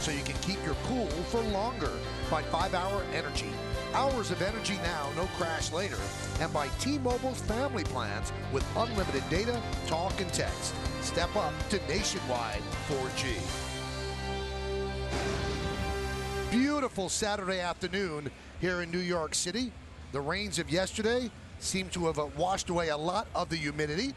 so you can keep your cool for longer. By 5-Hour Energy. Hours of energy now, no crash later. And by T-Mobile's family plans with unlimited data, talk, and text. Step up to nationwide 4G. Beautiful Saturday afternoon here in New York City. The rains of yesterday seem to have washed away a lot of the humidity.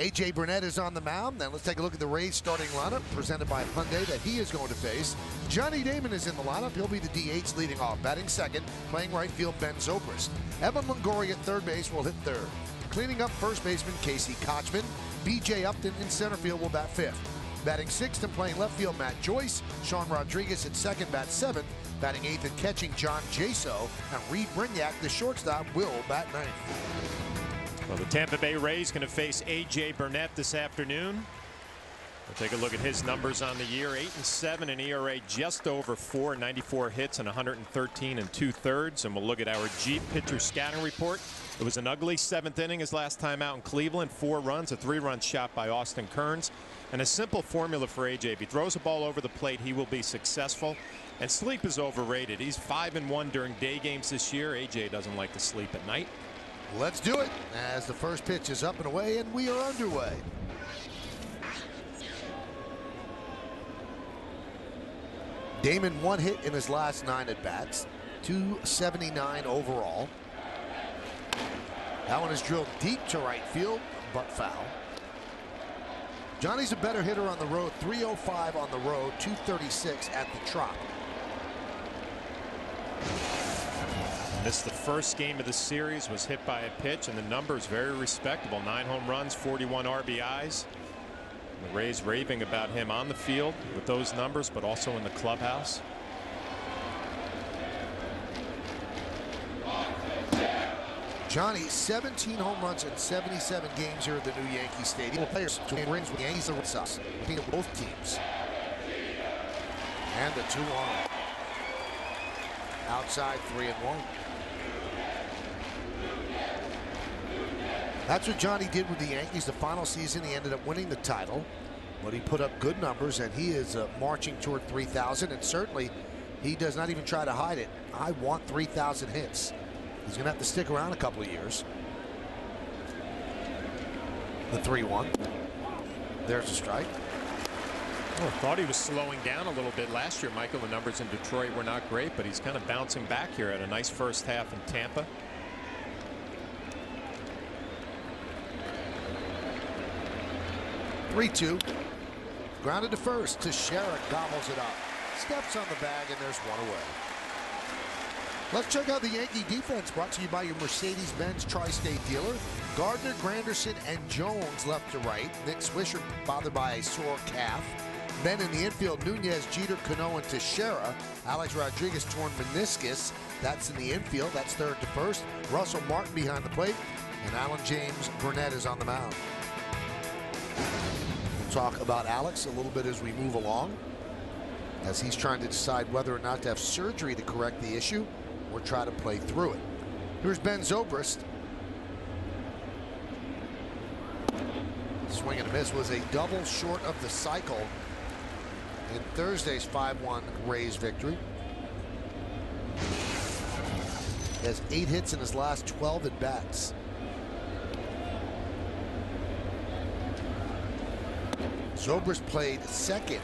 A.J. Burnett is on the mound. Now let's take a look at the Rays starting lineup presented by Hyundai that he is going to face. Johnny Damon is in the lineup. He'll be the DH leading off. Batting second, playing right field, Ben Zobrist. Evan Longoria at third base will hit third. Cleaning up first baseman Casey Kochman. B.J. Upton in center field will bat fifth. Batting sixth and playing left field, Matt Joyce. Sean Rodriguez at second, bat seventh. Batting eighth and catching, John Jaso. And Reed Brignac, the shortstop, will bat ninth. Well, the Tampa Bay Rays going to face A.J. Burnett this afternoon. We'll take a look at his numbers on the year. 8-7, an ERA just over 4, 94 hits and 113 2/3. And we'll look at our Jeep pitcher scouting report. It was an ugly seventh inning his last time out in Cleveland. 4 runs, a 3-run shot by Austin Kearns. And a simple formula for A.J. If he throws a ball over the plate, he will be successful. And sleep is overrated. He's 5-1 during day games this year. A.J. doesn't like to sleep at night. Let's do it as the first pitch is up and away, and we are underway. Damon 1 hit in his last 9 at-bats, 279 overall. That one is drilled deep to right field, but foul. Johnny's a better hitter on the road, 305 on the road, 236 at the Trop. Missed the first game of the series, was hit by a pitch, and the numbers very respectable. 9 home runs, 41 RBIs. The Rays raving about him on the field with those numbers, but also in the clubhouse. Johnny, 17 home runs in 77 games here at the new Yankee Stadium. Players to win rings with the Yankees and Red Sox, both teams. And the 2-1. Outside, 3-1. That's what Johnny did with the Yankees the final season. He ended up winning the title, but he put up good numbers, and he is marching toward 3,000, and certainly he does not even try to hide it. I want 3,000 hits. He's going to have to stick around a couple of years. The 3-1. There's a strike. Well, I thought he was slowing down a little bit last year, Michael. The numbers in Detroit were not great, but he's kind of bouncing back here at a nice first half in Tampa. Three-2. Grounded to first. Teixeira gobbles it up. Steps on the bag, and there's one away. Let's check out the Yankee defense, brought to you by your Mercedes-Benz Tri-State dealer. Gardner, Granderson, and Jones left to right. Nick Swisher bothered by a sore calf. Then in the infield, Nunez, Jeter, Cano, and Teixeira. Alex Rodriguez torn meniscus. That's in the infield. That's third to first. Russell Martin behind the plate. And Alan James Burnett is on the mound. We'll talk about Alex a little bit as we move along, as he's trying to decide whether or not to have surgery to correct the issue or try to play through it. Here's Ben Zobrist. Swing and a miss, was a double short of the cycle in Thursday's 5-1 Rays victory. He has 8 hits in his last 12 at-bats. Zobrist played second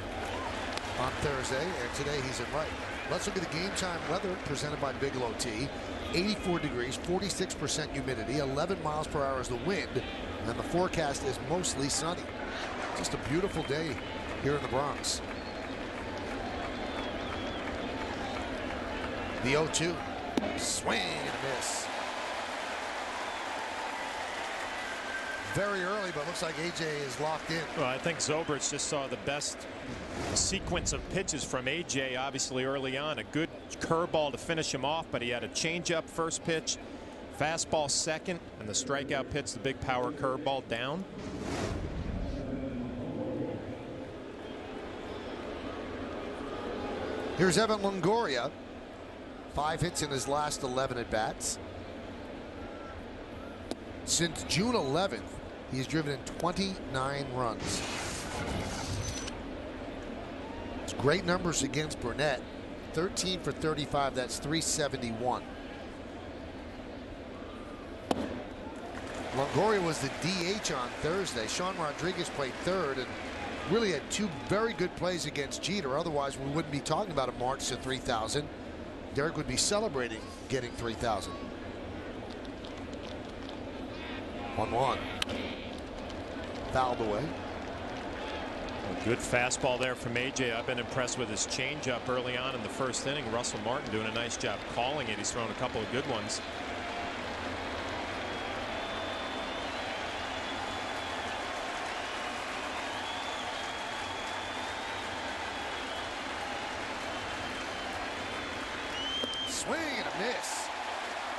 on Thursday, and today he's at right. Let's look at the game time weather presented by Bigelow Tea. 84 degrees, 46% humidity, 11 miles per hour is the wind, and the forecast is mostly sunny. Just a beautiful day here in the Bronx. The 0-2. Swing and a miss. Very early, but looks like A.J. is locked in. Well, I think Zobrist just saw the best sequence of pitches from A.J. obviously early on. A good curveball to finish him off, but he had a changeup first pitch, fastball second, and the strikeout pitch, the big power curveball down. Here's Evan Longoria. 5 hits in his last 11 at-bats. Since June 11th, he's driven in 29 runs. It's great numbers against Burnett. 13 for 35. That's 371. Longoria was the DH on Thursday. Sean Rodriguez played third and really had two very good plays against Jeter. Otherwise, we wouldn't be talking about a march to 3,000. Derek would be celebrating getting 3,000. 1-1. Fouled away. A good fastball there from AJ. I've been impressed with his changeup early on in the first inning. Russell Martin doing a nice job calling it. He's thrown a couple of good ones. Swing and a miss.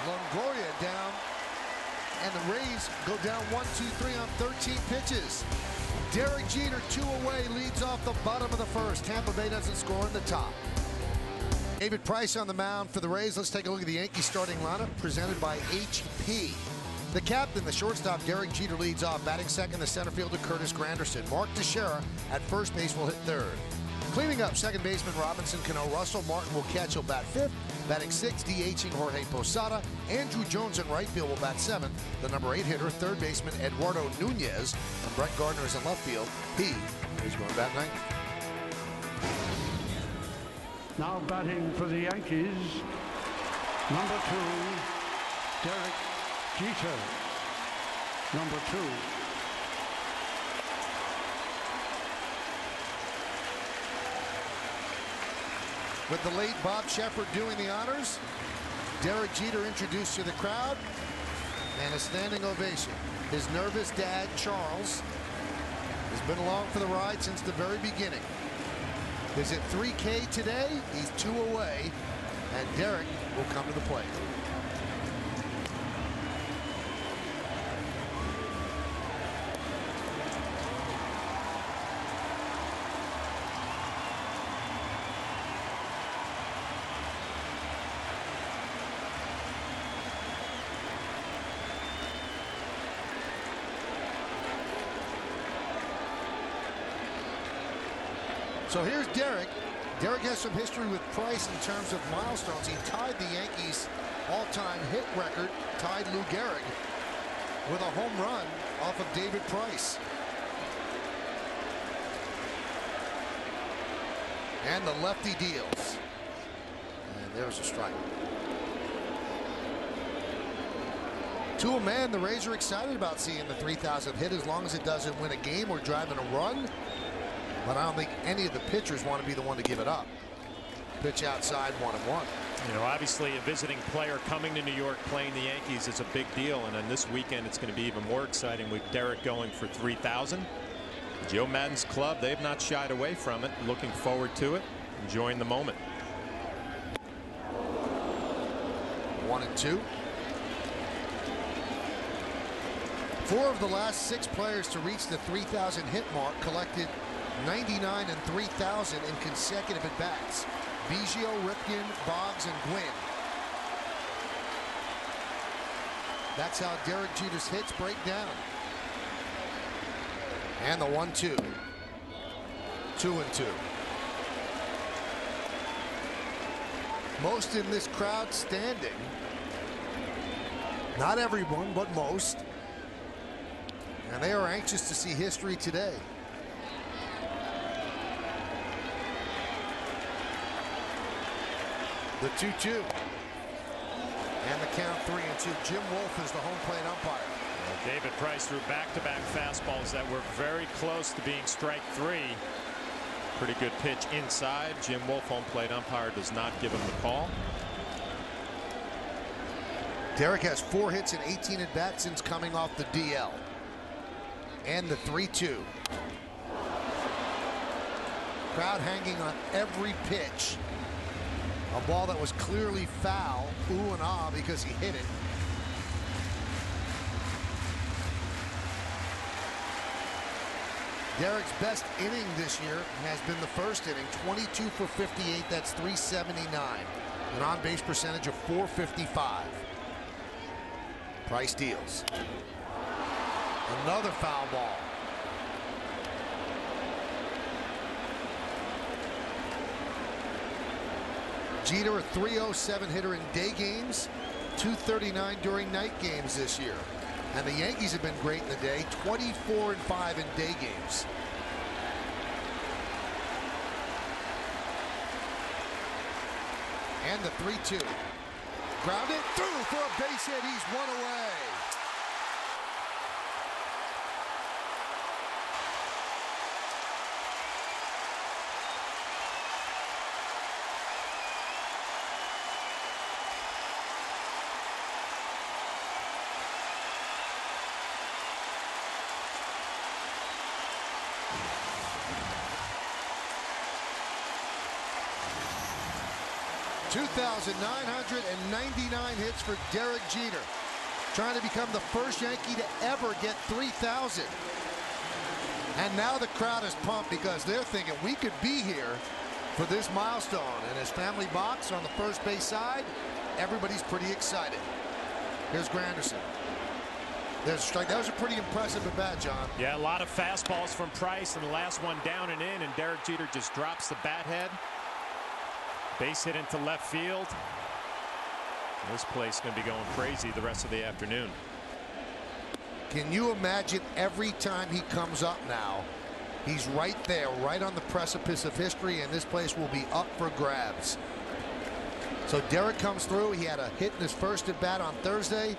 Longoria down, and the Rays go down 1-2-3 on 13 pitches. Derek Jeter 2 away, leads off the bottom of the first. Tampa Bay doesn't score in the top. David Price on the mound for the Rays. Let's take a look at the Yankees starting lineup presented by HP. The captain, the shortstop, Derek Jeter, leads off. Batting second, the center fielder, Curtis Granderson. Mark Teixeira at first base will hit third. Cleaning up, second baseman Robinson Cano. Russell Martin will catch. He'll bat fifth. Batting sixth, DHing Jorge Posada. Andrew Jones in right field will bat seventh. The number 8 hitter, third baseman Eduardo Nunez. And Brett Gardner is in left field. He is going to bat ninth. Now batting for the Yankees, number 2, Derek Jeter. Number 2. With the late Bob Shepard doing the honors, Derek Jeter introduced to the crowd and a standing ovation. His nervous dad, Charles, has been along for the ride since the very beginning. Is it 3K today? He's 2 away, and Derek will come to the plate. So here's Derek. Derek has some history with Price in terms of milestones. He tied the Yankees all-time hit record, tied Lou Gehrig with a home run off of David Price. And the lefty deals. And there's a strike. To a man, the Rays are excited about seeing the 3,000 hit as long as it doesn't win a game or driving a run. But I don't think any of the pitchers want to be the one to give it up. Pitch outside, 1-1. You know, obviously a visiting player coming to New York playing the Yankees is a big deal, and then this weekend it's going to be even more exciting with Derek going for 3,000. Joe Maddon's club, they've not shied away from it. Looking forward to it, enjoying the moment. 1-2. 4 of the last 6 players to reach the 3,000 hit mark collected 99 and 3,000 in consecutive at-bats. Biggio, Ripken, Boggs, and Gwynn. That's how Derek Jeter's hits break down. And the 1-2. 2-2. Most in this crowd standing. Not everyone, but most. And they are anxious to see history today. The 2-2. And the count 3-2. Jim Wolf is the home plate umpire. Well, David Price threw back-to-back fastballs that were very close to being strike 3. Pretty good pitch inside. Jim Wolf, home plate umpire, does not give him the call. Derek has 4 hits and 18 at-bats since coming off the DL. And the 3-2. Crowd hanging on every pitch. A ball that was clearly foul. Ooh and ah because he hit it. Derek's best inning this year has been the first inning. 22 for 58. That's 379. An on-base percentage of 455. Price deals. Another foul ball. Jeter, a .307 hitter in day games, .239 during night games this year. And the Yankees have been great in the day, 24-5 in day games. And the 3-2. Grounded through for a base hit. He's one away. .2,999 hits for Derek Jeter, trying to become the first Yankee to ever get 3,000. And now the crowd is pumped because they're thinking we could be here for this milestone. And his family box on the first base side, everybody's pretty excited. Here's Granderson. There's a strike. That was a pretty impressive at bat, John. Yeah, a lot of fastballs from Price, and the last one down and in, and Derek Jeter just drops the bat head. Base hit into left field. This place is going to be going crazy the rest of the afternoon. Can you imagine every time he comes up now, he's right there, right on the precipice of history, and this place will be up for grabs. So Derek comes through. He had a hit in his first at bat on Thursday,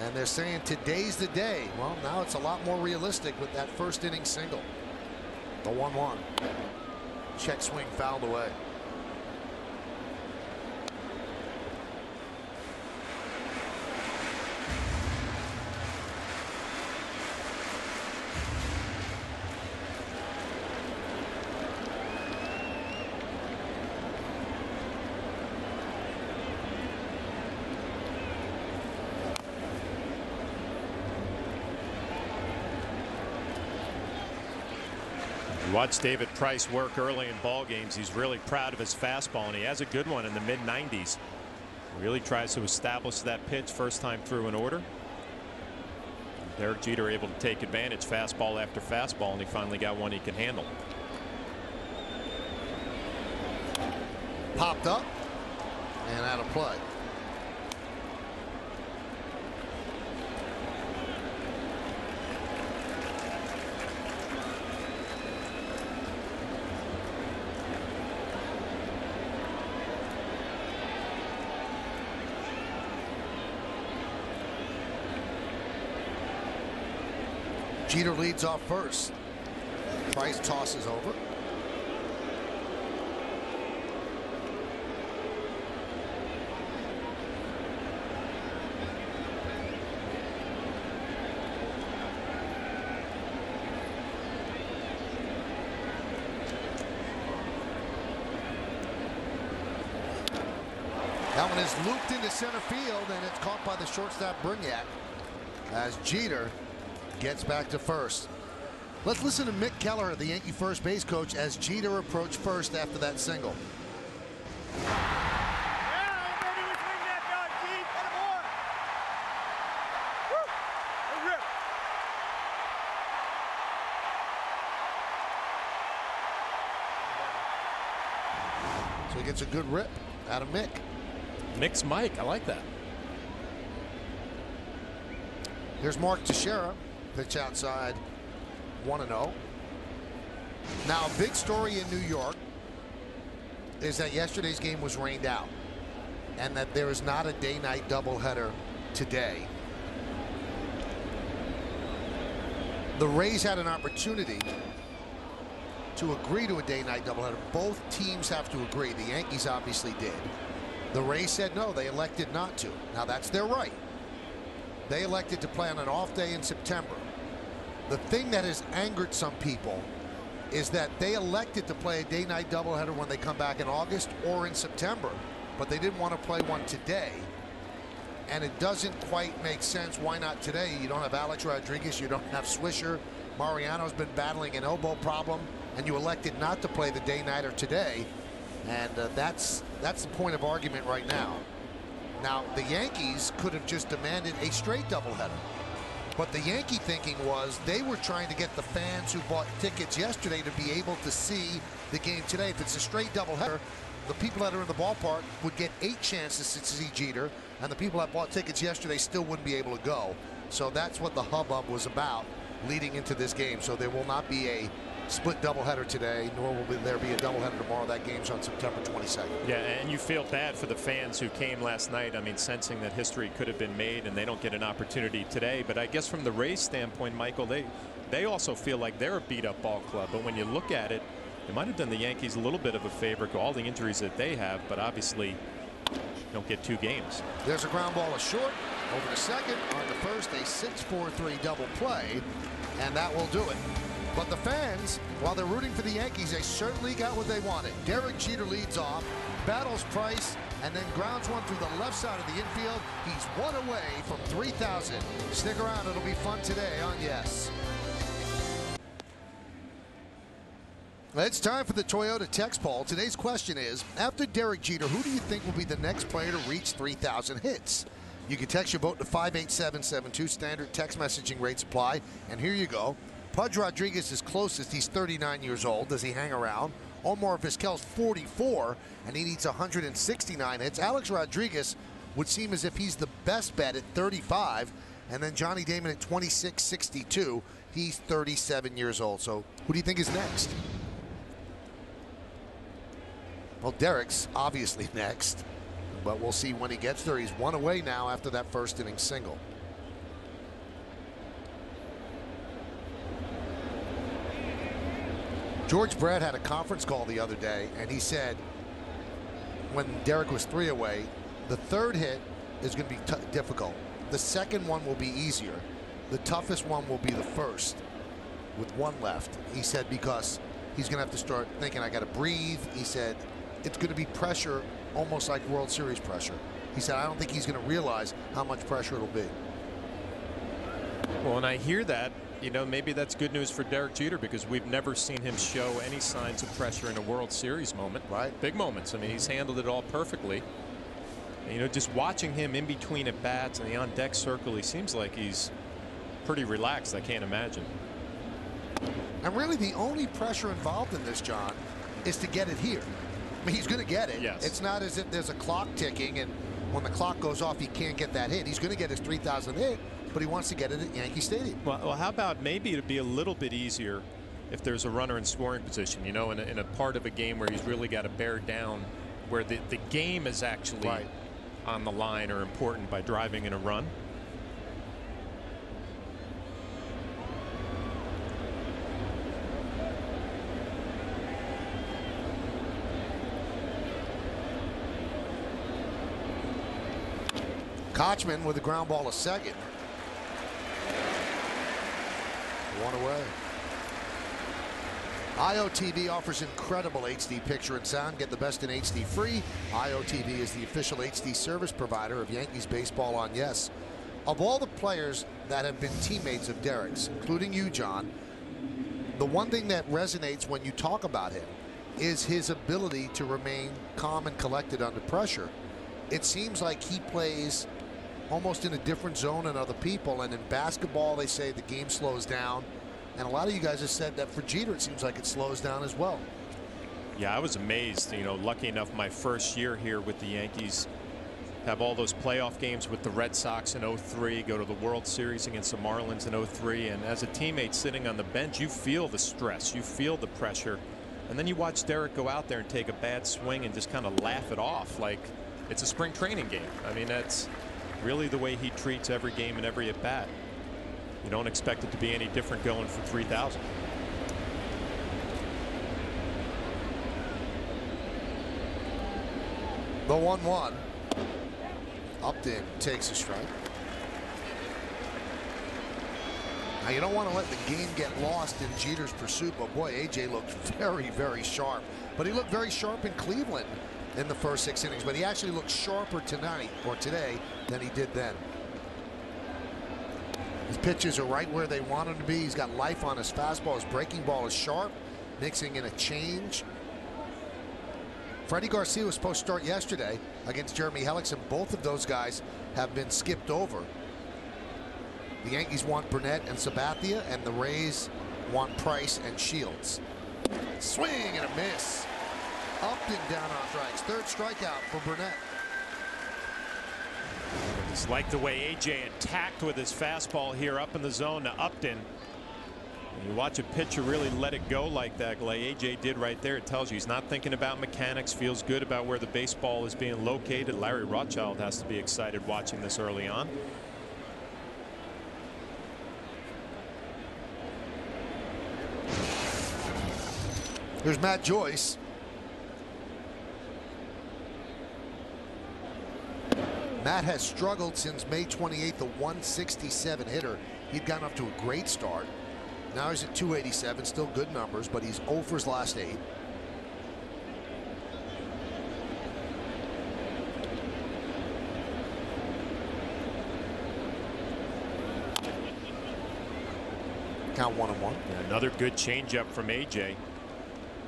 and they're saying today's the day. Well, now it's a lot more realistic with that first inning single. The 1-1. Check swing fouled away. Watch David Price work early in ball games. He's really proud of his fastball, and he has a good one in the mid-90s. Really tries to establish that pitch first time through an order. Derek Jeter able to take advantage, fastball after fastball, and he finally got one he can handle. Popped up and out of play. Jeter leads off first. Price tosses over. That one is looped into center field, and it's caught by the shortstop Brignac as Jeter gets back to first. Let's listen to Mick Keller, the Yankee first base coach, as Jeter approached first after that single. So he gets a good rip out of Mick. Mick's Mike, I like that. Here's Mark Teixeira. Pitch outside, 1-0. Now, a big story in New York is that yesterday's game was rained out and that there is not a day-night doubleheader today. The Rays had an opportunity to agree to a day-night doubleheader. Both teams have to agree. The Yankees obviously did. The Rays said no, they elected not to. Now, that's their right. They elected to play on an off day in September. The thing that has angered some people is that they elected to play a day-night doubleheader when they come back in August or in September, but they didn't want to play one today. And it doesn't quite make sense. Why not today? You don't have Alex Rodriguez, you don't have Swisher. Mariano's been battling an elbow problem, and you elected not to play the day-nighter today. And that's the point of argument right now. Now, the Yankees could have just demanded a straight doubleheader. But the Yankee thinking was they were trying to get the fans who bought tickets yesterday to be able to see the game today. If it's a straight doubleheader, the people that are in the ballpark would get 8 chances to see Jeter, and the people that bought tickets yesterday still wouldn't be able to go. So that's what the hubbub was about leading into this game. So there will not be a split doubleheader today, nor will there be a doubleheader tomorrow. That game's on September 22nd. Yeah, and you feel bad for the fans who came last night. I mean, sensing that history could have been made, and they don't get an opportunity today. But I guess from the Rays standpoint, Michael, they also feel like they're a beat-up ball club. But when you look at it, it might have done the Yankees a little bit of a favor with all the injuries that they have, but obviously don't get 2 games. There's a ground ball, a short, over to second, on the first, a 6-4-3 double play, and that will do it. But the fans, while they're rooting for the Yankees, they certainly got what they wanted. Derek Jeter leads off, battles Price, and then grounds one through the left side of the infield. He's 1 away from 3,000. Stick around, it'll be fun today on Yes. It's time for the Toyota text poll. Today's question is, after Derek Jeter, who do you think will be the next player to reach 3,000 hits? You can text your vote to 58772. Standard text messaging rates apply. And here you go. Pudge Rodriguez is closest. He's 39 years old. Does he hang around? Omar Vizquel's 44, and he needs 169 hits. Alex Rodriguez would seem as if he's the best bet at 35. And then Johnny Damon at 26-62. He's 37 years old. So who do you think is next? Well, Derek's obviously next, but we'll see when he gets there. He's 1 away now after that first inning single. George Brett had a conference call the other day, and he said when Derek was 3 away, the third hit is going to be difficult. The second one will be easier. The toughest one will be the first with 1 left. He said because he's going to have to start thinking, I got to breathe. He said it's going to be pressure, almost like World Series pressure. He said, I don't think he's going to realize how much pressure it'll be. Well, when I hear that, you know, maybe that's good news for Derek Jeter, because we've never seen him show any signs of pressure in a World Series moment. Right. Big moments. I mean, he's handled it all perfectly. And, you know, just watching him in between at bats and the on-deck circle, he seems like he's pretty relaxed. I can't imagine. And really the only pressure involved in this, John, is to get it here. I mean, he's going to get it. Yes. It's not as if there's a clock ticking and when the clock goes off he can't get that hit. He's going to get his 3,000 hit, but he wants to get it at Yankee Stadium. Well, how about maybe it'd be a little bit easier if there's a runner in scoring position, you know, in a part of a game where he's really got to bear down, where the game is actually right on the line or important by driving in a run. Kochman with a ground ball, a second. 1 away. IOTV offers incredible HD picture and sound. Get the best in HD free. IOTV is the official HD service provider of Yankees baseball on Yes. Of all the players that have been teammates of Derek's, including you, John, the one thing that resonates when you talk about him is his ability to remain calm and collected under pressure. It seems like he plays almost in a different zone than other people, and in basketball they say the game slows down, and a lot of you guys have said that for Jeter it seems like it slows down as well. Yeah, I was amazed, you know, lucky enough my first year here with the Yankees, have all those playoff games with the Red Sox in 03, go to the World Series against the Marlins in 03, and as a teammate sitting on the bench, you feel the stress, you feel the pressure, and then you watch Derek go out there and take a bad swing and just kind of laugh it off like it's a spring training game. I mean, that's really the way he treats every game and every at bat. You don't expect it to be any different going for 3,000. The 1-1. Upton takes a strike. Now you don't want to let the game get lost in Jeter's pursuit, but boy, AJ looked very, very sharp. But he looked very sharp in Cleveland in the first 6 innings, but he actually looked sharper tonight or today than he did then. His pitches are right where they want him to be. He's got life on his fastball. His breaking ball is sharp, mixing in a change. Freddie Garcia was supposed to start yesterday against Jeremy Hellickson. Both of those guys have been skipped over. The Yankees want Burnett and Sabathia, and the Rays want Price and Shields. Swing and a miss. Upton down on strikes. Third strikeout for Burnett. Just like the way A.J. attacked with his fastball here up in the zone to Upton. When you watch a pitcher really let it go like that, like A.J. did right there, it tells you he's not thinking about mechanics, feels good about where the baseball is being located. Larry Rothschild has to be excited watching this early on. Here's Matt Joyce. Matt has struggled since May 28th, the 167 hitter. He'd gotten off to a great start. Now he's at 287, still good numbers, but he's 0 for his last 8. Count 1-1. Yeah, another good changeup from A.J.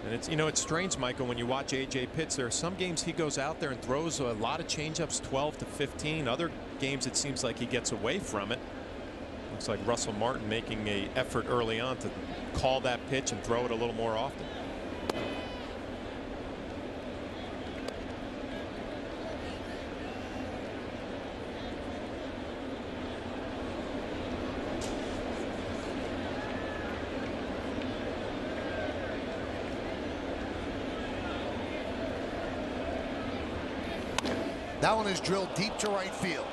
And it's, you know, it's strange, Michael, when you watch A.J. pitch. There are some games he goes out there and throws a lot of changeups, 12 to 15. Other games it seems like he gets away from it. Looks like Russell Martin making an effort early on to call that pitch and throw it a little more often. That one is drilled deep to right field.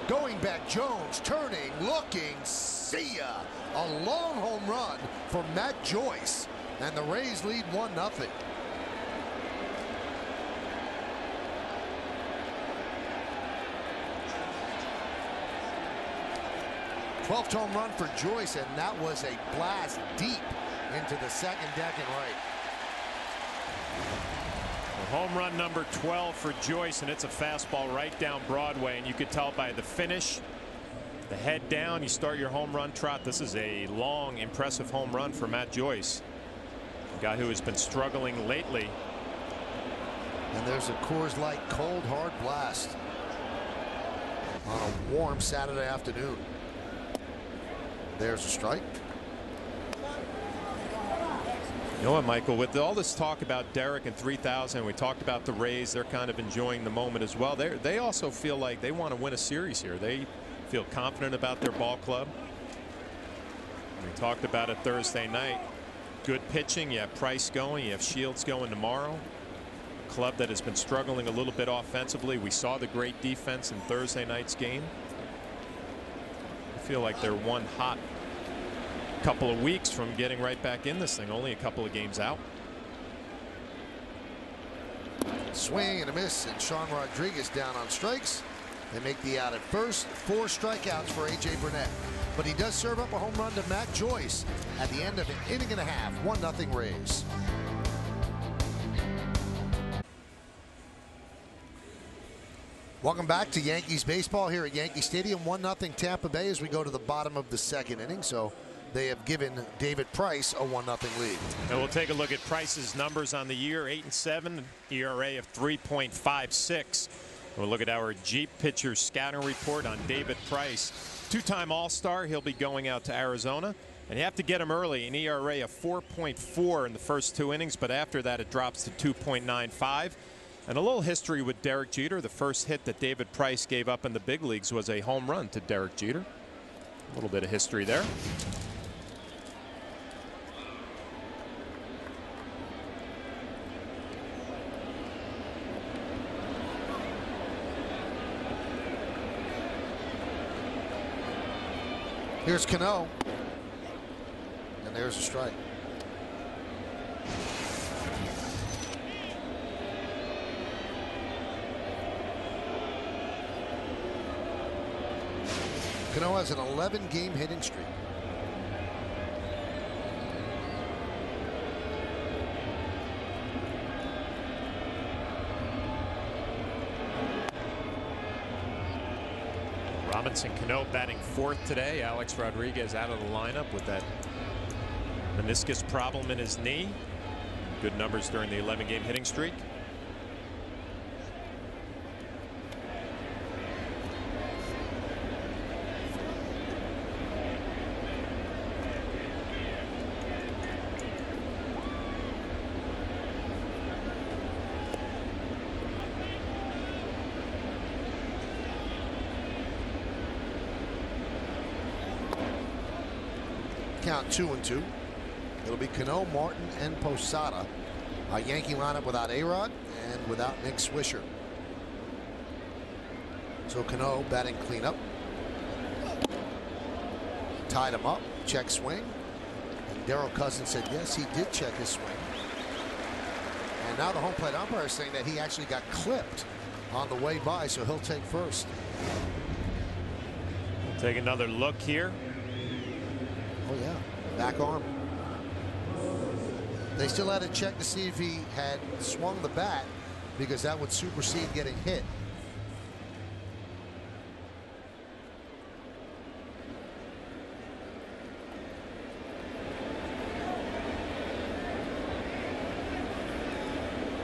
Going back, Jones turning, looking, see ya. A long home run for Matt Joyce, and the Rays lead 1-0. 12th home run for Joyce, and that was a blast deep into the second deck and right. Home run number 12 for Joyce, and it's a fastball right down Broadway, and you could tell by the finish, the head down, you start your home run trot. This is a long, impressive home run for Matt Joyce, a guy who has been struggling lately. And there's a Coors Light cold hard blast on a warm Saturday afternoon. There's a strike. You know what, Michael, with all this talk about Derek and 3,000, we talked about the Rays. They're kind of enjoying the moment as well. They also feel like they want to win a series here. They feel confident about their ball club. We talked about it Thursday night. Good pitching. You have Price going. You have Shields going tomorrow. A club that has been struggling a little bit offensively. We saw the great defense in Thursday night's game. I feel like they're one hot couple of weeks from getting right back in this thing. Only a couple of games out. Swing and a miss, and Sean Rodriguez down on strikes. They make the out at first. 4 strikeouts for A.J. Burnett, but he does serve up a home run to Matt Joyce at the end of an inning and a half. 1-0 Rays. Welcome back to Yankees baseball here at Yankee Stadium. 1-0 Tampa Bay as we go to the bottom of the second inning. So they have given David Price a 1-0 lead. And we'll take a look at Price's numbers on the year. 8-7, ERA of 3.56. We'll look at our Jeep pitcher scouting report on David Price. 2-time All-Star. He'll be going out to Arizona. And you have to get him early. An ERA of 4.4 in the first 2 innings, but after that it drops to 2.95. And a little history with Derek Jeter. The first hit that David Price gave up in the big leagues was a home run to Derek Jeter. A little bit of history there. Here's Cano, and there's a strike. Cano has an 11-game hitting streak. Robinson Cano batting 4th today. Alex Rodriguez out of the lineup with that meniscus problem in his knee. Good numbers during the 11-game hitting streak. count 2-2. It'll be Cano, Martin, and Posada. A Yankee lineup without A-Rod and without Nick Swisher. So Cano batting cleanup. Tied him up. Check swing. And Darryl Cousins said yes, he did check his swing. And now the home plate umpire is saying that he actually got clipped on the way by, so he'll take first. We'll take another look here. Oh yeah, back arm. They still had to check to see if he had swung the bat, because that would supersede getting hit.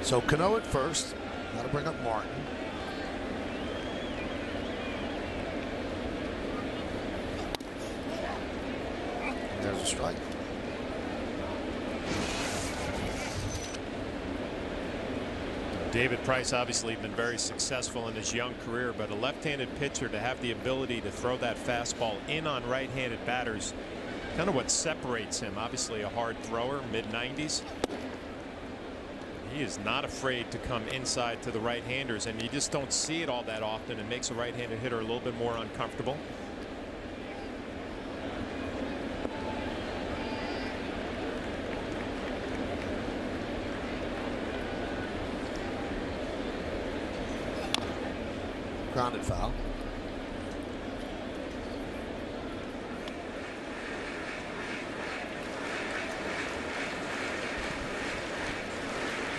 So Cano at first. That'll bring up Martin. And there's a strike. David Price obviously been very successful in his young career, but a left-handed pitcher to have the ability to throw that fastball in on right-handed batters, kind of what separates him. Obviously a hard thrower, mid-90s. He is not afraid to come inside to the right-handers, and you just don't see it all that often. It makes a right-handed hitter a little bit more uncomfortable. Grounded foul.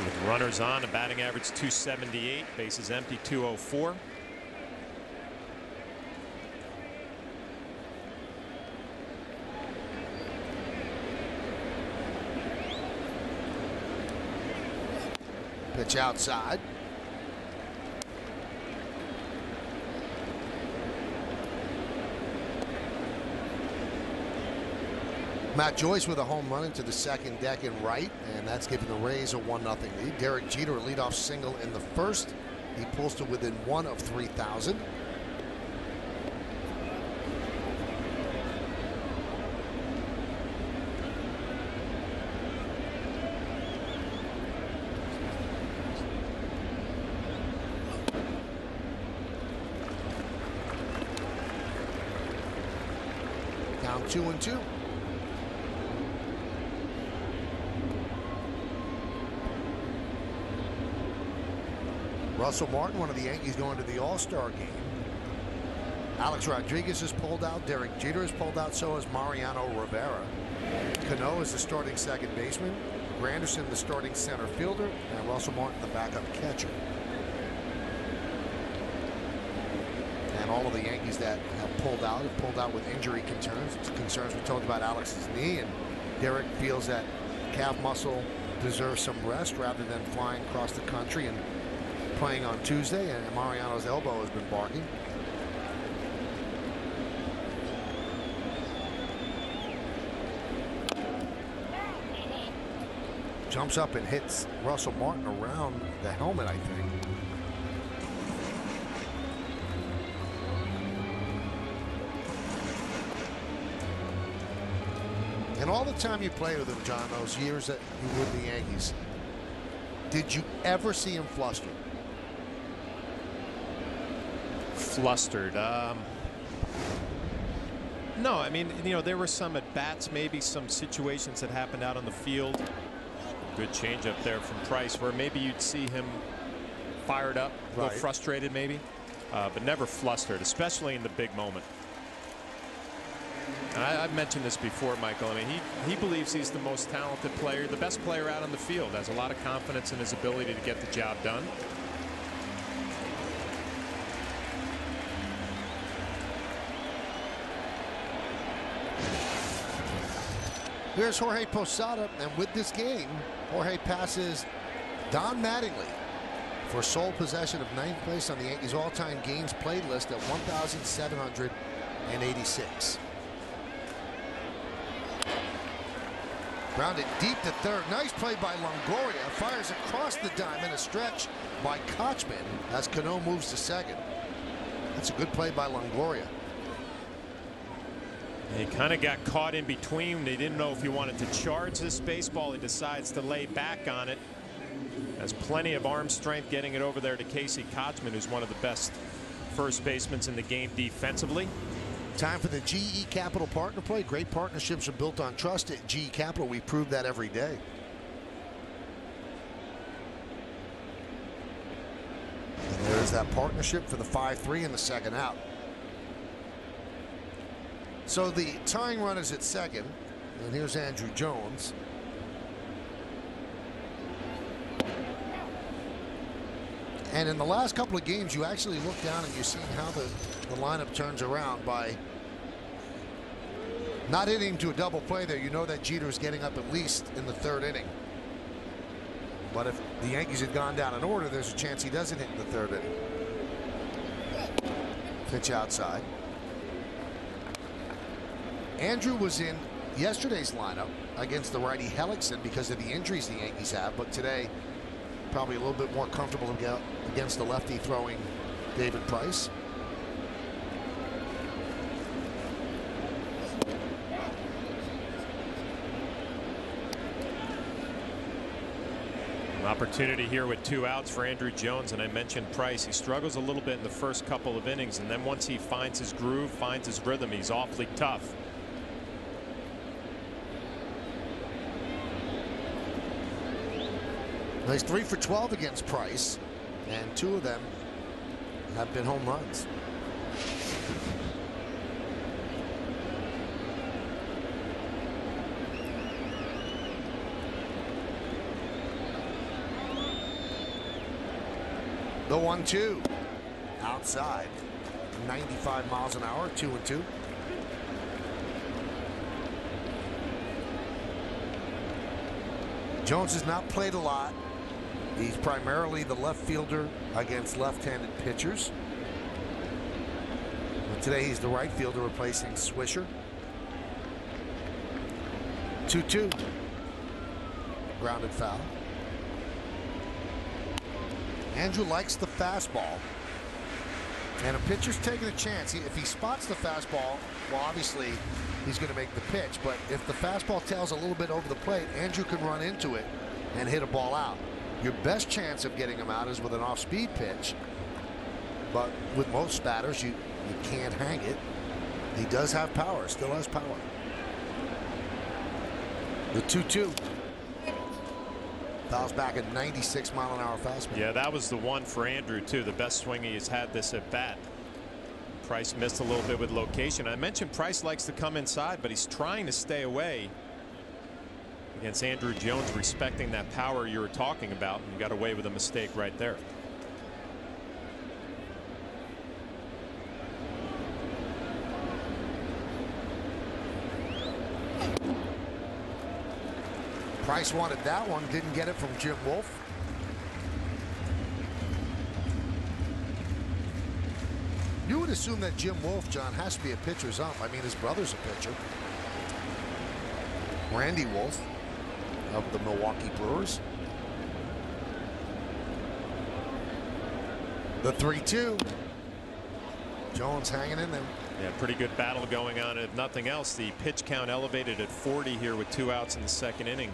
With runners on, a batting average 278, bases empty 204. Pitch outside. Matt Joyce with a home run into the second deck in right, and that's giving the Rays a 1-0 lead. Derek Jeter, a leadoff single in the first. He pulls to within 1 of 3,000. Down 2-2. Russell Martin, one of the Yankees, going to the All-Star game. Alex Rodriguez is pulled out. Derek Jeter is pulled out. So is Mariano Rivera. Cano is the starting second baseman. Granderson the starting center fielder. And Russell Martin the backup catcher. And all of the Yankees that have pulled out with injury concerns. We talked about Alex's knee, and Derek feels that calf muscle deserves some rest rather than flying across the country and playing on Tuesday, and Mariano's elbow has been barking. Jumps up and hits Russell Martin around the helmet, I think. And all the time you played with him, John, those years that you were with the Yankees, did you ever see him flustered? Flustered. No, I mean, you know, there were some at bats, maybe some situations that happened out on the field. Good change up there from Price, where maybe you'd see him fired up, a little frustrated maybe, but never flustered, especially in the big moment. And I've mentioned this before, Michael. I mean, he believes he's the most talented player, the best player out on the field, has a lot of confidence in his ability to get the job done. Here's Jorge Posada, and with this game, Jorge passes Don Mattingly for sole possession of 9th place on the Yankees all-time games played list at 1,786. Grounded deep to third. Nice play by Longoria. Fires across the diamond. A stretch by Kochman as Cano moves to second. That's a good play by Longoria. He kind of got caught in between. They didn't know if he wanted to charge this baseball. He decides to lay back on it. Has plenty of arm strength getting it over there to Casey Kochman, who's one of the best first basemen in the game defensively. Time for the GE Capital partner play. Great partnerships are built on trust at GE Capital. We prove that every day. And there's that partnership for the 5-3 in the second out. So the tying run is at second, and here's Andrew Jones. And in the last couple of games, you actually look down and you're seeing how the lineup turns around by not hitting to a double play there. You know that Jeter's getting up at least in the third inning. But if the Yankees had gone down in order, there's a chance he doesn't hit in the third inning. Pitch outside. Andrew was in yesterday's lineup against the righty Hellickson because of the injuries the Yankees have, but today probably a little bit more comfortable against the lefty throwing David Price. An opportunity here with 2 outs for Andrew Jones, and I mentioned Price. He struggles a little bit in the first couple of innings, and then once he finds his groove, finds his rhythm, he's awfully tough. He's 3 for 12 against Price, and 2 of them have been home runs. The 1-2 outside, 95 miles an hour, 2-2. Jones has not played a lot. He's primarily the left fielder against left-handed pitchers. But today he's the right fielder replacing Swisher. 2-2. Grounded foul. Andrew likes the fastball. And a pitcher's taking a chance. If he spots the fastball, well, obviously he's going to make the pitch. But if the fastball tails a little bit over the plate, Andrew can run into it and hit a ball out. Your best chance of getting him out is with an off-speed pitch. But with most batters, you can't hang it. He does have power, still has power. The 2-2. Fouls back at 96 mile an hour fastball. Yeah, that was the one for Andrew too. The best swing he has had this at bat. Price missed a little bit with location. I mentioned Price likes to come inside, but he's trying to stay away against Andrew Jones, respecting that power you were talking about, and got away with a mistake right there. Price wanted that one, didn't get it from Jim Wolf. You would assume that Jim Wolf, John, has to be a pitcher's ump. I mean, his brother's a pitcher. Randy Wolf of the Milwaukee Brewers. The 3-2. Jones hanging in there. Yeah, pretty good battle going on. If nothing else, the pitch count elevated at 40 here with 2 outs in the second inning.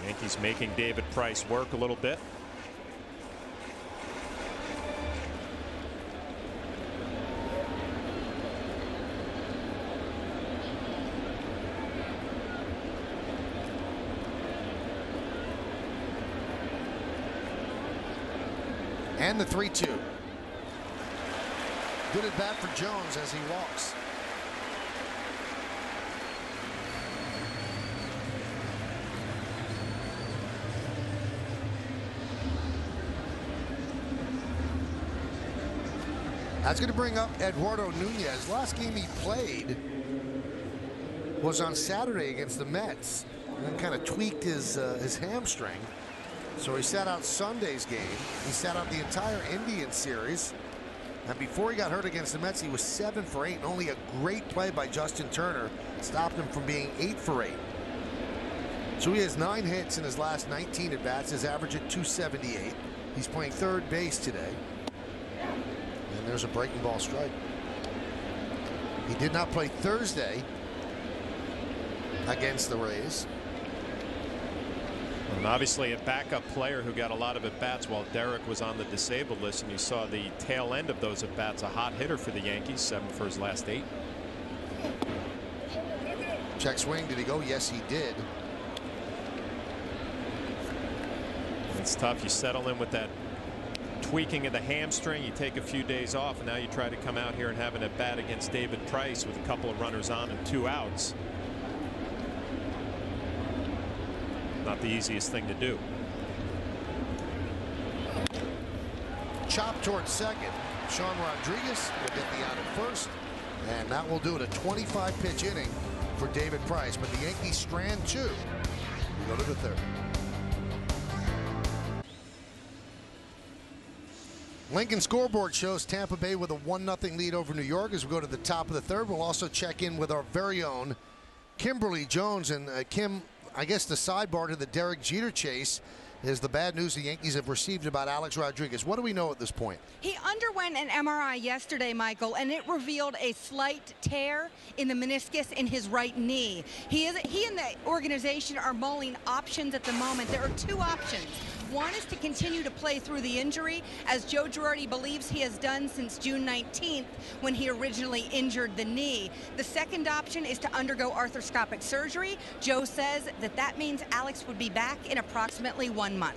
The Yankees making David Price work a little bit. And the 3-2. Good at bat for Jones as he walks. That's going to bring up Eduardo Nunez. Last game he played was on Saturday against the Mets, and then kind of tweaked his hamstring. So he sat out Sunday's game. He sat out the entire Indian series. And before he got hurt against the Mets, he was 7 for 8. And only a great play by Justin Turner stopped him from being 8 for 8. So he has 9 hits in his last 19 at-bats. His average at 278. He's playing third base today. And there's a breaking ball strike. He did not play Thursday against the Rays. And obviously a backup player who got a lot of at-bats while Derek was on the disabled list, and you saw the tail end of those at-bats. A hot hitter for the Yankees, 7 for his last 8. Check swing. Did he go? Yes, he did. It's tough. You settle in with that tweaking of the hamstring. You take a few days off, and now you try to come out here and have an at-bat against David Price with a couple of runners on and 2 outs. Not the easiest thing to do. Chop towards second. Sean Rodriguez will get the out at first, and that will do it. A 25-pitch inning for David Price, but the Yankees strand 2. We go to the third. Lincoln scoreboard shows Tampa Bay with a 1-0 lead over New York. As we go to the top of the third, we'll also check in with our very own Kimberly Jones. And Kim, I guess the sidebar to the Derek Jeter chase is the bad news the Yankees have received about Alex Rodriguez. What do we know at this point? He underwent an MRI yesterday, Michael, and it revealed a slight tear in the meniscus in his right knee. He and the organization are mulling options at the moment. There are 2 options. One is to continue to play through the injury, as Joe Girardi believes he has done since June 19th when he originally injured the knee. The second option is to undergo arthroscopic surgery. Joe says that means Alex would be back in approximately 1 month.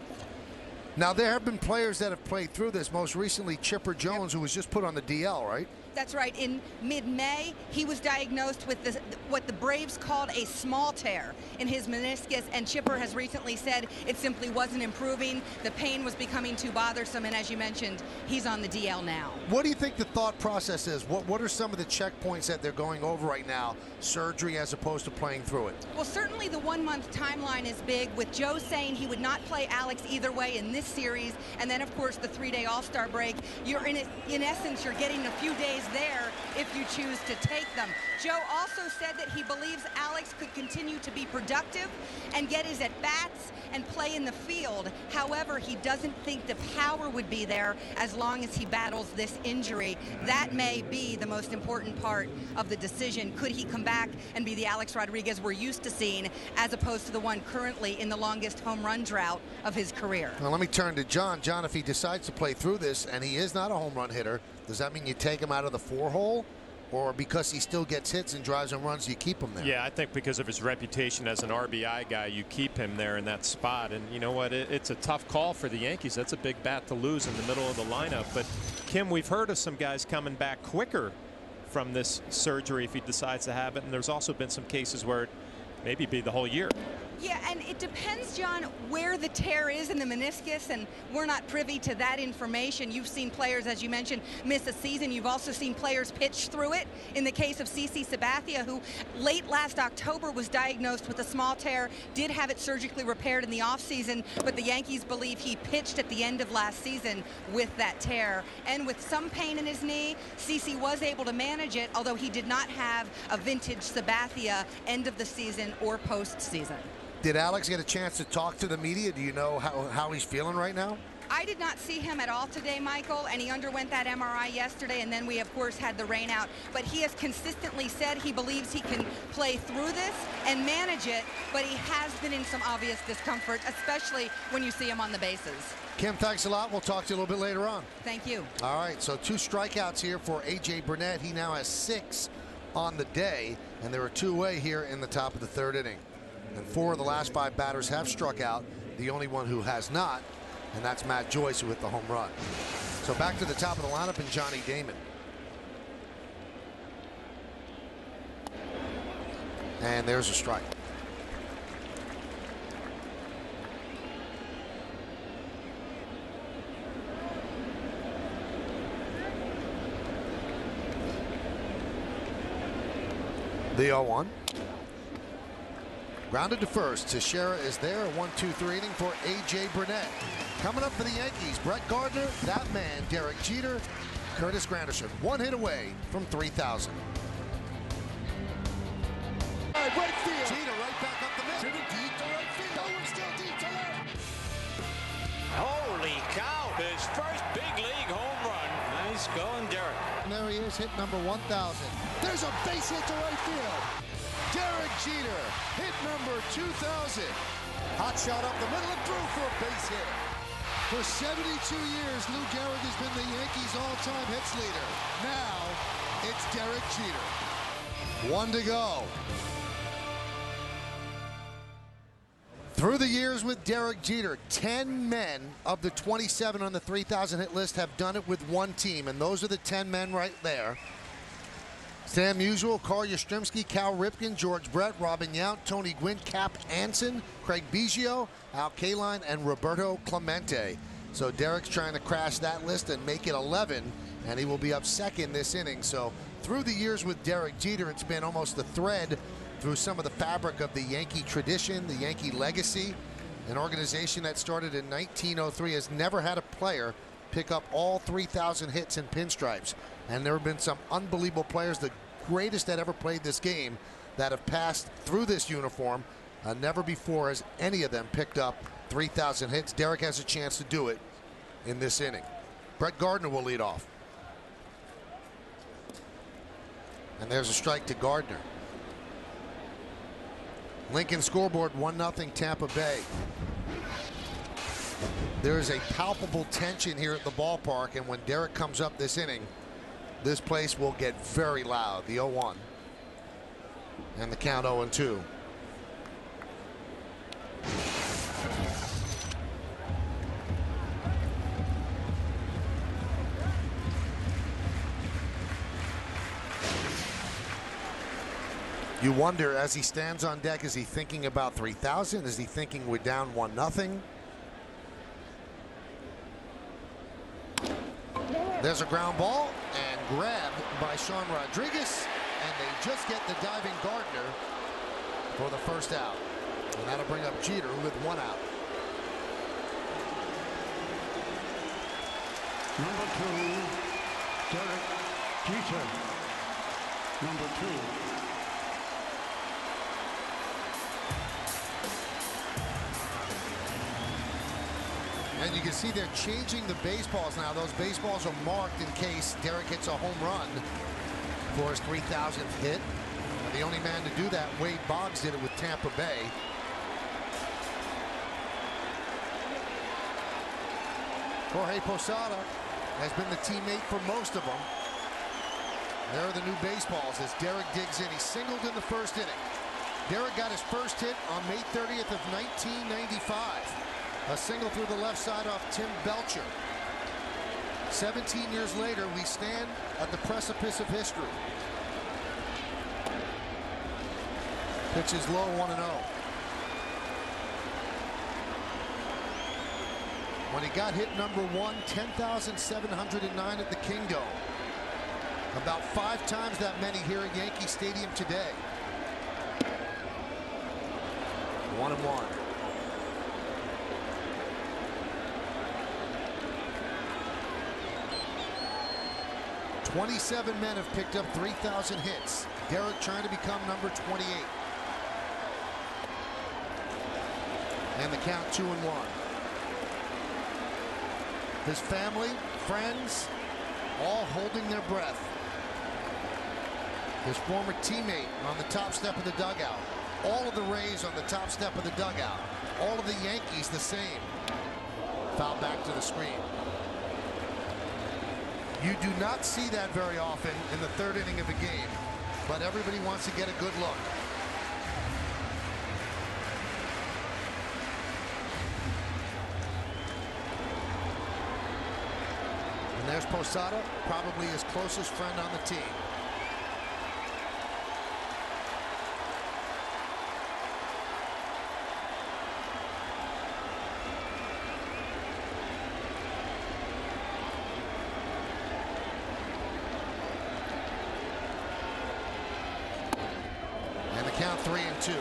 Now, there have been players that have played through this, most recently Chipper Jones, who was just put on the DL, right? That's right. In mid-May, he was diagnosed with what the Braves called a small tear in his meniscus, and Chipper has recently said it simply wasn't improving. The pain was becoming too bothersome, and as you mentioned, he's on the DL now. What do you think the thought process is? What are some of the checkpoints that they're going over right now, surgery as opposed to playing through it? Well, certainly the 1-month timeline is big, with Joe saying he would not play Alex either way in this series, and then, of course, the 3-day All-Star break. You're in essence, you're getting a few days there if you choose to take them. Joe also said that he believes Alex could continue to be productive and get his at-bats and play in the field. However, he doesn't think the power would be there as long as he battles this injury. That may be the most important part of the decision. Could he come back and be the Alex Rodriguez we're used to seeing, as opposed to the one currently in the longest home run drought of his career? Well, let me turn to John. John, if he decides to play through this and he is not a home run hitter, does that mean you take him out of the 4-hole? Or because he still gets hits and drives and runs, you keep him there? Yeah, I think because of his reputation as an RBI guy, you keep him there in that spot. And you know what? It's a tough call for the Yankees. That's a big bat to lose in the middle of the lineup. But, Kim, we've heard of some guys coming back quicker from this surgery if he decides to have it. And there's also been some cases where it maybe be the whole year. Yeah, and it depends, John, where the tear is in the meniscus, and we're not privy to that information. You've seen players, as you mentioned, miss a season. You've also seen players pitch through it. In the case of CC Sabathia, who late last October was diagnosed with a small tear, did have it surgically repaired in the offseason, but the Yankees believe he pitched at the end of last season with that tear. And with some pain in his knee, CC was able to manage it, although he did not have a vintage Sabathia end of the season or postseason. Did Alex get a chance to talk to the media? Do you know how he's feeling right now? I did not see him at all today, Michael, and he underwent that MRI yesterday, and then we, of course, had the rain out. But he has consistently said he believes he can play through this and manage it, but he has been in some obvious discomfort, especially when you see him on the bases. Kim, thanks a lot. We'll talk to you a little bit later on. Thank you. All right, so 2 strikeouts here for A.J. Burnett. He now has 6 on the day, and there are 2 away here in the top of the 3rd inning. And 4 of the last 5 batters have struck out. The only one who has not, and that's Matt Joyce, who hit the home run. So back to the top of the lineup and Johnny Damon. And there's a strike. The 0-1. Grounded to first. Teixeira is there. A 1-2-3 inning for A.J. Burnett. Coming up for the Yankees, Brett Gardner, that man, Derek Jeter, Curtis Granderson. 1 hit away from 3,000. Right field. Jeter right back up the middle. Deep to right field. Going still deep to left. Holy cow. His first big league home run. Yankees going Derek. And there he is, hit number 1,000. There's a base hit to right field. Derek Jeter, hit number 2,000. Hot shot up the middle and through for a base hit. For 72 years, Lou Gehrig has been the Yankees' all-time hits leader. Now, it's Derek Jeter. 1 to go. Through the years with Derek Jeter, 10 men of the 27 on the 3,000 hit list have done it with one team, and those are the 10 men right there. Sam Musial, Carl Yastrzemski, Cal Ripken, George Brett, Robin Yount, Tony Gwynn, Cap Anson, Craig Biggio, Al Kaline, and Roberto Clemente. So Derek's trying to crash that list and make it 11, and he will be up second this inning. So through the years with Derek Jeter, it's been almost a thread through some of the fabric of the Yankee tradition, the Yankee legacy. An organization that started in 1903 has never had a player pick up all 3,000 hits in pinstripes. And there have been some unbelievable players, the greatest that ever played this game, that have passed through this uniform. Never before has any of them picked up 3,000 hits. Derek has a chance to do it in this inning. Brett Gardner will lead off. And there's a strike to Gardner. Lincoln scoreboard 1-0 Tampa Bay. There is a palpable tension here at the ballpark, and when Derek comes up this inning, this place will get very loud. The 0-1 and the count 0-2. You wonder, as he stands on deck, is he thinking about 3,000? Is he thinking we're down 1-0? There's a ground ball and grabbed by Sean Rodriguez, and they just get the diving Gardner for the first out. And that'll bring up Jeter with 1 out. Number 2, Derek Jeter. Number 2. And you can see they're changing the baseballs now. Those baseballs are marked in case Derek hits a home run for his 3,000th hit. And the only man to do that, Wade Boggs, did it with Tampa Bay. Jorge Posada has been the teammate for most of them. There are the new baseballs as Derek digs in. He singled in the first inning. Derek got his first hit on May 30th of 1995. A single through the left side off Tim Belcher. 17 years later, we stand at the precipice of history. Pitch is low, 1-0. When he got hit number 1, 10,709 at the Kingdome. About 5 times that many here at Yankee Stadium today. 1-1. 27 men have picked up 3,000 hits. Derek trying to become number 28. And the count 2-1. His family, friends, all holding their breath. His former teammate on the top step of the dugout. All of the Rays on the top step of the dugout. All of the Yankees the same. Foul back to the screen. You do not see that very often in the third inning of a game, but everybody wants to get a good look. And there's Posada, probably his closest friend on the team. Count 3-2.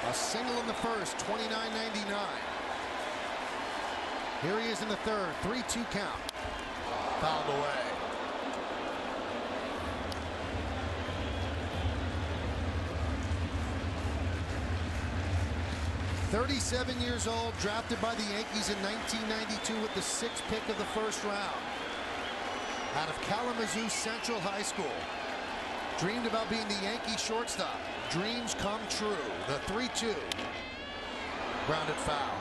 A single in the first, 29.99. Here he is in the third, 3-2 count. Fouled away. 37 years old, drafted by the Yankees in 1992 with the 6th pick of the first round. Out of Kalamazoo Central High School. Dreamed about being the Yankee shortstop. Dreams come true. The 3-2. Grounded foul.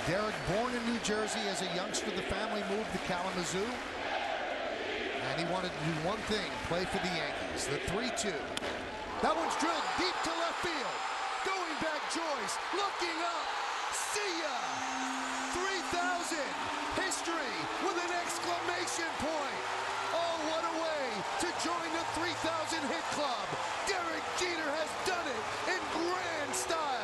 Derek, born in New Jersey as a youngster, the family moved to Kalamazoo. And he wanted to do one thing, play for the Yankees. The 3-2. That one's drilled deep to left field. Going back, Joyce, looking up. See ya! 3,000. History with an exclamation point. Oh, what a way to join the 3,000 hit club. Derek Jeter has done it in grand style.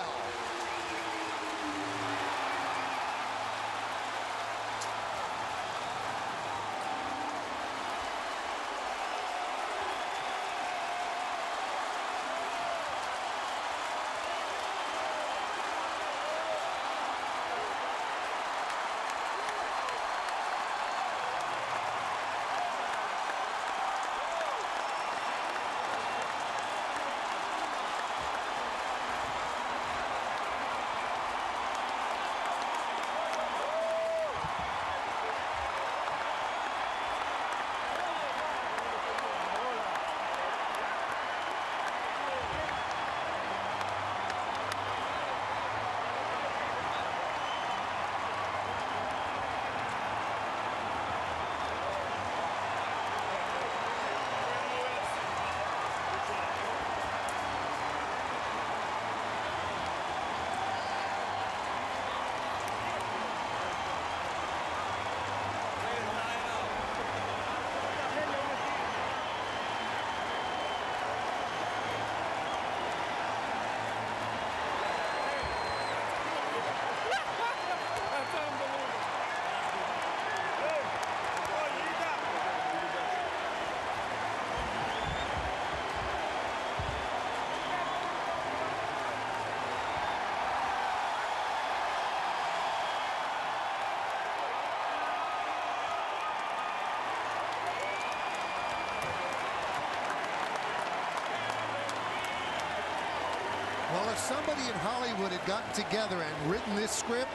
Well, if somebody in Hollywood had gotten together and written this script,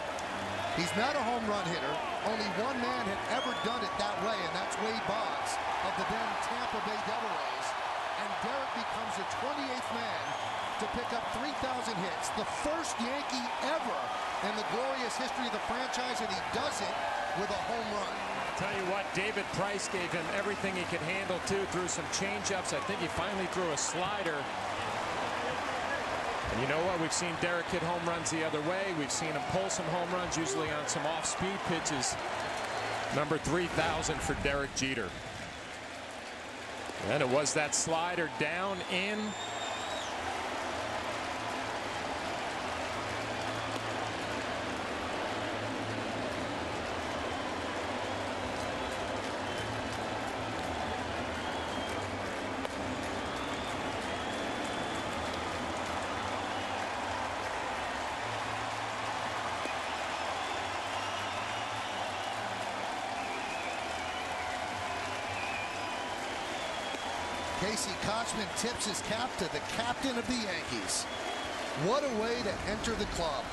he's not a home run hitter. Only one man had ever done it that way, and that's Wade Boggs of the then Tampa Bay Devil Rays. And Derek becomes the 28th man to pick up 3,000 hits, the first Yankee ever in the glorious history of the franchise, and he does it with a home run. Tell you what, David Price gave him everything he could handle, too. Threw some changeups. I think he finally threw a slider. And you know what? We've seen Derek hit home runs the other way. We've seen him pull some home runs, usually on some off-speed pitches. Number 3,000 for Derek Jeter. And it was that slider down in. Casey Kochman tips his cap to the captain of the Yankees. What a way to enter the club.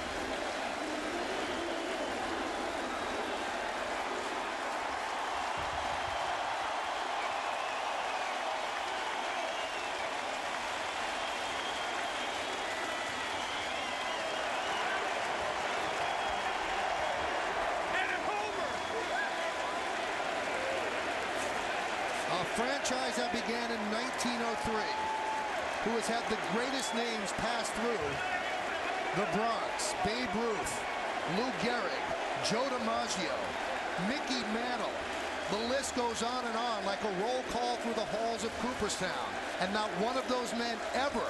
A franchise that began in 1903, who has had the greatest names pass through the Bronx: Babe Ruth, Lou Gehrig, Joe DiMaggio, Mickey Mantle. The list goes on and on like a roll call through the halls of Cooperstown. And not one of those men ever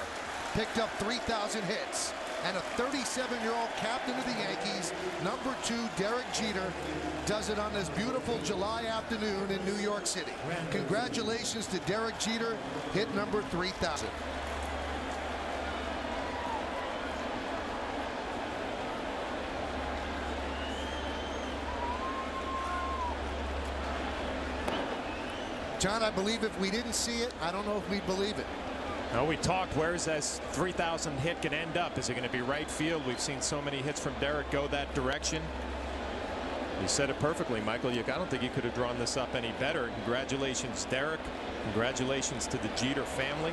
picked up 3,000 hits. And a 37-year-old captain of the Yankees, number 2, Derek Jeter, does it on this beautiful July afternoon in New York City. Congratulations to Derek Jeter, hit number 3,000. John, I believe if we didn't see it, I don't know if we'd believe it. No, we talked, where's this 3,000 hit going to end up? Is it going to be right field? We've seen so many hits from Derek go that direction. You said it perfectly, Michael. I don't think you could have drawn this up any better. Congratulations, Derek. Congratulations to the Jeter family.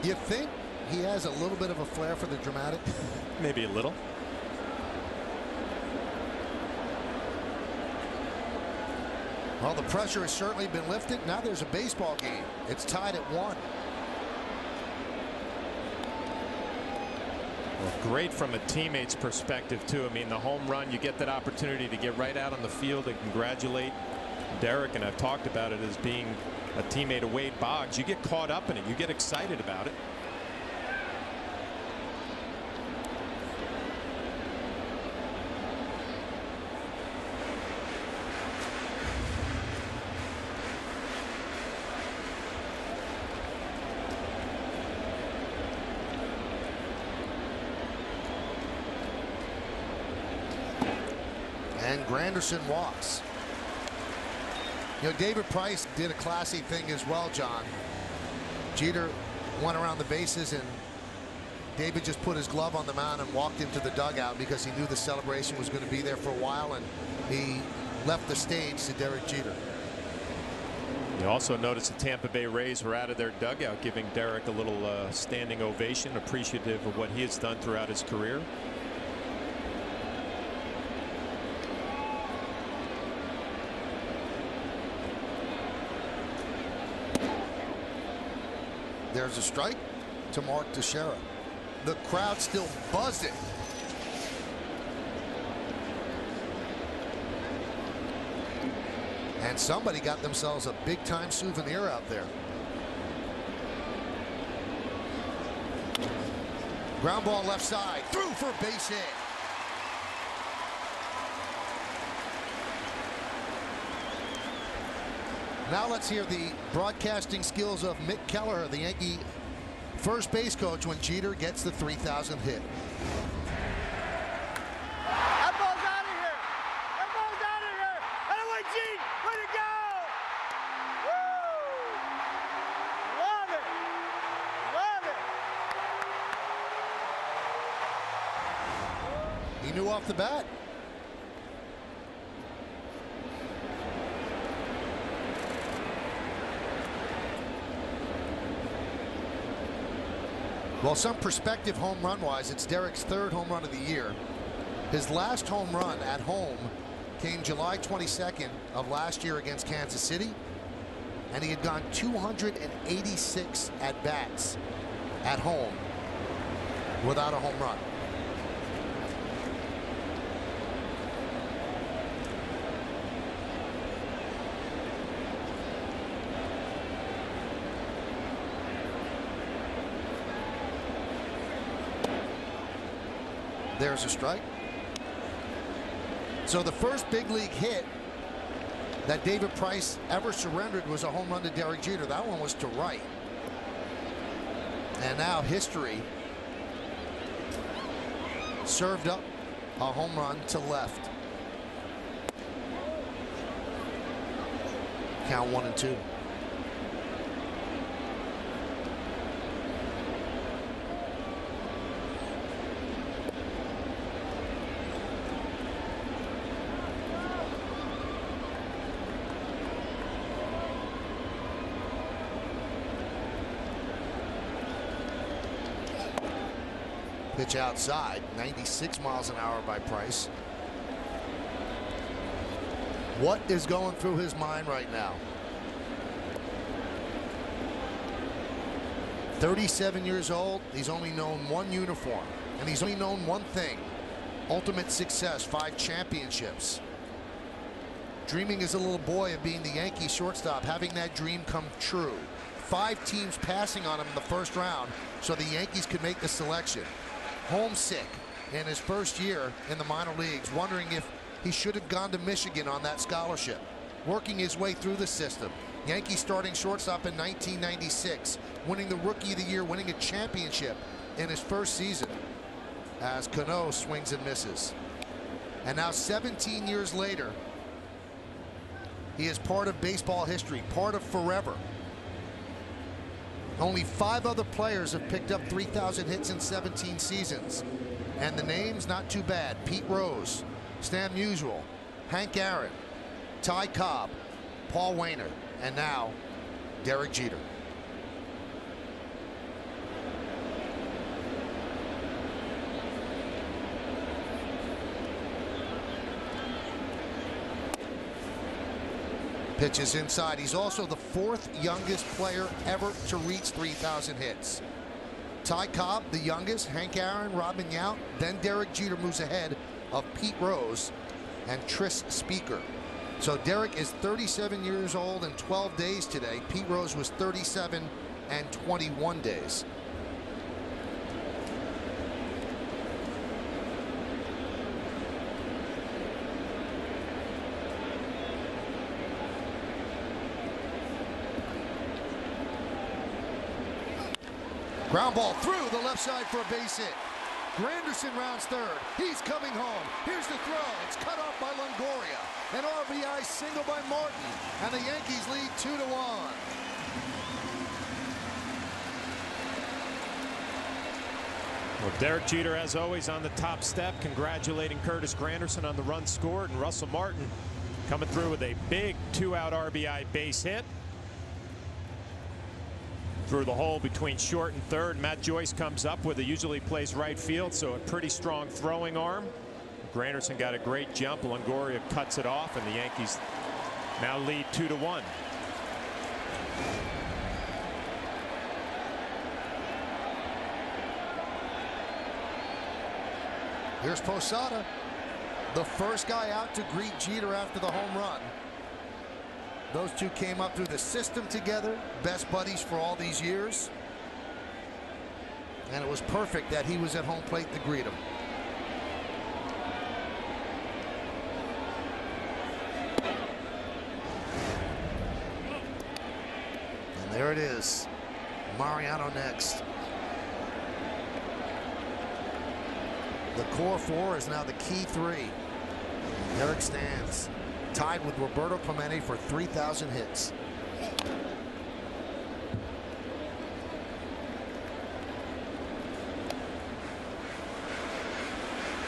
You think he has a little bit of a flair for the dramatic? Maybe a little. Well, the pressure has certainly been lifted. Now there's a baseball game. It's tied at 1. Well, great from a teammate's perspective, too. I mean, the home run, you get that opportunity to get right out on the field and congratulate Derek, and I've talked about it as being a teammate of Wade Boggs. You get caught up in it. You get excited about it. And Granderson walks. You know, David Price did a classy thing as well, John. Jeter went around the bases, and David just put his glove on the mound and walked into the dugout because he knew the celebration was going to be there for a while, and he left the stage to Derek Jeter. You also noticed the Tampa Bay Rays were out of their dugout, giving Derek a little standing ovation, appreciative of what he has done throughout his career. There's a strike to Mark Teixeira. The crowd still buzzing. And somebody got themselves a big-time souvenir out there. Ground ball left side, through for a base hit. Now let's hear the broadcasting skills of Mick Kelleher, the Yankee first base coach, when Jeter gets the 3,000 hit. That ball's out of here. That ball's out of here. And away, Gene. Way to go. Woo. Love it. Love it. He knew off the bat. Well, some perspective home run wise, it's Derek's 3rd home run of the year. His last home run at home came July 22nd of last year against Kansas City, and he had gone 286 at bats at home without a home run. There's a strike. So the first big league hit that David Price ever surrendered was a home run to Derek Jeter. That one was to right. And now history served up a home run to left. Count 1-2. Pitch outside, 96 miles an hour by Price. What is going through his mind right now? 37 years old, he's only known one uniform, and he's only known one thing: ultimate success, 5 championships. Dreaming as a little boy of being the Yankee shortstop, having that dream come true. 5 teams passing on him in the first round so the Yankees could make the selection. Homesick in his first year in the minor leagues, wondering if he should have gone to Michigan on that scholarship. Working his way through the system. Yankees starting shortstop in 1996, winning the Rookie of the Year, winning a championship in his first season as Cano swings and misses. And now 17 years later, he is part of baseball history, part of forever. Only 5 other players have picked up 3,000 hits in 17 seasons. And the names, not too bad. Pete Rose, Stan Musial, Hank Aaron, Ty Cobb, Paul Wainer, and now Derek Jeter. Pitches inside. He's also the 4th youngest player ever to reach 3,000 hits. Ty Cobb, the youngest, Hank Aaron, Robin Yount, then Derek Jeter moves ahead of Pete Rose and Tris Speaker. So Derek is 37 years old and 12 days today. Pete Rose was 37 and 21 days. Ground ball through the left side for a base hit. Granderson rounds third. He's coming home. Here's the throw. It's cut off by Longoria. An RBI single by Martin. And the Yankees lead 2-1. Well, Derek Jeter, as always, on the top step, congratulating Curtis Granderson on the run scored, and Russell Martin coming through with a big 2-out RBI base hit. Through the hole between short and third. Matt Joyce comes up with it. Usually plays right field, so a pretty strong throwing arm. Granderson got a great jump. Longoria cuts it off, and the Yankees now lead 2-1. Here's Posada, the first guy out to greet Jeter after the home run. Those two came up through the system together, best buddies for all these years. And it was perfect that he was at home plate to greet him. And there it is. Mariano next. The core 4 is now the key 3. Derek stands tied with Roberto Clemente for 3,000 hits.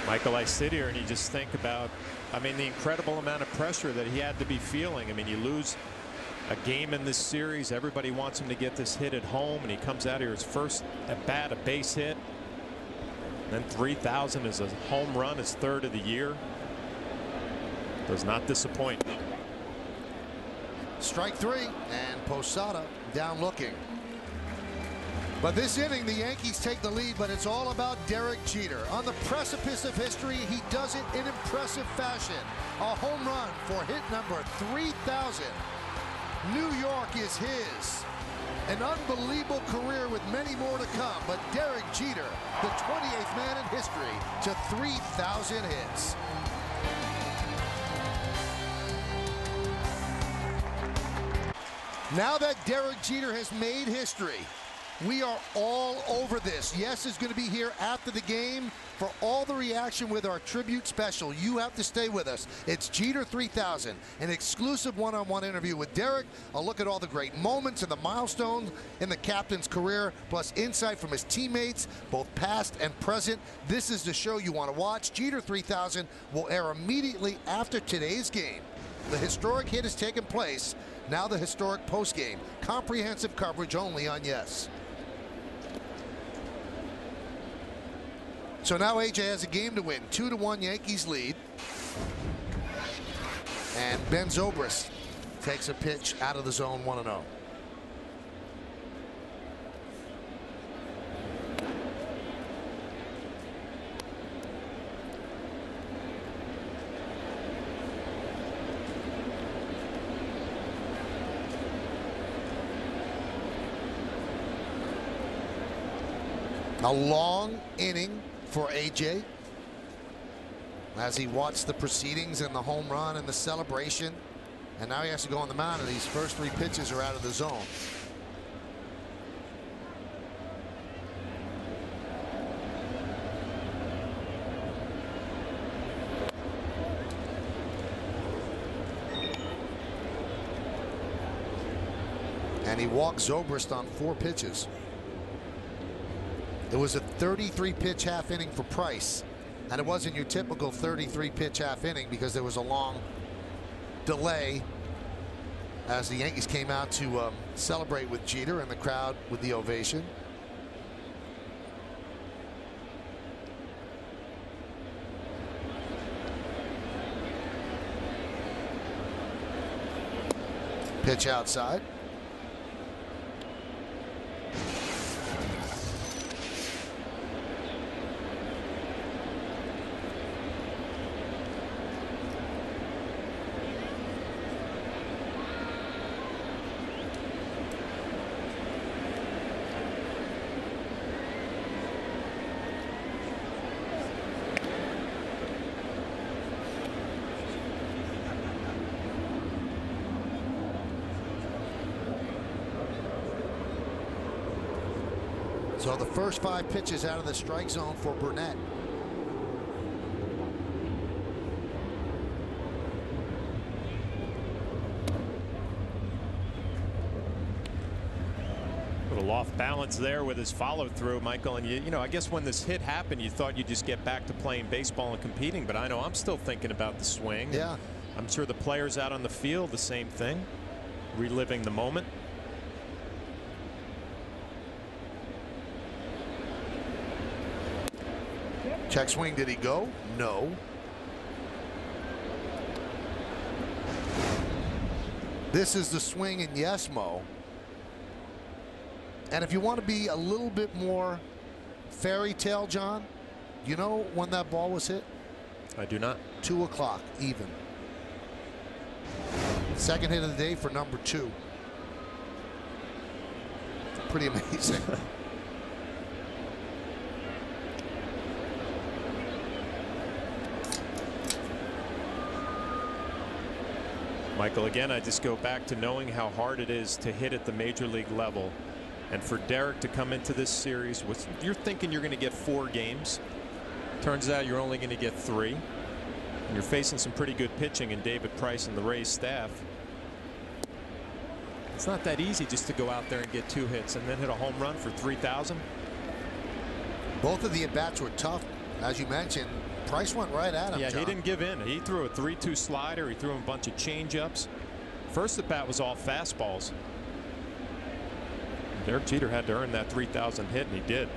Michael, I sit here and you just think about, I mean, the incredible amount of pressure that he had to be feeling. I mean, you lose a game in this series. Everybody wants him to get this hit at home, and he comes out here his first at bat, a base hit. Then 3,000 is a home run, his 3rd of the year. Does not disappoint. Strike 3, and Posada down looking. But this inning, the Yankees take the lead, but it's all about Derek Jeter. On the precipice of history, he does it in impressive fashion. A home run for hit number 3,000. New York is his. An unbelievable career with many more to come, but Derek Jeter, the 28th man in history to 3,000 hits. Now that Derek Jeter has made history, we are all over this. Yes is going to be here after the game for all the reaction with our tribute special. You have to stay with us. It's Jeter 3000, an exclusive one-on-one interview with Derek, a look at all the great moments and the milestones in the captain's career, plus insight from his teammates, both past and present. This is the show you want to watch. Jeter 3000 will air immediately after today's game. The historic hit has taken place. Now the historic postgame. Comprehensive coverage only on Yes. So now AJ has a game to win. 2-1 Yankees lead. And Ben Zobrist takes a pitch out of the zone, 1-0. A long inning for AJ as he watched the proceedings and the home run and the celebration, and now he has to go on the mound, and these first 3 pitches are out of the zone. And he walked Zobrist on 4 pitches. It was a 33-pitch half inning for Price, and it wasn't your typical 33-pitch half inning because there was a long delay as the Yankees came out to celebrate with Jeter and the crowd with the ovation. Pitch outside. So the first 5 pitches out of the strike zone for Burnett. A little off balance there with his follow through, Michael. And you know, I guess when this hit happened, you thought you'd just get back to playing baseball and competing. But I know I'm still thinking about the swing. Yeah. I'm sure the players out on the field, the same thing, reliving the moment. Check swing. Did he go? No. This is the swing in Yesmo. And if you want to be a little bit more fairy tale, John, you know when that ball was hit? I do not. 2 o'clock even. Second hit of the day for number 2. Pretty amazing. Michael, again, I just go back to knowing how hard it is to hit at the major league level. And for Derek to come into this series, you're thinking you're going to get 4 games. Turns out you're only going to get 3. And you're facing some pretty good pitching in David Price and the Rays staff. It's not that easy just to go out there and get 2 hits and then hit a home run for 3,000. Both of the at-bats were tough. As you mentioned, Price went right at him. Yeah, John. He didn't give in. He threw a 3-2 slider. He threw him a bunch of change-ups. First at bat was all fastballs. Derek Jeter had to earn that 3,000 hit, and he did.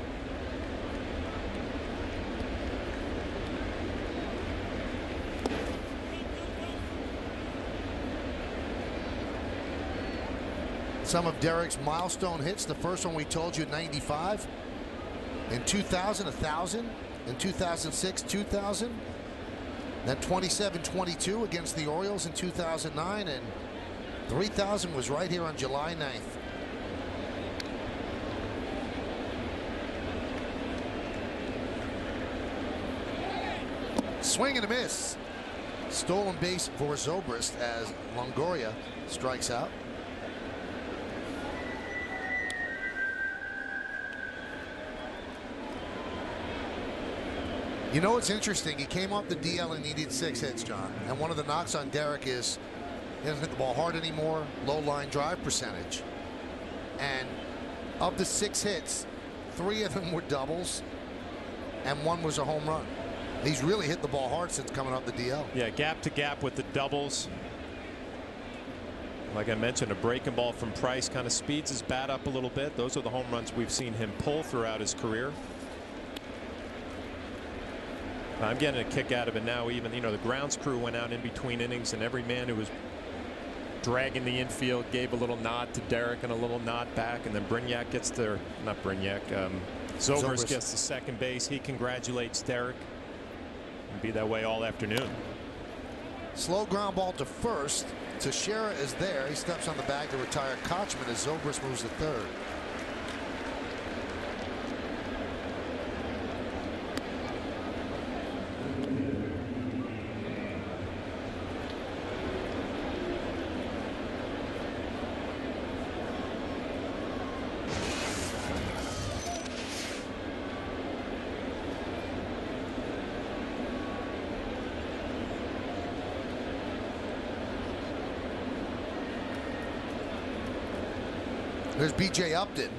Some of Derek's milestone hits. The first one we told you, 95. In 2000, 1,000. In 2006, 2,000. Then 27-22 against the Orioles in 2009, and 3,000 was right here on July 9th. Swing and a miss. Stolen base for Zobrist as Longoria strikes out. You know what's interesting? He came off the DL and needed 6 hits, John. And one of the knocks on Derek is he doesn't hit the ball hard anymore, low line drive percentage. And of the 6 hits, 3 of them were doubles, and 1 was a home run. He's really hit the ball hard since coming off the DL. Yeah, gap to gap with the doubles. Like I mentioned, a breaking ball from Price kind of speeds his bat up a little bit. Those are the home runs we've seen him pull throughout his career. I'm getting a kick out of it now. Even, you know, the grounds crew went out in between innings, and every man who was dragging the infield gave a little nod to Derek and a little nod back, and then Brignac gets the, not Brignac, Zobrist gets the second base. He congratulates Derek, and be that way all afternoon. Slow ground ball to first. Teixeira is there. He steps on the bag to retire Kochman as Zobrist moves to third. There's B.J. Upton.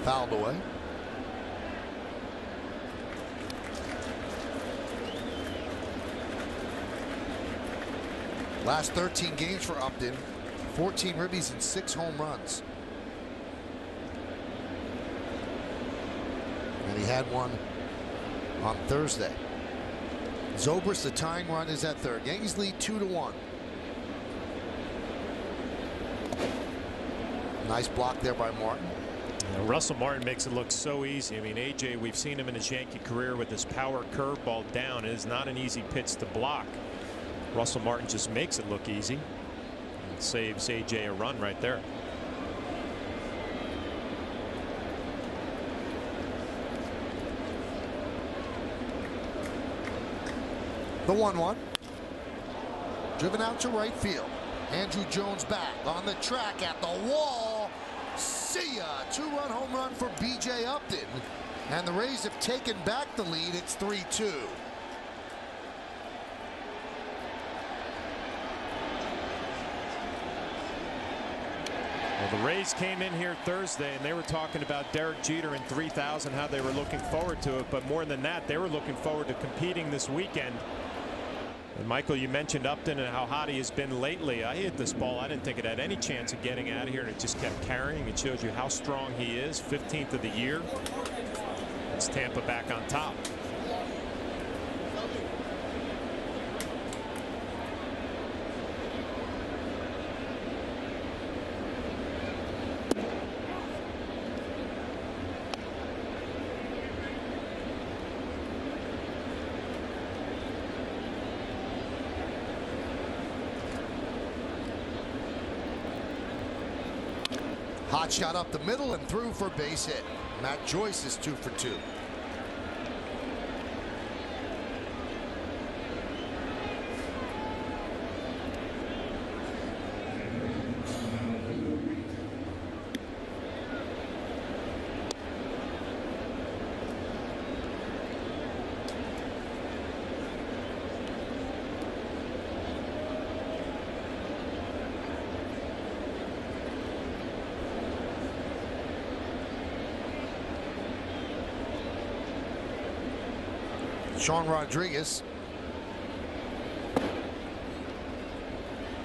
Fouled away. Last 13 games for Upton, 14 ribbies and 6 home runs. And he had one on Thursday. Zobrist, the tying run, is at third. Yankees lead 2-1. Nice block there by Martin. Russell Martin makes it look so easy. I mean, AJ, we've seen him in his Yankee career with his power curveball down. It is not an easy pitch to block. Russell Martin just makes it look easy and saves AJ a run right there. The 1-1. Driven out to right field. Andrew Jones back on the track at the wall. See ya. 2-run home run for B.J. Upton. And the Rays have taken back the lead. It's 3-2. Well, the Rays came in here Thursday and they were talking about Derek Jeter in 3,000, how they were looking forward to it. But more than that, they were looking forward to competing this weekend. And Michael, you mentioned Upton and how hot he has been lately. I hit this ball. I didn't think it had any chance of getting out of here, and it just kept carrying. It shows you how strong he is. 15th of the year. It's Tampa back on top. Hot shot up the middle and through for base hit. Matt Joyce is 2 for 2. Sean Rodriguez.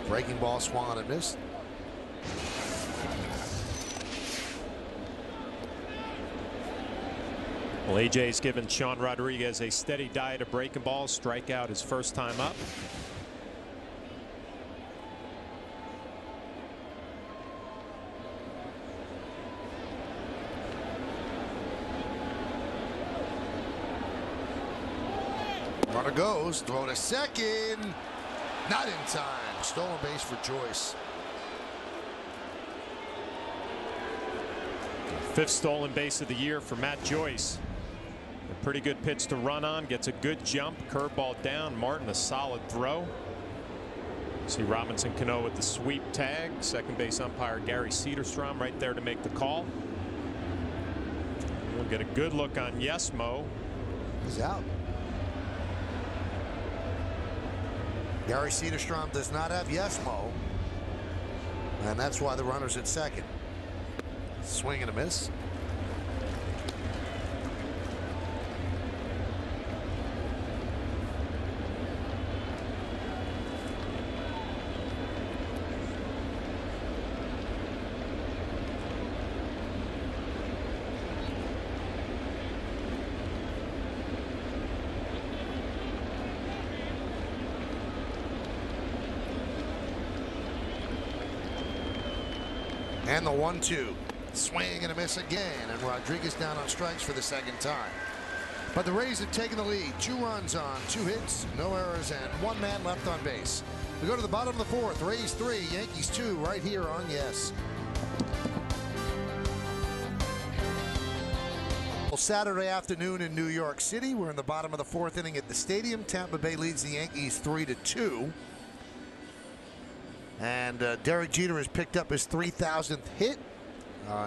Breaking ball swung and missed. Well, AJ's given Sean Rodriguez a steady diet of breaking balls. Strikeout his first time up. Runner goes, throw to second. Not in time. Stolen base for Joyce. 5th stolen base of the year for Matt Joyce. A pretty good pitch to run on. Gets a good jump. Curveball down. Martin a solid throw. See Robinson Cano with the sweep tag. Second base umpire Gary Cederstrom right there to make the call. We'll get a good look on Yesmo. He's out. Gary Cederstrom does not have Yesmo, and that's why the runner's at second. Swing and a miss. And the 1-2. Swing and a miss again, and Rodriguez down on strikes for the second time. But the Rays have taken the lead. 2 runs on 2 hits, no errors, and 1 man left on base. We go to the bottom of the 4th. Rays 3, Yankees 2, right here on Yes. Well, Saturday afternoon in New York City. We're in the bottom of the 4th inning at the stadium. Tampa Bay leads the Yankees 3-2. And Derek Jeter has picked up his 3,000th hit.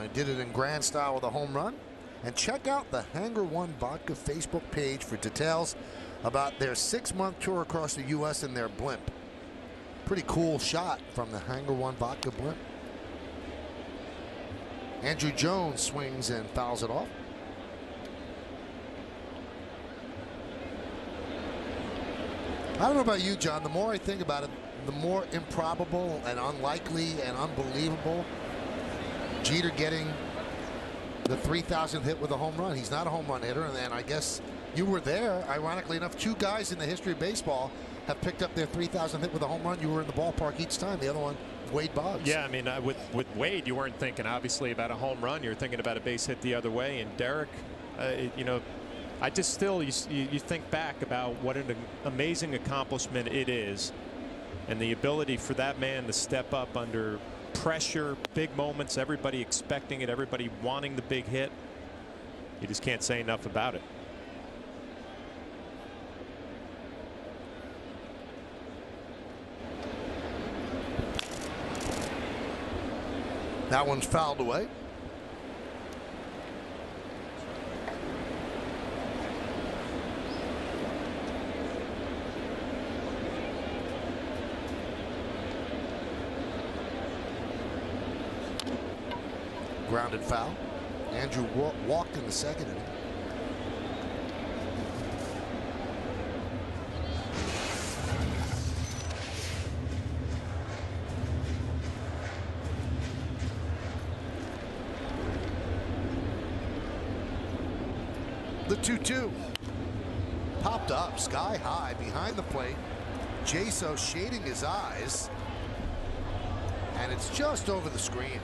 He did it in grand style with a home run. And check out the Hangar One Vodka Facebook page for details about their 6-month tour across the U.S. in their blimp. Pretty cool shot from the Hangar One vodka blimp. Andrew Jones swings and fouls it off. I don't know about you, John. The more I think about it, the more improbable and unlikely and unbelievable Jeter getting the 3,000th hit with a home run. He's not a home run hitter, and I guess you were there. Ironically enough, 2 guys in the history of baseball have picked up their 3,000th hit with a home run. You were in the ballpark each time. The other one, Wade Boggs. Yeah, I mean, with Wade, you weren't thinking obviously about a home run. You were thinking about a base hit the other way. And Derek, you know, I just still you think back about what an amazing accomplishment it is, and the ability for that man to step up under pressure, big moments, everybody expecting it, everybody wanting the big hit. You just can't say enough about it. That one's fouled away. Grounded foul. Andrew walked in the second inning. The 2-2 popped up sky high behind the plate. Jaso shading his eyes, and it's just over the screen.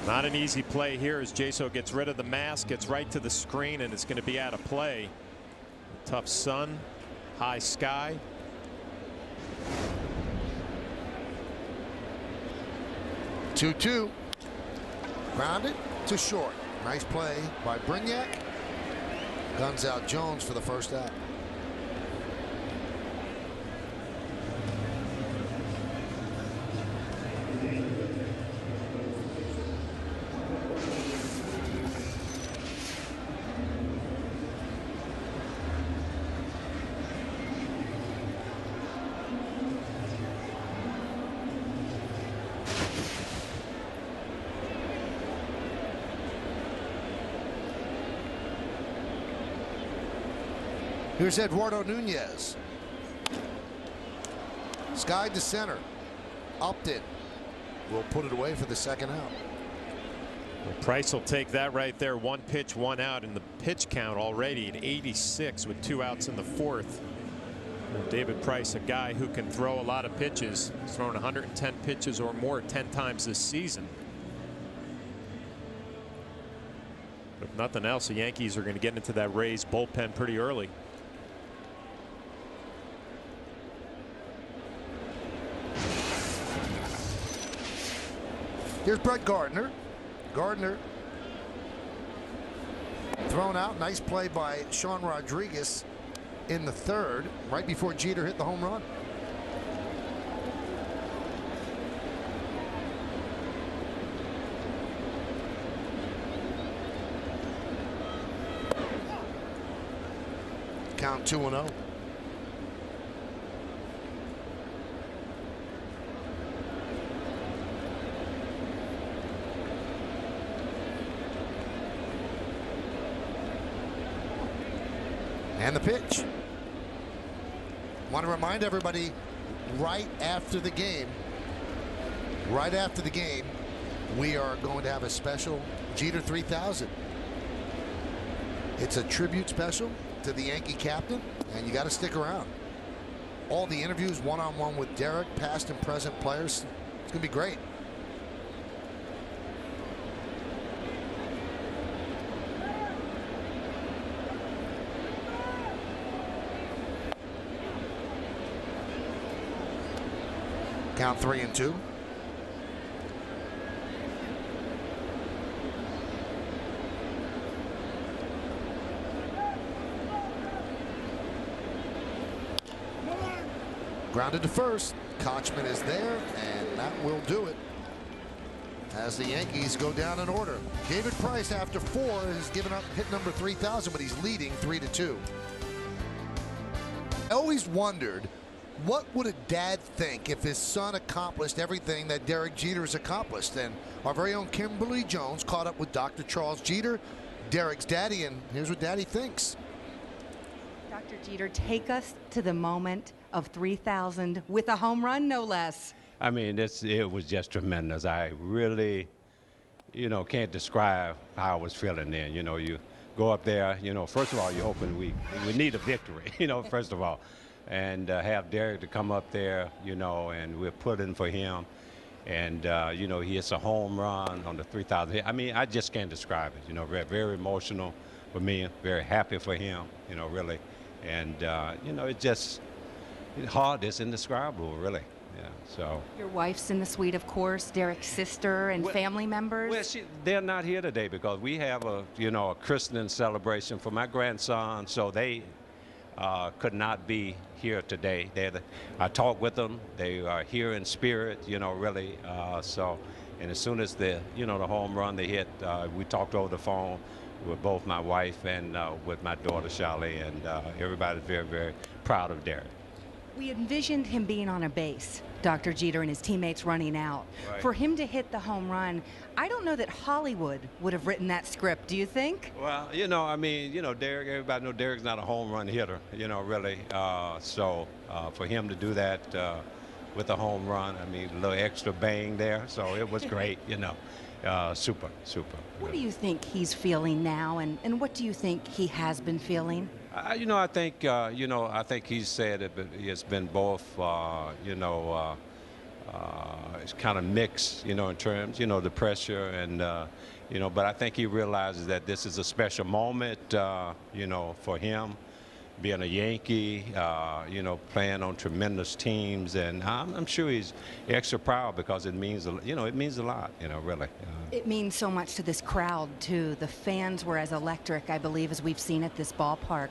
Not an easy play here as Jaso gets rid of the mask, gets right to the screen, and it's going to be out of play. Tough sun, high sky. Two-two. Grounded to short. Nice play by Brignac. Guns out Jones for the first out. Here's Eduardo Nunez. Skied to center. Upped it. Will put it away for the second out. Well, Price will take that right there. 1 pitch, 1 out, and the pitch count already at 86 with 2 outs in the 4th. David Price, a guy who can throw a lot of pitches. He's thrown 110 pitches or more 10 times this season. If nothing else, the Yankees are going to get into that Rays bullpen pretty early. Here's Brett Gardner. Gardner thrown out. Nice play by Sean Rodriguez in the 3rd, right before Jeter hit the home run. Count 2-0. And the pitch. Want to remind everybody, right after the game, we are going to have a special Jeter 3000. It's a tribute special to the Yankee captain, and you got to stick around. All the interviews, one-on-one with Derek, past and present players. It's going to be great. Count 3-2. Grounded to first. Kochman is there, and that will do it. as the Yankees go down in order. David Price, after 4, has given up hit number 3,000, but he's leading 3-2. I always wondered, what would a dad think if his son accomplished everything that Derek Jeter has accomplished? And our very own Kimberly Jones caught up with Dr. Charles Jeter, Derek's daddy, and here's what Daddy thinks. Dr. Jeter, take us to the moment of 3,000 with a home run, no less. I mean, it was just tremendous. I really, can't describe how I was feeling then. You go up there, first of all, you're hoping we need a victory, first of all. And have Derek to come up there, and we're putting for him. And, he hits a home run on the 3,000. I mean, I just can't describe it. Very, very emotional for me, very happy for him, really. And, it's hard, it's indescribable, really. Yeah, so. Your wife's in the suite, of course, Derek's sister and family members. Well, they're not here today because we have a christening celebration for my grandson, so they could not be here today. I talked with them. They are here in spirit, really. And as soon as the home run they hit, we talked over the phone with both my wife and with my daughter, Charlie, and everybody's very, very proud of Derek. We envisioned him being on a base, Dr. Jeter and his teammates running out. Right. For him to hit the home run, I don't know that Hollywood would have written that script. Do you think? Well, Derek, everybody knows Derek's not a home run hitter, really. For him to do that with a home run, I mean, a little extra bang there. So it was great, super. What do you think he's feeling now, and what do you think he has been feeling? I think he said it's been both, it's kind of mixed, in terms, the pressure and, but I think he realizes that this is a special moment, for him, being a Yankee, playing on tremendous teams, and I'm sure he's extra proud because it means, it means a lot, really. It means so much to this crowd, too. The fans were as electric, I believe, as we've seen at this ballpark.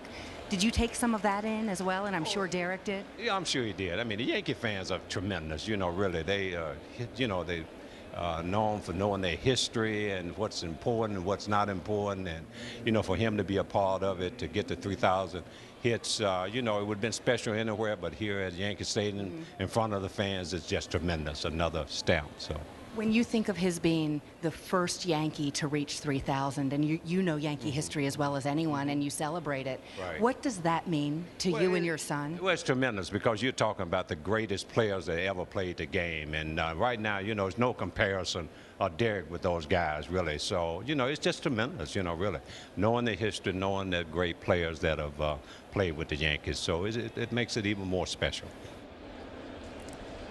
Did you take some of that in as well? And I'm sure Derek did. Yeah, I'm sure he did. I mean, the Yankee fans are tremendous, really. They, known for knowing their history and what's important and what's not important. And, for him to be a part of it, to get to 3,000 hits, it would have been special anywhere, but here at Yankee Stadium in front of the fans, it's just tremendous, another stamp. So. When you think of his being the first Yankee to reach 3,000, and you know Yankee history as well as anyone, and you celebrate it, right. What does that mean to you and your son? Well, it's tremendous because you're talking about the greatest players that ever played the game. And right now, there's no comparison of Derek with those guys, really. So, it's just tremendous, really. Knowing the history, knowing the great players that have played with the Yankees. So it makes it even more special.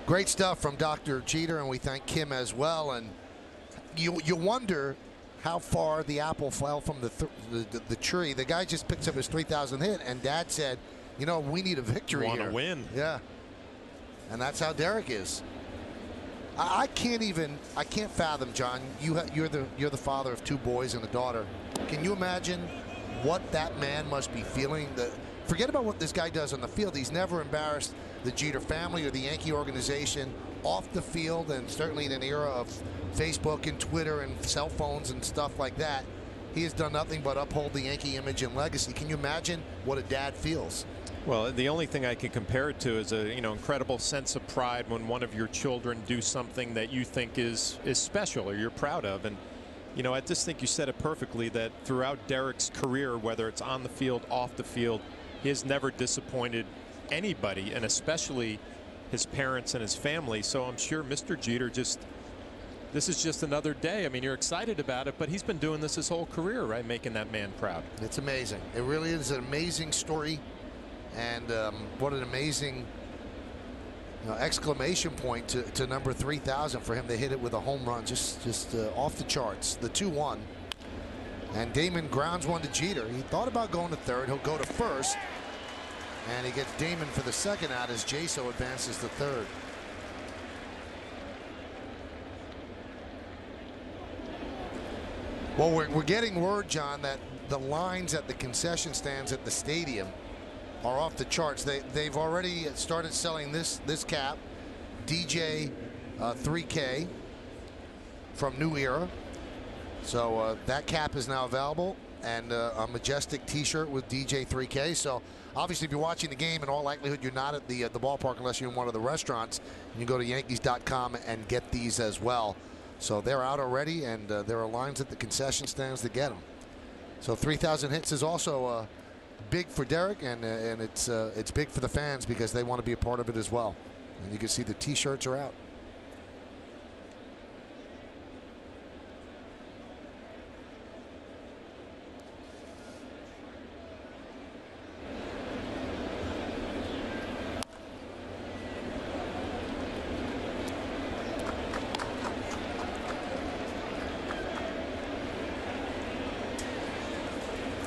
Great stuff from Dr. Jeter, and we thank Kim as well. And you wonder how far the apple fell from the tree. The guy just picks up his 3,000 hit, and Dad said, we need a victory here. Want to win. Yeah. And that's how Derek is. I can't fathom, John. You're the father of 2 boys and a daughter. Can you imagine what that man must be feeling? Forget about what this guy does on the field. He's never embarrassed the Jeter family or the Yankee organization off the field, and certainly in an era of Facebook and Twitter and cell phones and stuff like that. He has done nothing but uphold the Yankee image and legacy. Can you imagine what a dad feels? Well, the only thing I can compare it to is a incredible sense of pride when one of your children do something that you think is special or you're proud of. And I just think you said it perfectly, that throughout Derek's career, whether it's on the field, off the field, he has never disappointed anybody, and especially his parents and his family. So I'm sure Mr. Jeter this is just another day. I mean, you're excited about it, but he's been doing this his whole career, right? Making that man proud. It's amazing. It really is an amazing story, and what an amazing exclamation point to number 3,000 for him to hit it with a home run, just off the charts. The 2-1, and Damon grounds one to Jeter. He thought about going to third. He'll go to first. And he gets Damon for the second out as Jaso advances to third. Well, we're getting word, John, that the lines at the concession stands at the stadium are off the charts. They've already started selling this cap, DJ 3K. from New Era. So that cap is now available, and a Majestic T-shirt with DJ3K. So obviously, if you're watching the game, in all likelihood, you're not at the ballpark unless you're in one of the restaurants. You can go to Yankees.com and get these as well. So they're out already, and there are lines at the concession stands to get them. So 3,000 hits is also big for Derek, and it's big for the fans because they want to be a part of it as well. And you can see the T-shirts are out.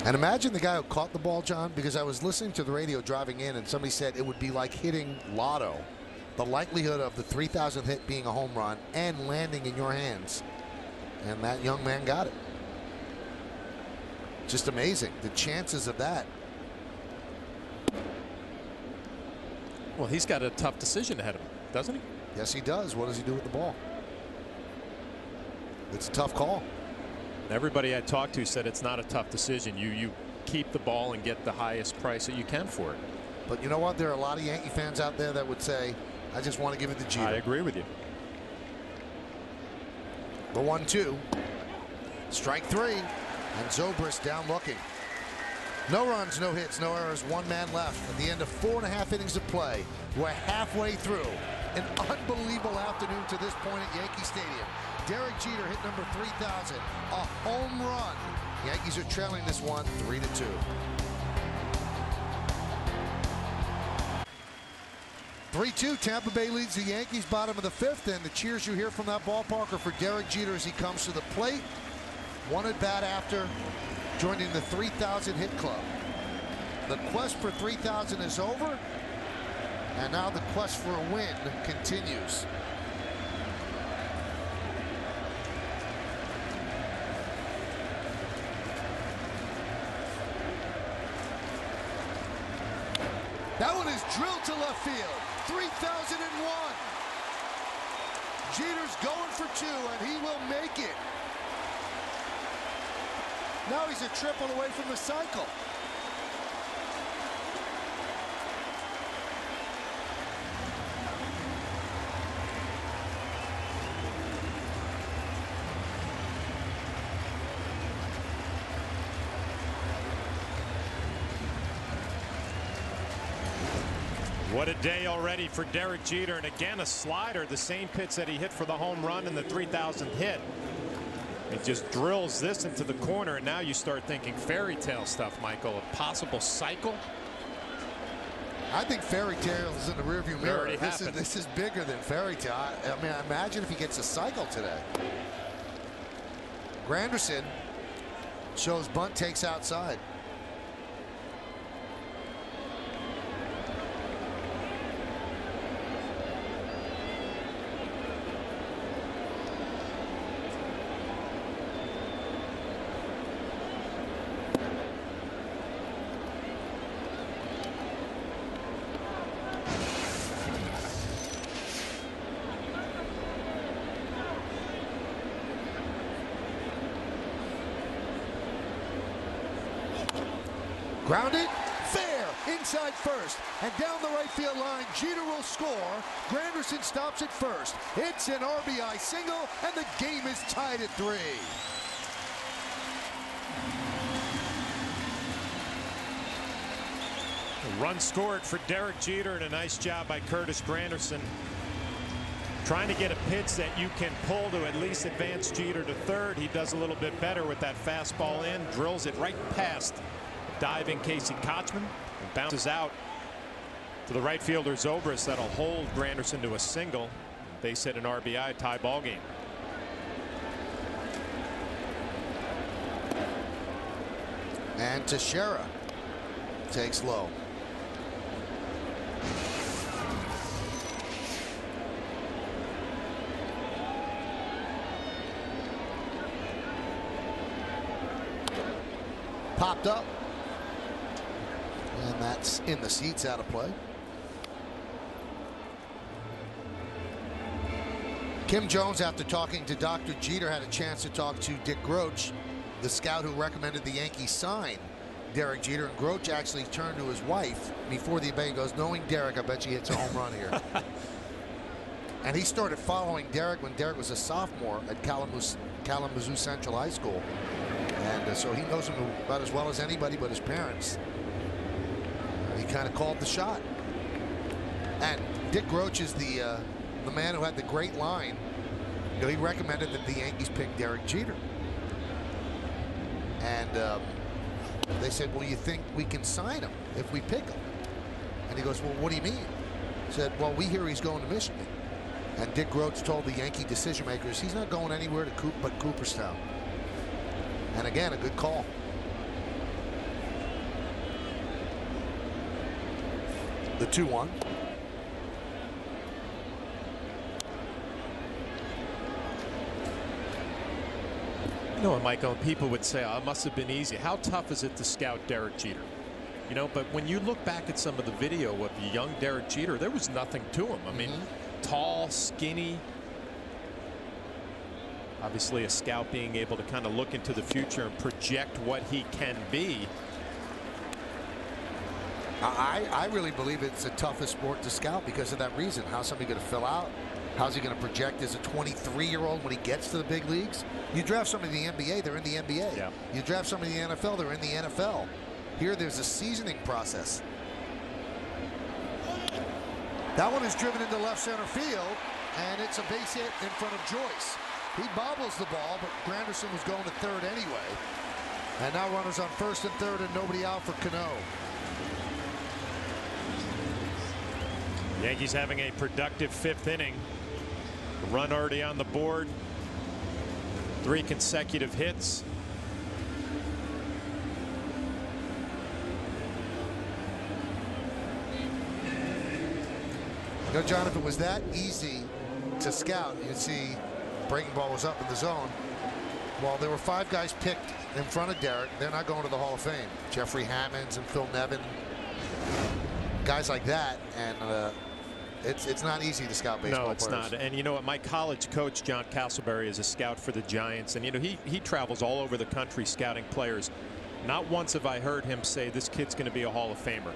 And imagine the guy who caught the ball, John, because I was listening to the radio driving in, and somebody said it would be like hitting lotto. The likelihood of the 3,000th hit being a home run and landing in your hands. And that young man got it. Just amazing, the chances of that. Well, he's got a tough decision ahead of him, doesn't he? Yes, he does. What does he do with the ball? It's a tough call. Everybody I talked to said it's not a tough decision. You keep the ball and get the highest price that you can for it. But you know what? There are a lot of Yankee fans out there that would say, I just want to give it to Jeter. I agree with you. The 1-2. Strike three. And Zobrist down looking. No runs, no hits, no errors, one man left at the end of 4.5 innings of play. We're halfway through an unbelievable afternoon to this point at Yankee Stadium. Derek Jeter hit number 3,000, a home run. Yankees are trailing this one 3-2. Tampa Bay leads the Yankees, bottom of the fifth, and the cheers you hear from that ballpark are for Derek Jeter as he comes to the plate. One at bat after joining the 3,000 hit club. The quest for 3,000 is over, and now the quest for a win continues. That one is drilled to left field. 3,001. Jeter's going for two, and he will make it. Now he's a triple away from the cycle. What a day already for Derek Jeter, and again a slider, the same pitch that he hit for the home run in the 3,000th hit. It just drills this into the corner, and now you start thinking fairy tale stuff, Michael. A possible cycle. I think fairy tale is in the rearview mirror. This is bigger than fairy tale. I mean, imagine if he gets a cycle today. Granderson shows bunt, takes outside. Grounded, fair, inside first, and down the right field line, Jeter will score. Granderson stops at first. It's an RBI single, and the game is tied at 3. A run scored for Derek Jeter, and a nice job by Curtis Granderson. Trying to get a pitch that you can pull to at least advance Jeter to third. He does a little bit better with that fastball in, drills it right past diving Casey Kochman, and bounces out to the right fielder Zobrist. That'll hold Granderson to a single. Base hit, an RBI, tie ball game. And Teixeira takes low. Popped up. And that's in the seats, out of play. Kim Jones, after talking to Dr. Jeter, had a chance to talk to Dick Groch, the scout who recommended the Yankees sign Derek Jeter. And Groch actually turned to his wife before the debate. He goes, knowing Derek, I bet he hits a home run here. And he started following Derek when Derek was a sophomore at Kalamazoo Central High School. And so he knows him about as well as anybody but his parents. He kind of called the shot. And Dick Groch is the man who had the great line. You know, he recommended that the Yankees pick Derek Jeter. And they said, well, you think we can sign him if we pick him? And he goes, well, what do you mean? He said, well, we hear he's going to Michigan. And Dick Groch told the Yankee decision makers he's not going anywhere but Cooperstown. And again, a good call. The 2-1. You know, Michael, people would say, oh, it must have been easy. How tough is it to scout Derek Jeter? You know, but when you look back at some of the video of young Derek Jeter, there was nothing to him. I mean, tall, skinny. Obviously, a scout being able to kind of look into the future and project what he can be. I really believe it's the toughest sport to scout because of that reason. How's somebody going to fill out? How's he going to project as a 23-year-old when he gets to the big leagues? You draft somebody in the NBA, they're in the NBA. Yeah. You draft somebody in the NFL, they're in the NFL. Here, there's a seasoning process. That one is driven into left center field, and it's a base hit in front of Joyce. He bobbles the ball, but Granderson was going to third anyway. And now runners on first and third and nobody out for Cano. Yankees having a productive fifth inning. A run already on the board. 3 consecutive hits. You know, John, if it was that easy to scout, you'd see breaking ball was up in the zone. Well, there were 5 guys picked in front of Derek. They're not going to the Hall of Fame. Jeffrey Hammonds and Phil Nevin, guys like that, and it's not easy to scout baseball No, it's players. not. And you know what? My college coach, John Castleberry, is a scout for the Giants, and you know he travels all over the country scouting players. Not once have I heard him say this kid's going to be a Hall of Famer.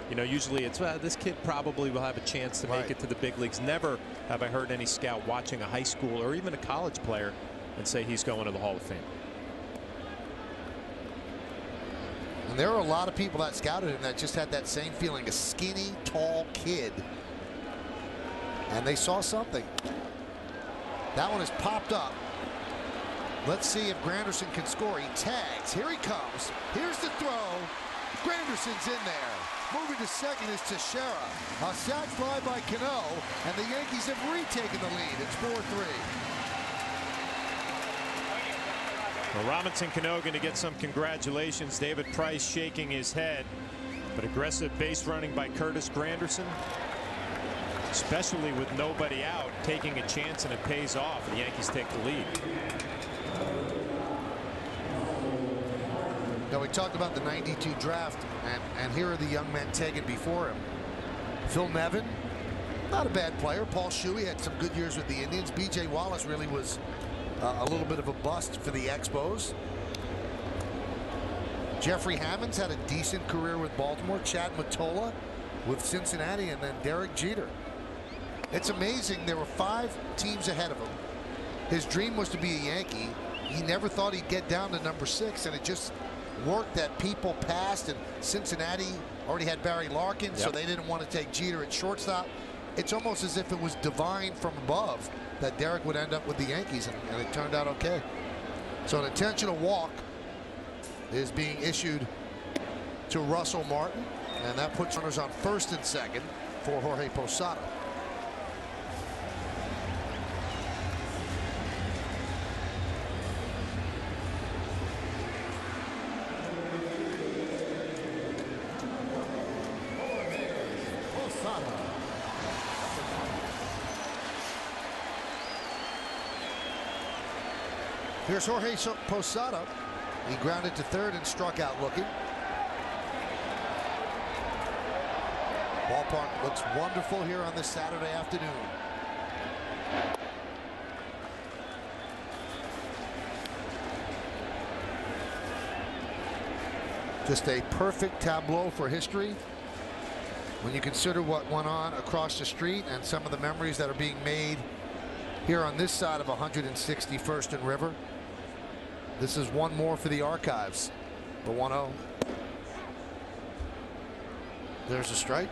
You know, usually it's this kid probably will have a chance to make it to the big leagues. Never have I heard any scout watching a high school or even a college player and say he's going to the Hall of Fame. And there are a lot of people that scouted him that just had that same feeling, a skinny, tall kid. And they saw something. That one has popped up. Let's see if Granderson can score. He tags. Here he comes. Here's the throw. Granderson's in there. Moving to second is Teixeira. A sac fly by Cano, and the Yankees have retaken the lead. It's 4-3. Well, Robinson Cano going to get some congratulations. David Price shaking his head. But aggressive base running by Curtis Granderson, especially with nobody out, taking a chance, and it pays off. The Yankees take the lead. Now, we talked about the '92 draft, and here are the young men taken before him. Phil Nevin, not a bad player. Paul Shuey had some good years with the Indians. B.J. Wallace really was a little bit of a bust for the Expos. Jeffrey Hammonds had a decent career with Baltimore. Chad Mottola with Cincinnati, and then Derek Jeter. It's amazing. There were 5 teams ahead of him. His dream was to be a Yankee. He never thought he'd get down to number 6, and it just worked that people passed, and Cincinnati already had Barry Larkin, so they didn't want to take Jeter at shortstop. It's almost as if it was divine from above that Derek would end up with the Yankees, and it turned out okay. So an intentional walk is being issued to Russell Martin, and that puts runners on first and second for Jorge Posada. Here's Jorge Posada. He grounded to third and struck out looking. Ballpark looks wonderful here on this Saturday afternoon. Just a perfect tableau for history when you consider what went on across the street and some of the memories that are being made here on this side of 161st and River. This is one more for the archives. The 1-0. There's a strike.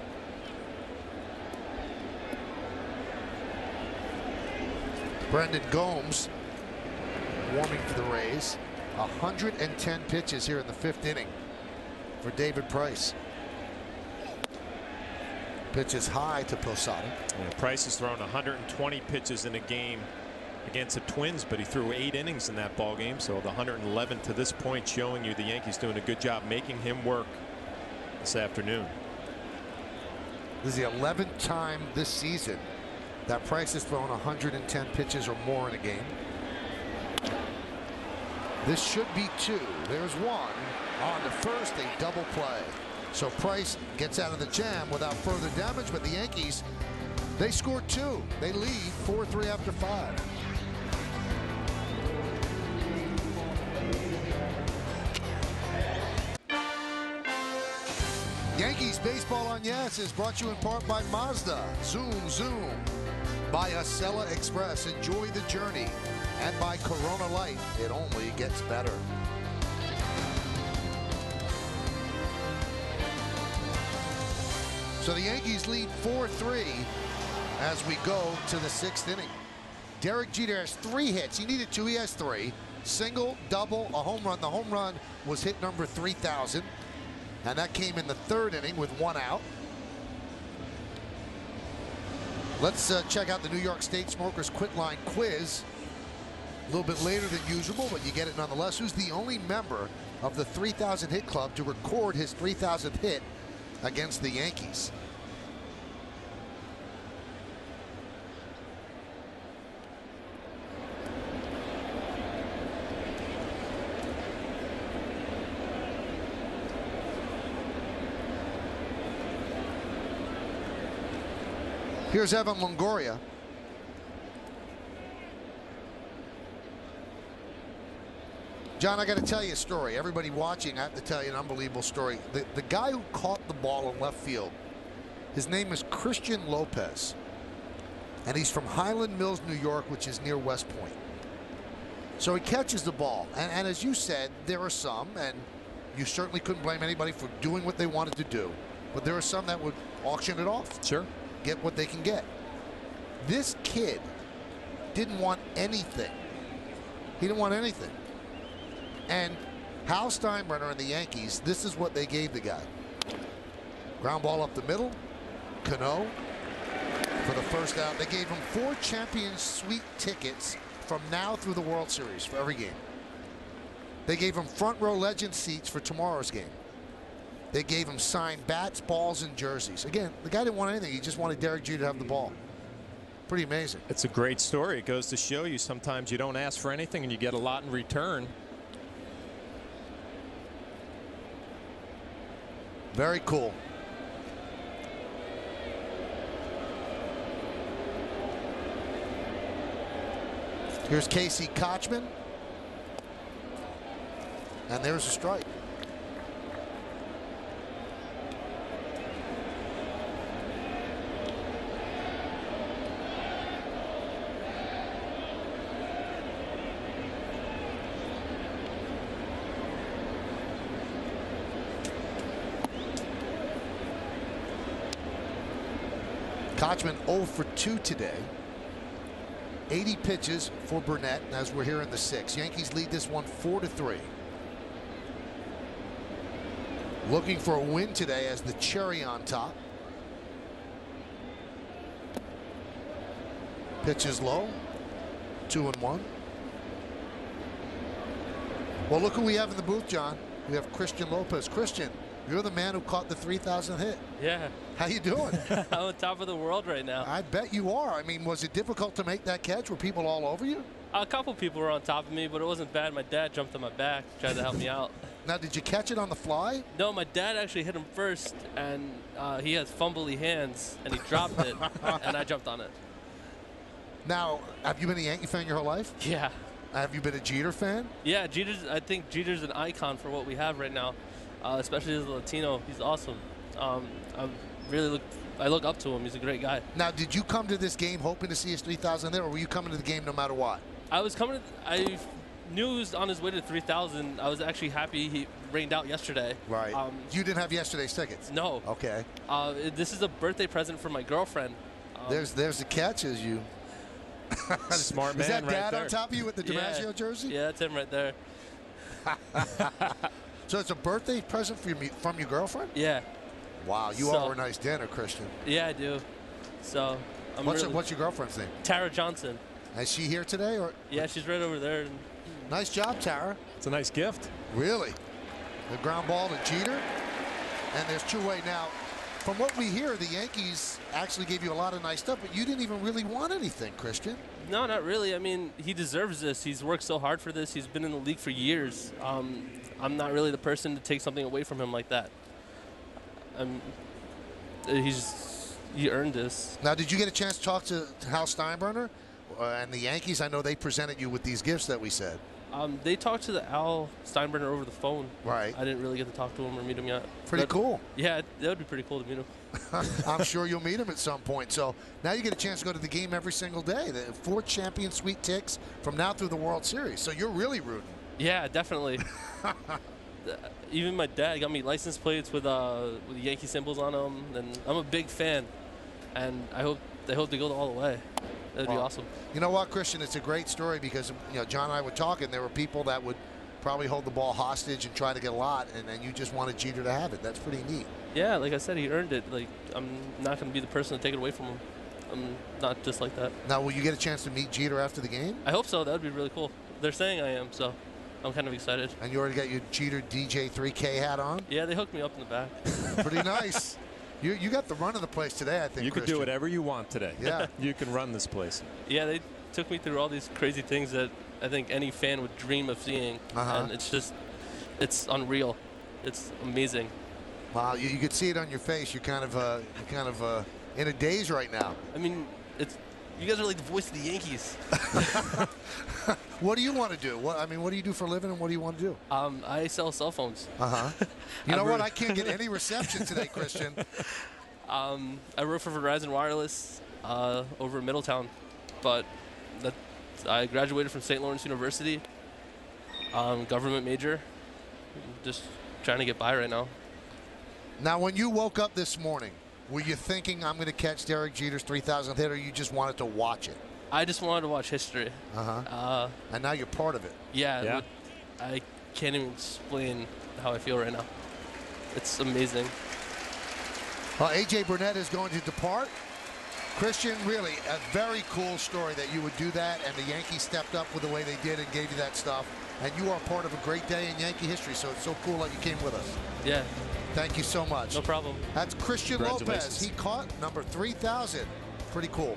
Brendan Gomes warming for the Rays. 110 pitches here in the 5th inning for David Price. Pitches high to Posada. Yeah, Price has thrown 120 pitches in a game against the Twins, but he threw 8 innings in that ball game. So the 111 to this point showing you the Yankees doing a good job making him work this afternoon. This is the 11th time this season that Price has thrown 110 pitches or more in a game. This should be 2. There's 1 on the first, a double play. So Price gets out of the jam without further damage, but the Yankees, they scored 2. They lead 4-3 after 5. Yankees Baseball on Yes is brought to you in part by Mazda. Zoom, zoom. By Acela Express. Enjoy the journey. And by Corona Light. It only gets better. So the Yankees lead 4-3 as we go to the 6th inning. Derek Jeter has 3 hits. He needed 2. He has 3. Single, double, a home run. The home run was hit number 3,000. And that came in the 3rd inning with 1 out. Let's check out the New York State Smokers Quit Line quiz. A little bit later than usual, but you get it nonetheless. Who's the only member of the 3,000 hit club to record his 3,000th hit against the Yankees? Here's Evan Longoria. John, I got to tell you a story. Everybody watching, I have to tell you an unbelievable story. The guy who caught the ball in left field, his name is Christian Lopez. And he's from Highland Mills, New York, which is near West Point. So he catches the ball. And as you said, there are some, and you certainly couldn't blame anybody for doing what they wanted to do. But there are some that would auction it off. Sure. Get what they can get. This kid didn't want anything. He didn't want anything. And Hal Steinbrenner and the Yankees, this is what they gave the guy. Ground ball up the middle. Cano for the first out. They gave him 4 Champions Suite tickets from now through the World Series for every game. They gave him front row legend seats for tomorrow's game. They gave him signed bats, balls, and jerseys. Again, the guy didn't want anything. He just wanted Derek Jeter to have the ball. Pretty amazing. It's a great story. It goes to show you sometimes you don't ask for anything and you get a lot in return. Very cool. Here's Casey Kochman. And there's a strike. Kochman 0 for 2 today. 80 pitches for Burnett as we're here in the 6th. Yankees lead this one 4-3. Looking for a win today as the cherry on top. Pitch is low. 2-1. Well, look who we have in the booth, John. We have Christian Lopez. Christian, you're the man who caught the 3,000 hit. Yeah. How you doing? I'm on top of the world right now. I bet you are. I mean, was it difficult to make that catch? Were people all over you? A couple people were on top of me, but it wasn't bad. My dad jumped on my back, tried to help me out. Now, did you catch it on the fly? No, my dad actually hit him first, and he has fumbly hands, and he dropped it, and I jumped on it. Now, have you been a Yankee fan your whole life? Yeah. Have you been a Jeter fan? Yeah, I think Jeter's an icon for what we have right now. especially as a Latino. He's awesome. I look up to him. He's a great guy. Now, did you come to this game hoping to see his 3,000 there, or were you coming to the game no matter what? I knew he was on his way to 3,000. I was actually happy he rained out yesterday. Right. You didn't have yesterday's tickets? No. Okay. This is a birthday present for my girlfriend. There's the catch, is you. Smart man. Is that right Dad there. on top of you with the DiMaggio jersey? Yeah, that's him right there. So it's a birthday present from your girlfriend? Yeah. Wow, you owe her a nice dinner, Christian. Yeah, I do. So What's your girlfriend's name? Tara Johnson. Is she here today? Or Yeah, she's right over there. nice job, Tara. It's a nice gift. Really? The ground ball to Jeter. And there's two-way now. From what we hear, the Yankees actually gave you a lot of nice stuff, but you didn't even really want anything, Christian. No, not really. I mean, he deserves this. He's worked so hard for this. He's been in the league for years. I'm not really the person to take something away from him like that. He earned this. Now, did you get a chance to talk to Hal Steinbrenner and the Yankees? I know they presented you with these gifts that we said. They talked to the Al Steinbrenner over the phone. Right. I didn't really get to talk to him or meet him yet. Pretty cool. Yeah, that would be pretty cool to meet him. I'm sure you'll meet him at some point. So now you get a chance to go to the game every single day. The 4 champion sweet ticks from now through the World Series. So you're really rooting. Yeah, definitely. Even my dad got me license plates with Yankee symbols on them, and I'm a big fan. And I hope they go all the way. That'd be awesome. You know what, Christian? It's a great story because John and I were talking. There were people that would probably hold the ball hostage and try to get a lot, and you just wanted Jeter to have it. That's pretty neat. Yeah, like I said, he earned it. Like, I'm not going to be the person to take it away from him. I'm not just like that. Now, will you get a chance to meet Jeter after the game? I hope so. That would be really cool. They're saying I am, so I'm kind of excited. And you already got your Jeter DJ 3K hat on? Yeah, they hooked me up in the back. Pretty nice. You got the run of the place today, I think, You could Christian. do whatever you want today. Yeah. You can run this place. Yeah, they took me through all these crazy things that I think any fan would dream of seeing. And it's unreal. It's amazing. Wow, you could see it on your face. You're kind of in a daze right now. I mean, you guys are like the voice of the Yankees. What do you want to do? What do you do for a living, and what do you want to do? I sell cell phones. You know what? I can't get any reception today, Christian. I work for Verizon Wireless over in Middletown, but I graduated from St. Lawrence University, government major. Just trying to get by right now. Now, when you woke up this morning, were you thinking I'm going to catch Derek Jeter's 3,000th hit, or you just wanted to watch it? I just wanted to watch history. And now you're part of it. Yeah. I can't even explain how I feel right now. It's amazing. Well, A.J. Burnett is going to depart. Christian, really a very cool story that you would do that, and the Yankees stepped up with the way they did and gave you that stuff. And you are part of a great day in Yankee history, so it's so cool that you came with us. Yeah. Thank you so much. No problem. That's Christian Lopez. He caught number 3,000. Pretty cool.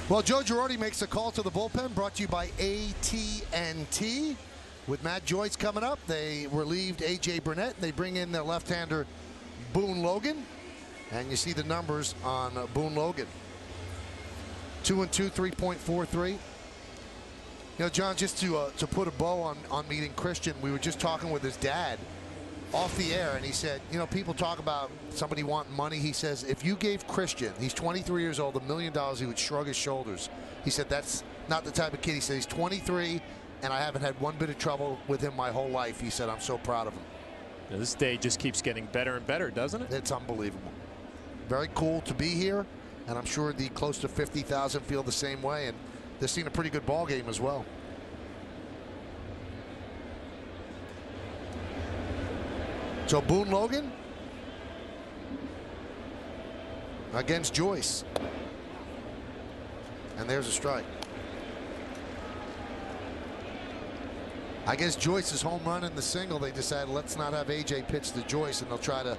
Well, Joe Girardi makes a call to the bullpen, brought to you by AT&T. With Matt Joyce coming up, they relieved A.J. Burnett. They bring in their left-hander, Boone Logan. And you see the numbers on Boone Logan. 2-2, 3.43. You know, John, just to put a bow on meeting Christian, we were just talking with his dad off the air, and he said, you know, people talk about somebody wanting money. He says, if you gave Christian, he's 23 years old, $1 million, he would shrug his shoulders. He said, that's not the type of kid. He said, he's 23, and I haven't had one bit of trouble with him my whole life. He said, I'm so proud of him. Now, this day just keeps getting better and better, doesn't it? It's unbelievable. Very cool to be here, and I'm sure the close to 50,000 feel the same way, and they're seeing a pretty good ball game as well. So Boone Logan against Joyce. And there's a strike. I guess Joyce's home run in the single, they decided let's not have A.J. pitch to Joyce, and they'll try to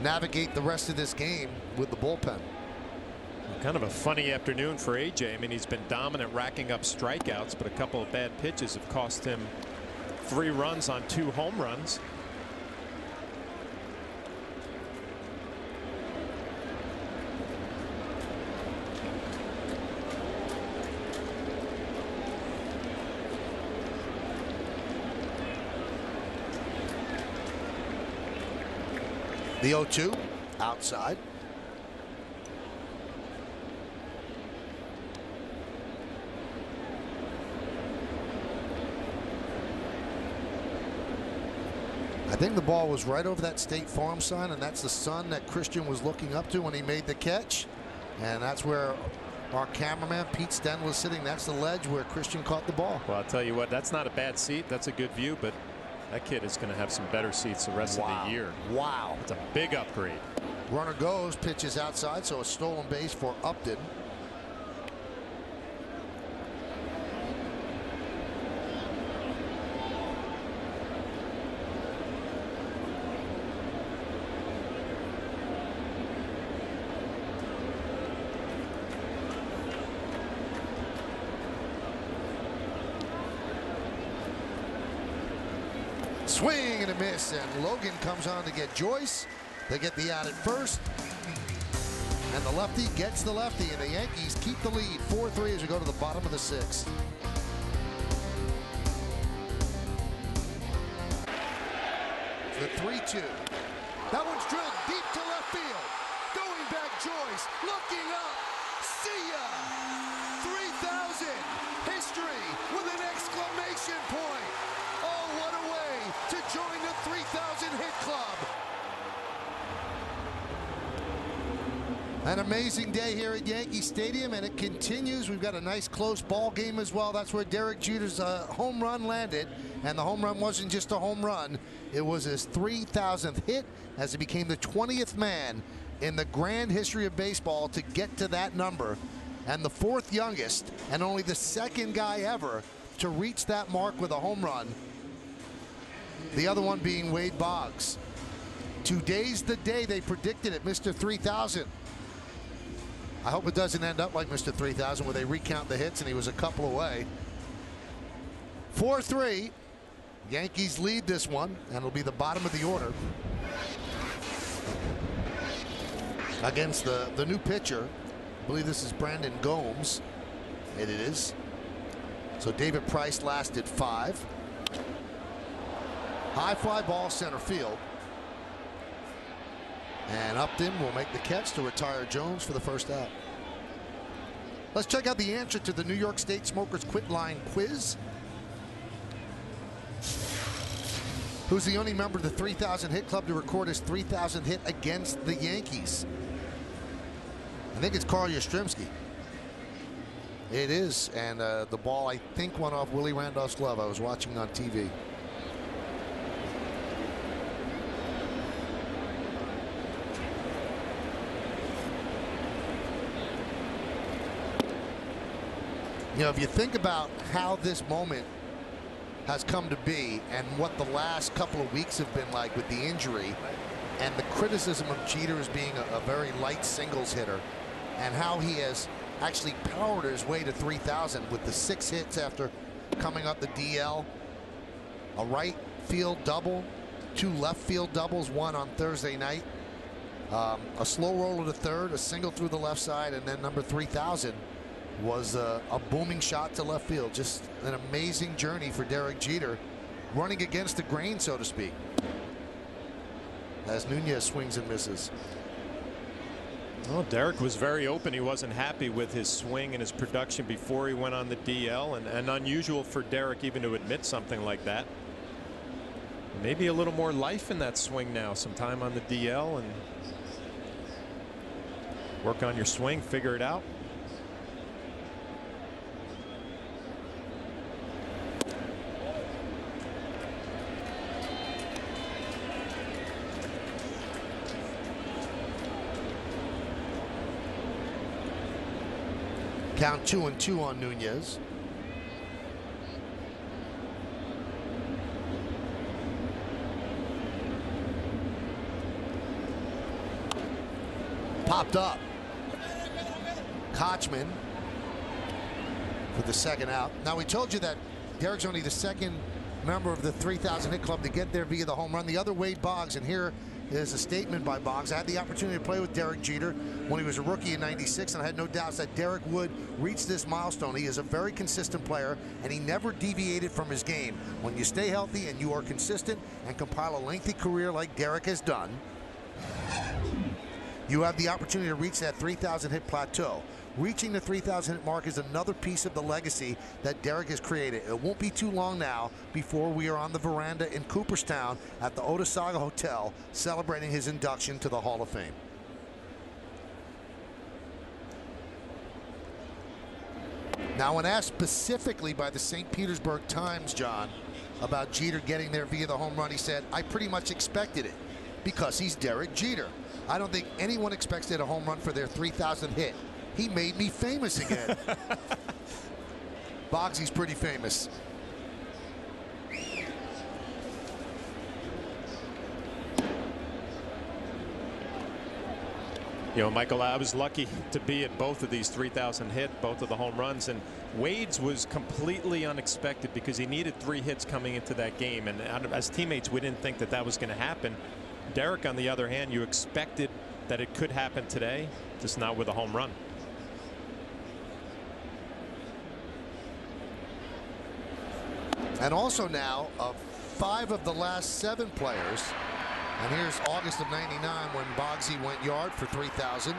navigate the rest of this game with the bullpen. Kind of a funny afternoon for A.J. I mean, he's been dominant, racking up strikeouts, but a couple of bad pitches have cost him 3 runs on 2 home runs. The 0-2 outside. I think the ball was right over that State Farm sign, and that's the sun that Christian was looking up to when he made the catch. And that's where our cameraman, Pete Sten, was sitting. That's the ledge where Christian caught the ball. Well, I'll tell you what, that's not a bad seat. That's a good view, but that kid is going to have some better seats the rest of the year. Wow. It's a big upgrade. Runner goes, pitches outside, so a stolen base for Upton. Swing and a miss, and Logan comes on to get Joyce. They get the out at first, and the lefty gets the lefty, and the Yankees keep the lead 4-3 as we go to the bottom of the sixth. The 3-2. That one's drilled deep to left field. Going back, Joyce looking up. See ya! 3,000. History with an exclamation point. Oh, what a way to join the 3,000 hit club. An amazing day here at Yankee Stadium, and it continues. We've got a nice close ball game as well. That's where Derek Jeter's home run landed, and the home run wasn't just a home run. It was his 3,000th hit as he became the 20th man in the grand history of baseball to get to that number, and the 4th youngest and only the 2nd guy ever to reach that mark with a home run. The other one being Wade Boggs. Today's the day they predicted it, Mr. 3,000. I hope it doesn't end up like Mr. 3,000 where they recount the hits and he was a couple away. 4-3. Yankees lead this one, and it'll be the bottom of the order. Against the new pitcher. I believe this is Brandon Gomes. It is. So David Price lasted 5. High fly ball center field. And Upton will make the catch to retire Jones for the first out. Let's check out the answer to the New York State Smokers Quit Line quiz. Who's the only member of the 3,000 hit club to record his 3,000 hit against the Yankees? I think it's Carl Yastrzemski. It is, and the ball I think went off Willie Randolph's glove. I was watching on TV. You know, if you think about how this moment has come to be and what the last couple of weeks have been like with the injury and the criticism of Jeter as being a very light singles hitter, and how he has actually powered his way to 3,000 with the 6 hits after coming up the DL, a right field double, 2 left field doubles, 1 on Thursday night, a slow roller to third, a single through the left side, and then number 3,000 was a booming shot to left field. Just an amazing journey for Derek Jeter, running against the grain, so to speak, as Nunez swings and misses. Well, Derek was very open. He wasn't happy with his swing and his production before he went on the DL, and unusual for Derek even to admit something like that. Maybe a little more life in that swing now, some time on the DL, and work on your swing, figure it out. Count 2-2 on Nunez. Popped up. Kochman for the 2nd out. Now, we told you that Derek's only the 2nd member of the 3,000 hit club to get there via the home run. The other, Wade Boggs, and here is a statement by Boggs. I had the opportunity to play with Derek Jeter when he was a rookie in '96, and I had no doubts that Derek would reach this milestone. He is a very consistent player, and he never deviated from his game. When you stay healthy and you are consistent and compile a lengthy career like Derek has done, You have the opportunity to reach that 3,000 hit plateau. Reaching the 3,000 hit mark is another piece of the legacy that Derek has created. It won't be too long now before we are on the veranda in Cooperstown at the Otesaga Hotel celebrating his induction to the Hall of Fame. Now, when asked specifically by the St. Petersburg Times, John, about Jeter getting there via the home run, he said, I pretty much expected it because he's Derek Jeter. I don't think anyone expects to hit a home run for their 3,000th hit. He made me famous again. Bogsy's pretty famous. You know, Michael, I was lucky to be at both of these 3,000 hit, both of the home runs, and Wade's was completely unexpected because he needed 3 hits coming into that game, and as teammates, we didn't think that that was going to happen. Derek, on the other hand, you expected that it could happen today, just not with a home run. And also now, 5 of the last 7 players. And here's August of '99 when Bogsy went yard for 3,000.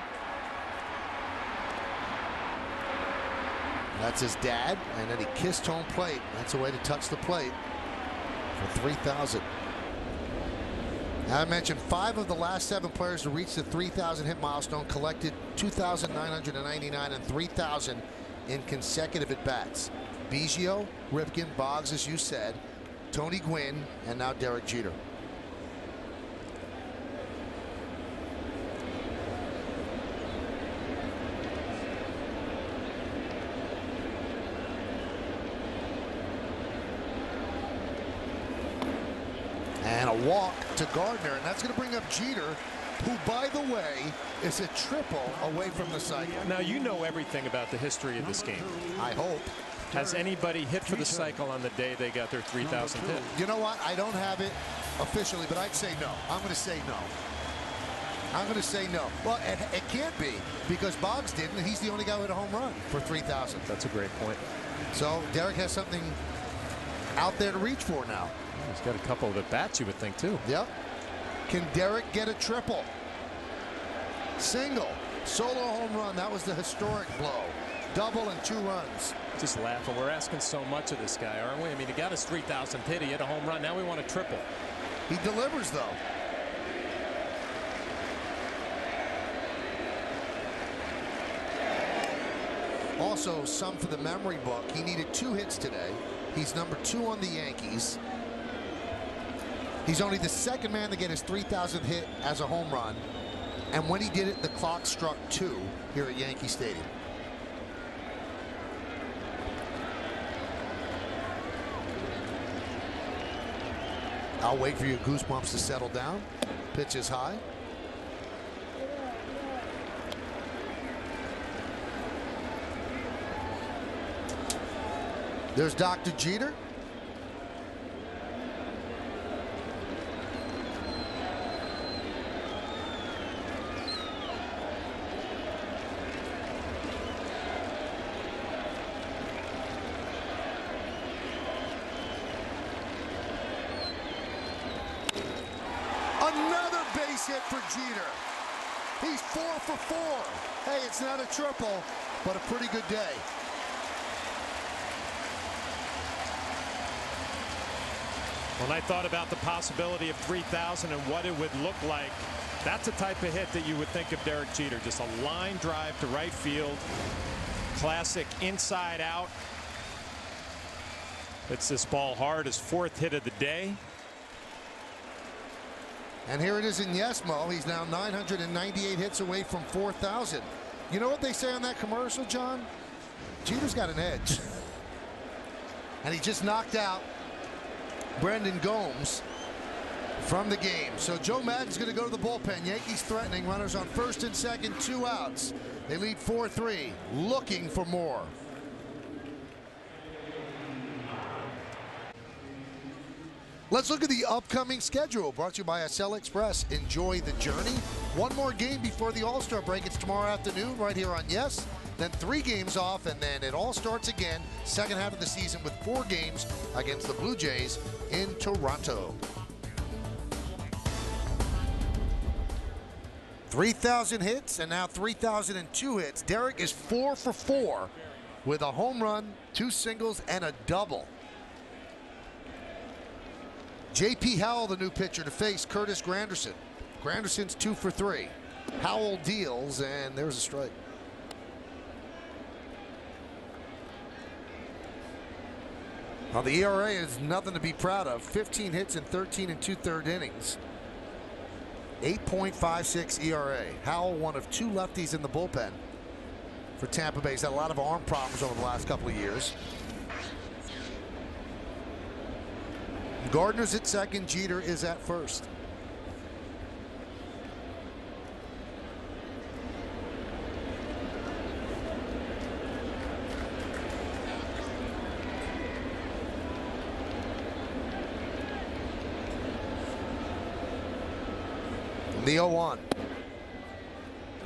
That's his dad, and then he kissed home plate. That's a way to touch the plate for 3,000. Now, I mentioned 5 of the last 7 players to reach the 3,000 hit milestone collected 2,999 and 3,000 in consecutive at-bats. Biggio, Ripken, Boggs, as you said, Tony Gwynn, and now Derek Jeter. And a walk to Gardner, and that's going to bring up Jeter, who, by the way, is a triple away from the cycle. Now, you know everything about the history of this game. I hope. Has anybody hit for the cycle on the day they got their 3,000th hit? You know what? I don't have it officially, but I'd say no. I'm going to say no. I'm going to say no. Well, it can't be because Boggs didn't, and he's the only guy with a home run for 3,000. That's a great point. So Derek has something out there to reach for now. He's got a couple of at-bats, you would think, too. Yep. Can Derek get a triple? Single. Solo home run. That was the historic blow. Double and 2 runs. Just laughing. We're asking so much of this guy, aren't we? I mean, he got his 3,000th hit. He hit a home run. Now we want a triple. He delivers, though. Also, some for the memory book. He needed 2 hits today. He's number 2 on the Yankees. He's only the 2nd man to get his 3,000th hit as a home run. And when he did it, the clock struck 2 here at Yankee Stadium. I'll wait for your goosebumps to settle down. Pitch is high. There's Dr. Jeter. Another base hit for Jeter. He's 4 for 4. Hey, it's not a triple, but a pretty good day. When I thought about the possibility of 3,000 and what it would look like, that's the type of hit that you would think of Derek Jeter. Just a line drive to right field. Classic inside out. Hits this ball hard, his 4th hit of the day. And here it is in Yesmo. He's now 998 hits away from 4,000. You know what they say on that commercial, John? Jeter's got an edge. And he just knocked out Brendan Gomes from the game. So Joe Madden's going to go to the bullpen. Yankees threatening, runners on 1st and 2nd, 2 outs. They lead 4-3, looking for more. Let's look at the upcoming schedule, brought to you by Acela Express. Enjoy the journey. One more game before the All-Star break. It's tomorrow afternoon right here on Yes. Then 3 games off, and then it all starts again, second half of the season with 4 games against the Blue Jays in Toronto. 3,000 hits and now 3,002 hits. Derek is 4 for 4 with a home run, 2 singles, and a double. J.P. Howell, the new pitcher, to face Curtis Granderson. Granderson's 2 for 3. Howell deals, and there's a strike. Well, the ERA is nothing to be proud of. 15 hits in 13 and 2/3 innings. 8.56 ERA. Howell, one of 2 lefties in the bullpen for Tampa Bay. He's had a lot of arm problems over the last couple of years. Gardner's at second. Jeter is at first. The 0-1.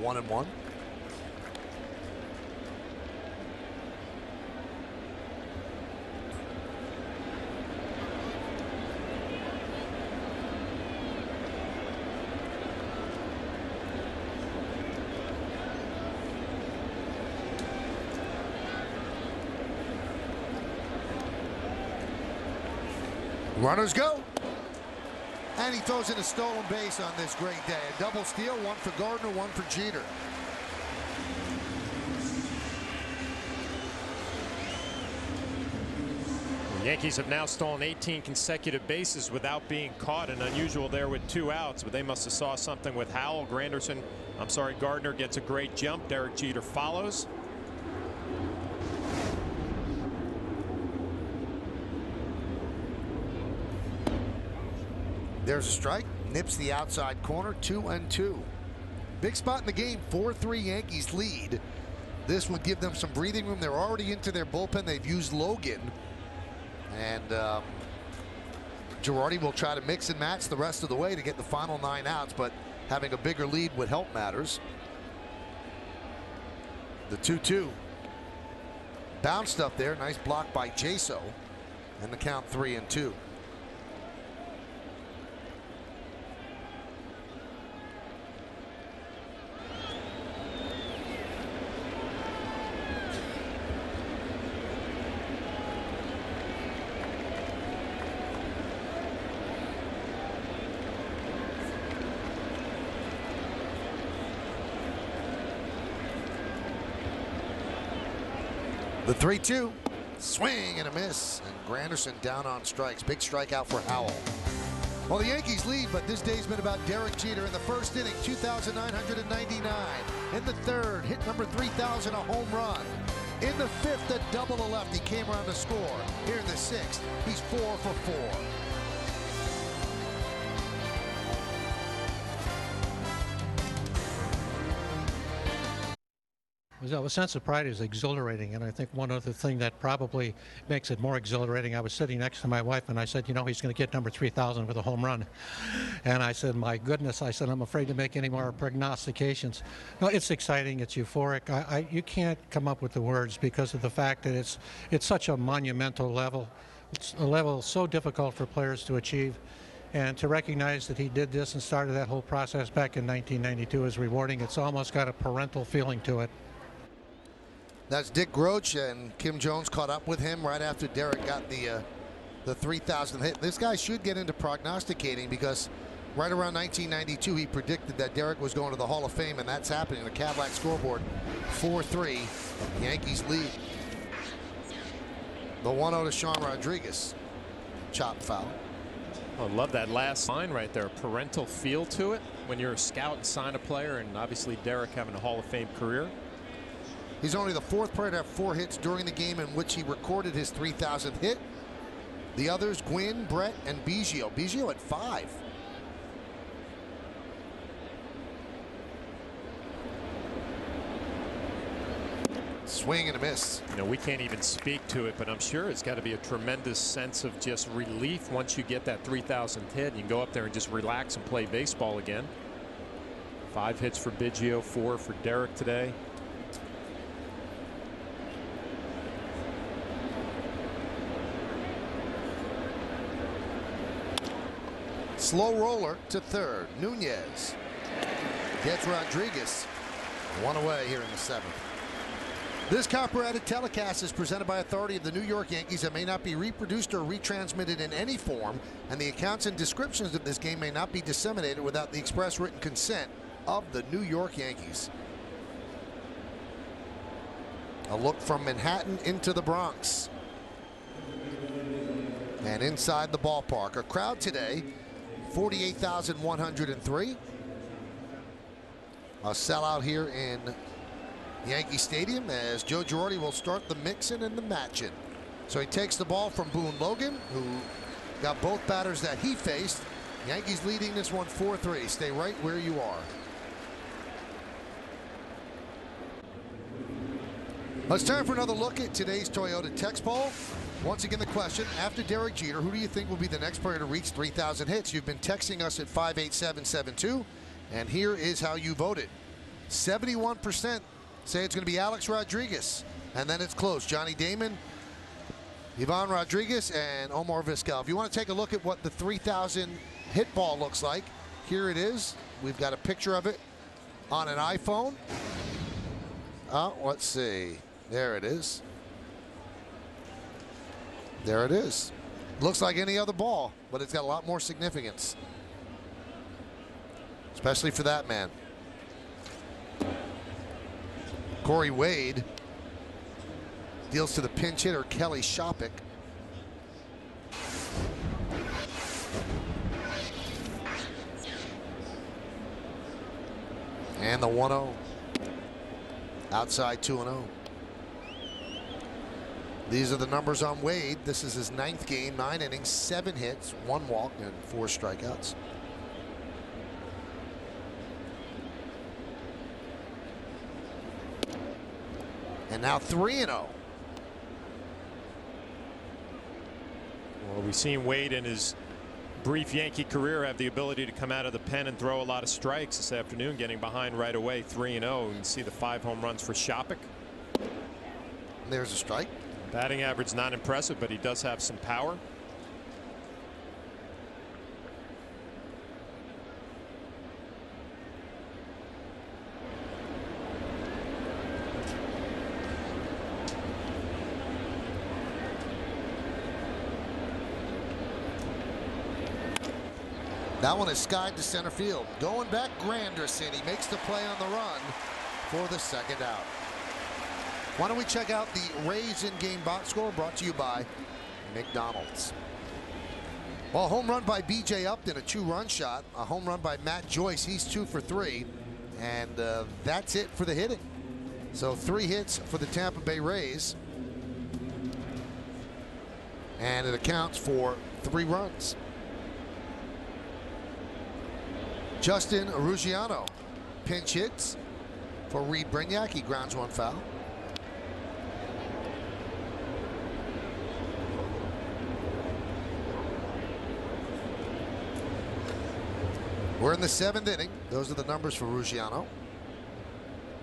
1-1. Runners go. And he throws in a stolen base on this great day. A double steal, 1 for Gardner, 1 for Jeter. The Yankees have now stolen 18 consecutive bases without being caught, and unusual there with 2 outs, but they must have saw something with Howell. Gardner gets a great jump. Derek Jeter follows. There's a strike. Nips the outside corner. 2-2. Big spot in the game. 4-3 Yankees lead. This would give them some breathing room. They're already into their bullpen. They've used Logan. And Girardi will try to mix and match the rest of the way to get the final 9 outs, but having a bigger lead would help matters. The 2-2. Bounced up there. Nice block by Jaso. And the count 3-2. The 3-2. Swing and a miss. And Granderson down on strikes. Big strikeout for Howell. Well, the Yankees lead, but this day's been about Derek Jeter. In the first inning, 2,999. In the third, hit number 3,000, a home run. In the fifth, a double to left. He came around to score. Here in the sixth, he's 4 for 4. A sense of pride is exhilarating, and I think one other thing that probably makes it more exhilarating, I was sitting next to my wife and I said, you know, he's going to get number 3,000 with a home run. And I said, my goodness, I said, I'm afraid to make any more prognostications. No, it's exciting, it's euphoric. You can't come up with the words because of the fact that it's such a monumental level. It's a level so difficult for players to achieve. And to recognize that he did this and started that whole process back in 1992 is rewarding. It's almost got a parental feeling to it. That's Dick Groch, and Kim Jones caught up with him right after Derek got the 3,000 hit. This guy should get into prognosticating because right around 1992 he predicted that Derek was going to the Hall of Fame, and that's happening. The Cadillac scoreboard, 4-3, Yankees lead. The 1-0 to Sean Rodriguez. Chop foul. I love that last line right there. Parental feel to it when you're a scout and sign a player, and obviously Derek having a Hall of Fame career. He's only the 4th player to have 4 hits during the game in which he recorded his 3,000th hit. The others, Gwynn, Brett, and Biggio. Biggio at 5. Swing and a miss. You know, we can't even speak to it, but I'm sure it's got to be a tremendous sense of just relief once you get that 3,000th hit. You can go up there and just relax and play baseball again. 5 hits for Biggio, 4 for Derek today. Slow roller to third. Nunez. gets Rodriguez. One away here in the seventh. This copper-added telecast is presented by authority of the New York Yankees and may not be reproduced or retransmitted in any form, and the accounts and descriptions of this game may not be disseminated without the express written consent of the New York Yankees. A look from Manhattan into the Bronx. And inside the ballpark, a crowd today, 48,103. A sellout here in Yankee Stadium as Joe Girardi will start the mixing and the matching. So he takes the ball from Boone Logan, who got both batters that he faced. Yankees leading this one 4-3. Stay right where you are. It's time for another look at today's Toyota text poll. Once again, the question, after Derek Jeter, who do you think will be the next player to reach 3,000 hits? You've been texting us at 58772, and here is how you voted. 71% say it's going to be Alex Rodriguez, and then it's close. Johnny Damon, Ivan Rodriguez, and Omar Vizquel. If you want to take a look at what the 3,000 hit ball looks like, here it is. We've got a picture of it on an iPhone. Let's see. There it is. There it is. Looks like any other ball, but it's got a lot more significance, especially for that man. Corey Wade deals to the pinch hitter Kelly Shopik. And the 1-0. Outside 2-0. These are the numbers on Wade. This is his 9th game, 9 innings, 7 hits, 1 walk, and 4 strikeouts. And now 3-0. Well, we've seen Wade in his brief Yankee career have the ability to come out of the pen and throw a lot of strikes this afternoon, getting behind right away. 3-0. You can see the 5 home runs for Shopik. There's a strike. Batting average not impressive, but he does have some power. That one is skied to center field. Going back, Granderson. He makes the play on the run for the second out. Why don't we check out the Rays in-game box score brought to you by McDonald's. Well, home run by B.J. Upton, a 2-run shot. A home run by Matt Joyce. He's 2 for 3. And that's it for the hitting. So 3 hits for the Tampa Bay Rays. And it accounts for 3 runs. Justin Ruggiano pinch hits for Reed Brignac. He grounds 1 foul. We're in the 7th inning. Those are the numbers for Ruggiano.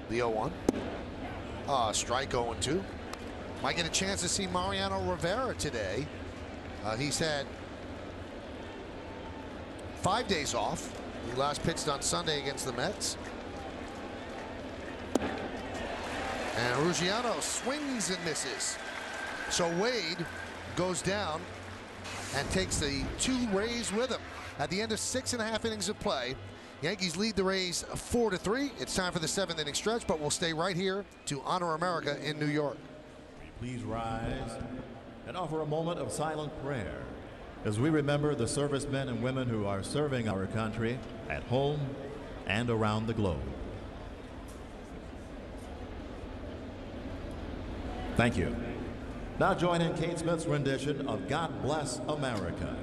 The 0-1. Strike 0-2. Might get a chance to see Mariano Rivera today. He's had 5 days off. He last pitched on Sunday against the Mets. And Ruggiano swings and misses. So Wade goes down and takes the 2 Rays with him. At the end of 6.5 innings of play, Yankees lead the Rays 4-3. It's time for the 7th inning stretch, but we'll stay right here to honor America in New York. Please rise and offer a moment of silent prayer as we remember the servicemen and women who are serving our country at home and around the globe. Thank you. Now join in Kate Smith's rendition of God Bless America.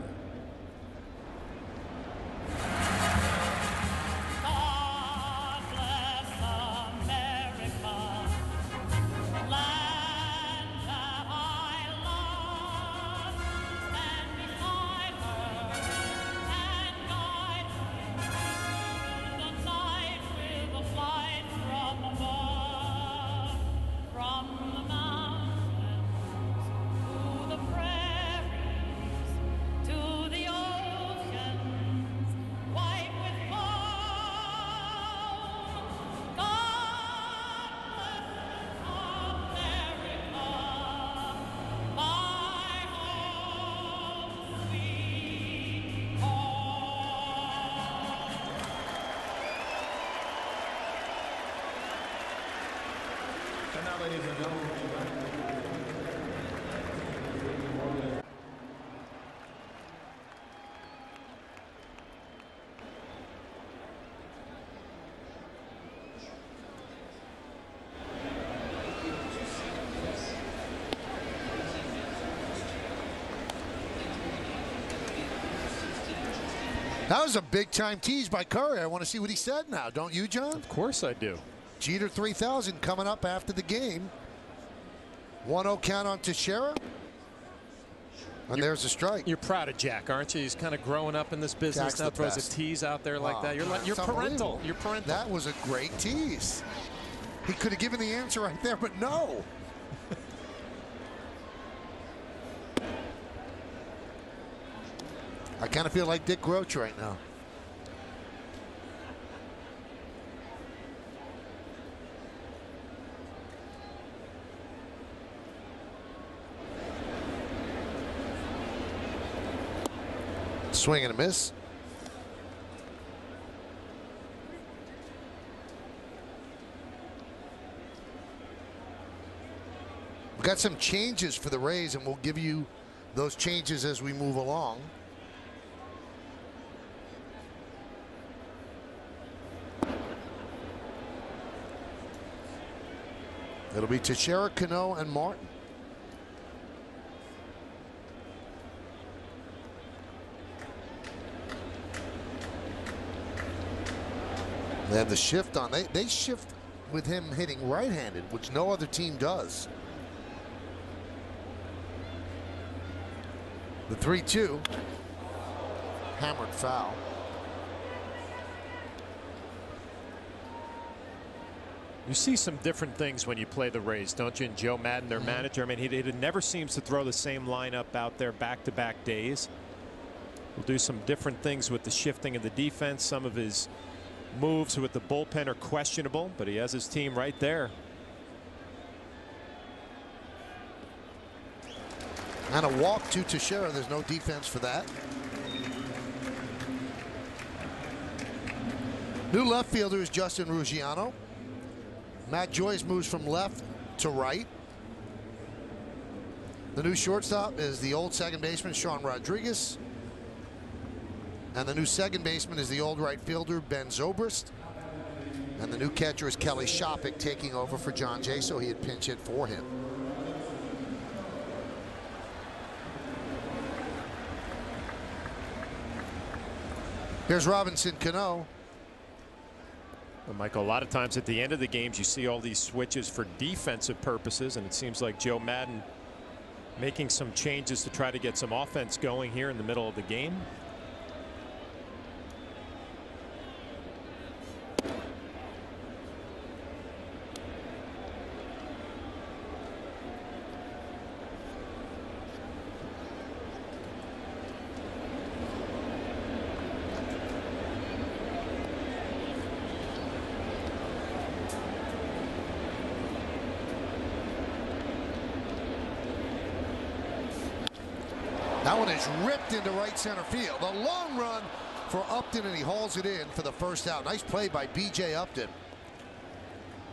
To That was a big-time tease by Curry. I want to see what he said now. Don't you, John? Of course I do. Jeter 3000 coming up after the game. 1-0 count on Teixeira. And there's a strike. You're proud of Jack, aren't you? He's kind of growing up in this business Jack's now. the Throws best. a tease out there like that. You're It's parental. unbelievable. You're parental. That was a great tease. He could have given the answer right there, but no. I kind of feel like Dick Roach right now. Swing and a miss. We've got some changes for the Rays, and we'll give you those changes as we move along. It'll be Teixeira, Cano, and Martin. They have the shift on. They shift with him hitting right-handed, which no other team does. The 3-2. Hammered foul. You see some different things when you play the Rays, don't you? And Joe Madden, their manager, I mean, he never seems to throw the same lineup out there back-to-back days. He'll do some different things with the shifting of the defense. Some of his moves with the bullpen are questionable, but he has his team right there. And a walk to Teixeira. There's no defense for that. New left fielder is Justin Ruggiano. Matt Joyce moves from left to right. The new shortstop is the old second baseman, Sean Rodriguez. And the new second baseman is the old right fielder, Ben Zobrist. And the new catcher is Kelly Shopik, taking over for John Jay, so he had pinch hit for him. Here's Robinson Cano. Well, Michael, a lot of times at the end of the games you see all these switches for defensive purposes, and it seems like Joe Madden making some changes to try to get some offense going here in the middle of the game. That one is ripped into right center field. A long run for Upton, and he hauls it in for the first out. Nice play by B.J. Upton.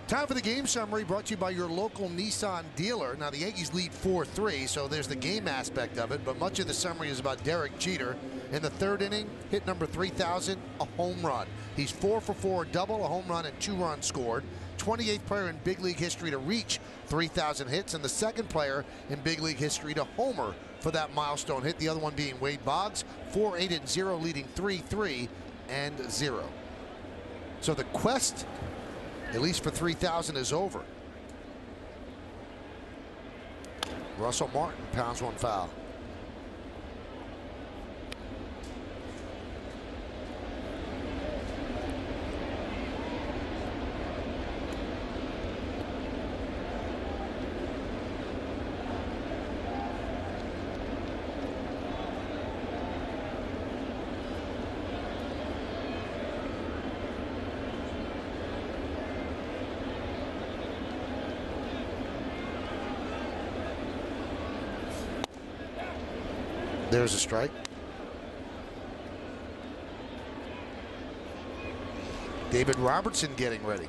Time for the game summary, brought to you by your local Nissan dealer. Now, the Yankees lead 4-3, so there's the game aspect of it, but much of the summary is about Derek Jeter. In the third inning, hit number 3,000, a home run. He's 4 for 4, a double, a home run, and 2 runs scored. 28th player in big league history to reach 3,000 hits, and the second player in big league history to homer for that milestone hit. The other one being Wade Boggs, 4-8-0, leading 3-3-0. So the quest, at least for 3,000, is over. Russell Martin pounds one foul. There's a strike. David Robertson getting ready.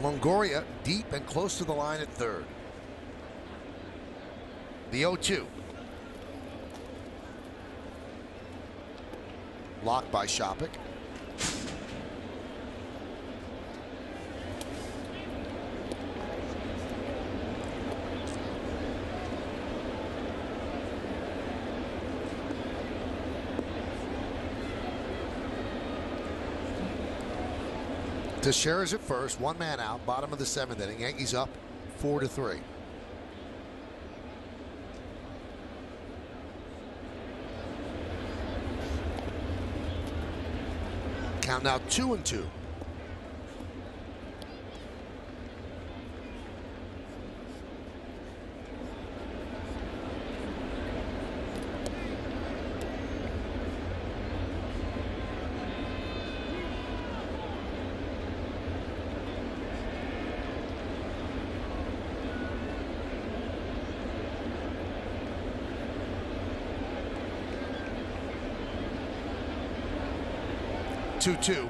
Longoria deep and close to the line at third. The 0-2. Blocked by Shopik. Teixeira's at first, one man out, bottom of the 7th inning. Yankees up 4-3. Count now 2-2. Two.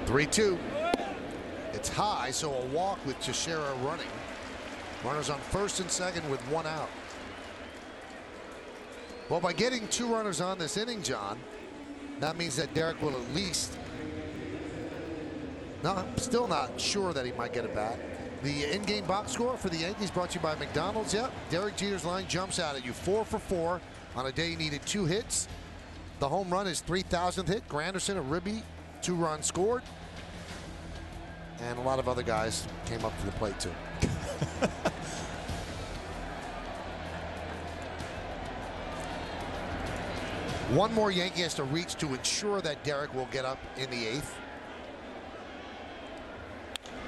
Three-two. It's high, so a walk with Teixeira running. Runners on first and second with one out. Well, by getting 2 runners on this inning, John, that means that Derek will at least. No, I'm still not sure that he might get a bat. The in-game box score for the Yankees brought to you by McDonald's. Yep, Derek Jeter's line jumps out at you. 4 for 4 on a day he needed 2 hits. The home run is 3,000th hit. Granderson, a ribby, 2 runs scored. And a lot of other guys came up to the plate, too. One more Yankee has to reach to ensure that Derek will get up in the 8th.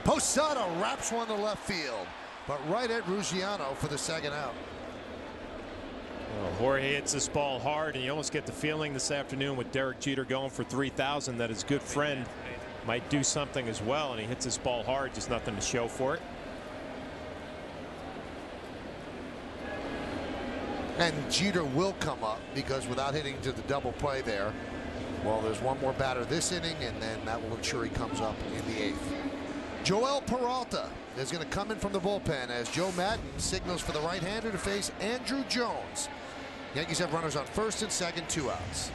Posada wraps one to left field, but right at Ruggiano for the second out. Well, Jorge hits this ball hard, and you almost get the feeling this afternoon with Derek Jeter going for 3,000 that his good friend might do something as well, and he hits this ball hard, just nothing to show for it. And Jeter will come up because without hitting to the double play there, well, there's one more batter this inning, and then that will ensure he comes up in the 8th. Joel Peralta is going to come in from the bullpen as Joe Madden signals for the right-hander to face Andrew Jones. Yankees have runners on first and second, 2 outs.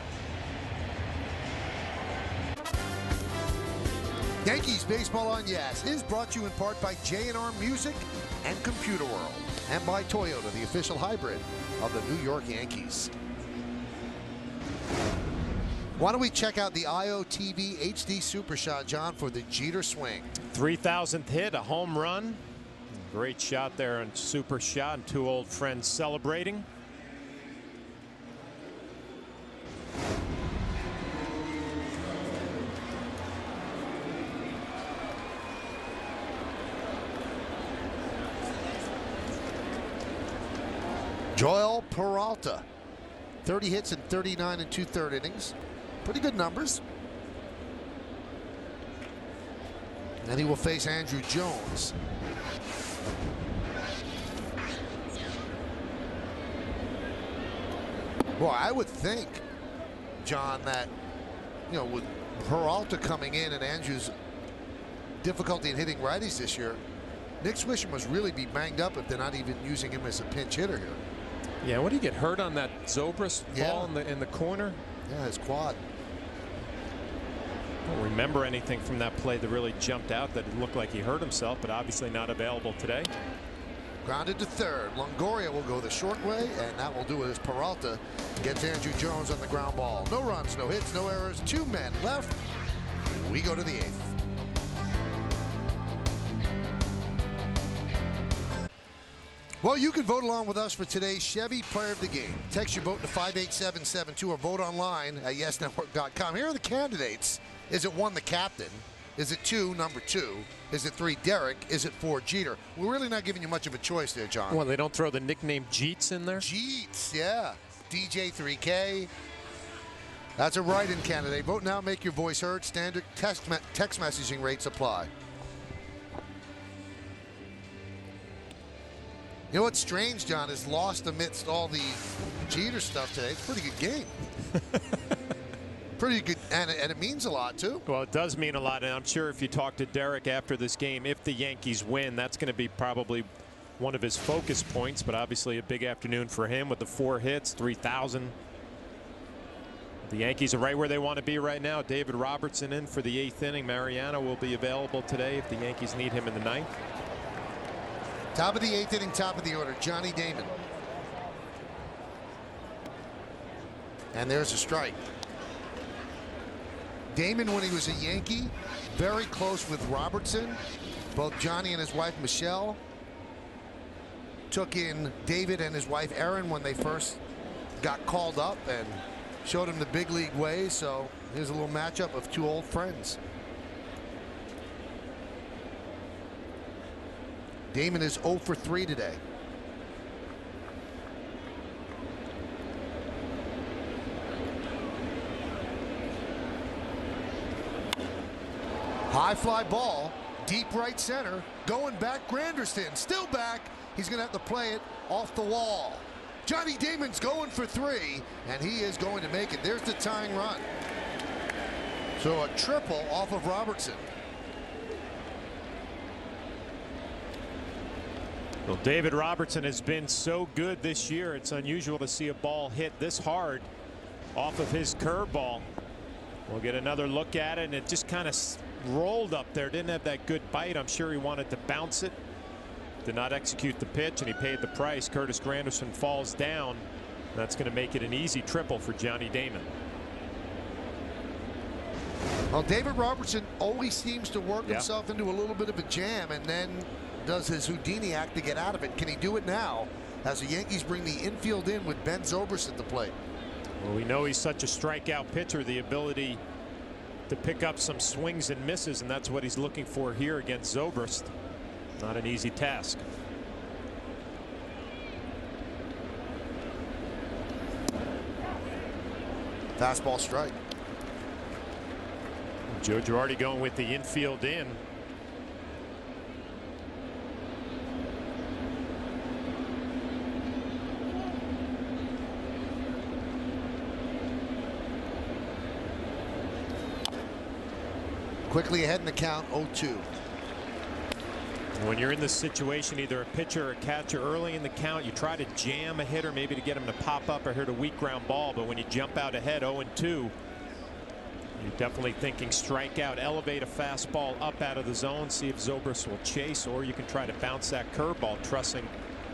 Yankees Baseball on Yes is brought to you in part by J&R Music and Computer World, and by Toyota, the official hybrid of the New York Yankees. Why don't we check out the IOTV HD Super Shot, John, for the Jeter swing. 3,000th hit, a home run. Great shot there on Super Shot, and 2 old friends celebrating. Joel Peralta, 30 hits in 39 and 2/3 innings. Pretty good numbers. And he will face Andrew Jones. Well, I would think, John, that, you know, with Peralta coming in and Andrew's difficulty in hitting righties this year, Nick Swisher must really be banged up if they're not even using him as a pinch hitter here. Yeah, what did he get hurt on that Zobrist ball in the corner? Yeah, his quad. I don't remember anything from that play that really jumped out that it looked like he hurt himself, but obviously not available today. Grounded to third. Longoria will go the short way, and that will do it as Peralta gets Andrew Jones on the ground ball. No runs, no hits, no errors. 2 men left. We go to the 8th. Well, you can vote along with us for today's Chevy Player of the Game. Text your vote to 58772 or vote online at yesnetwork.com. Here are the candidates. Is it 1, the captain? Is it 2, number 2? Is it 3, Derek? Is it 4, Jeter? We're really not giving you much of a choice there, John. Well, they don't throw the nickname Jeets in there? Jeets, yeah. DJ3K. That's a write-in candidate. Vote now, make your voice heard. Standard text messaging rates apply. You know what's strange, John, is lost amidst all the Jeter stuff today. It's a pretty good game. Pretty good, and it means a lot, too. Well, it does mean a lot, and I'm sure if you talk to Derek after this game, if the Yankees win, that's going to be probably one of his focus points, but obviously a big afternoon for him with the 4 hits, 3,000. The Yankees are right where they want to be right now. David Robertson in for the 8th inning. Mariano will be available today if the Yankees need him in the 9th. Top of the 8th inning, top of the order, Johnny Damon. And there's a strike. Damon, when he was a Yankee, very close with Robertson. Both Johnny and his wife Michelle took in David and his wife Erin when they first got called up and showed him the big league ways. So here's a little matchup of two old friends. Damon is 0 for 3 today. High fly ball, deep right center, going back. Granderson still back. He's going to have to play it off the wall. Johnny Damon's going for 3, and he is going to make it. There's the tying run. So a triple off of Robertson. Well, David Robertson has been so good this year. It's unusual to see a ball hit this hard off of his curveball. We'll get another look at it, and it just kind of rolled up there. Didn't have that good bite. I'm sure he wanted to bounce it. Did not execute the pitch, and he paid the price. Curtis Granderson falls down. That's going to make it an easy triple for Johnny Damon. Well, David Robertson always seems to work himself into a little bit of a jam and then does his Houdini act to get out of it. Can he do it now as the Yankees bring the infield in with Ben Zobrist at the plate? Well, we know he's such a strikeout pitcher, the ability to pick up some swings and misses, and that's what he's looking for here against Zobrist. Not an easy task. Fastball strike. Joe Girardi going with the infield in. Quickly ahead in the count, 0-2. When you're in this situation, either a pitcher or a catcher early in the count, you try to jam a hitter maybe to get him to pop up or hit a weak ground ball. But when you jump out ahead 0-2, you're definitely thinking strikeout, elevate a fastball up out of the zone, see if Zobrist will chase, or you can try to bounce that curveball,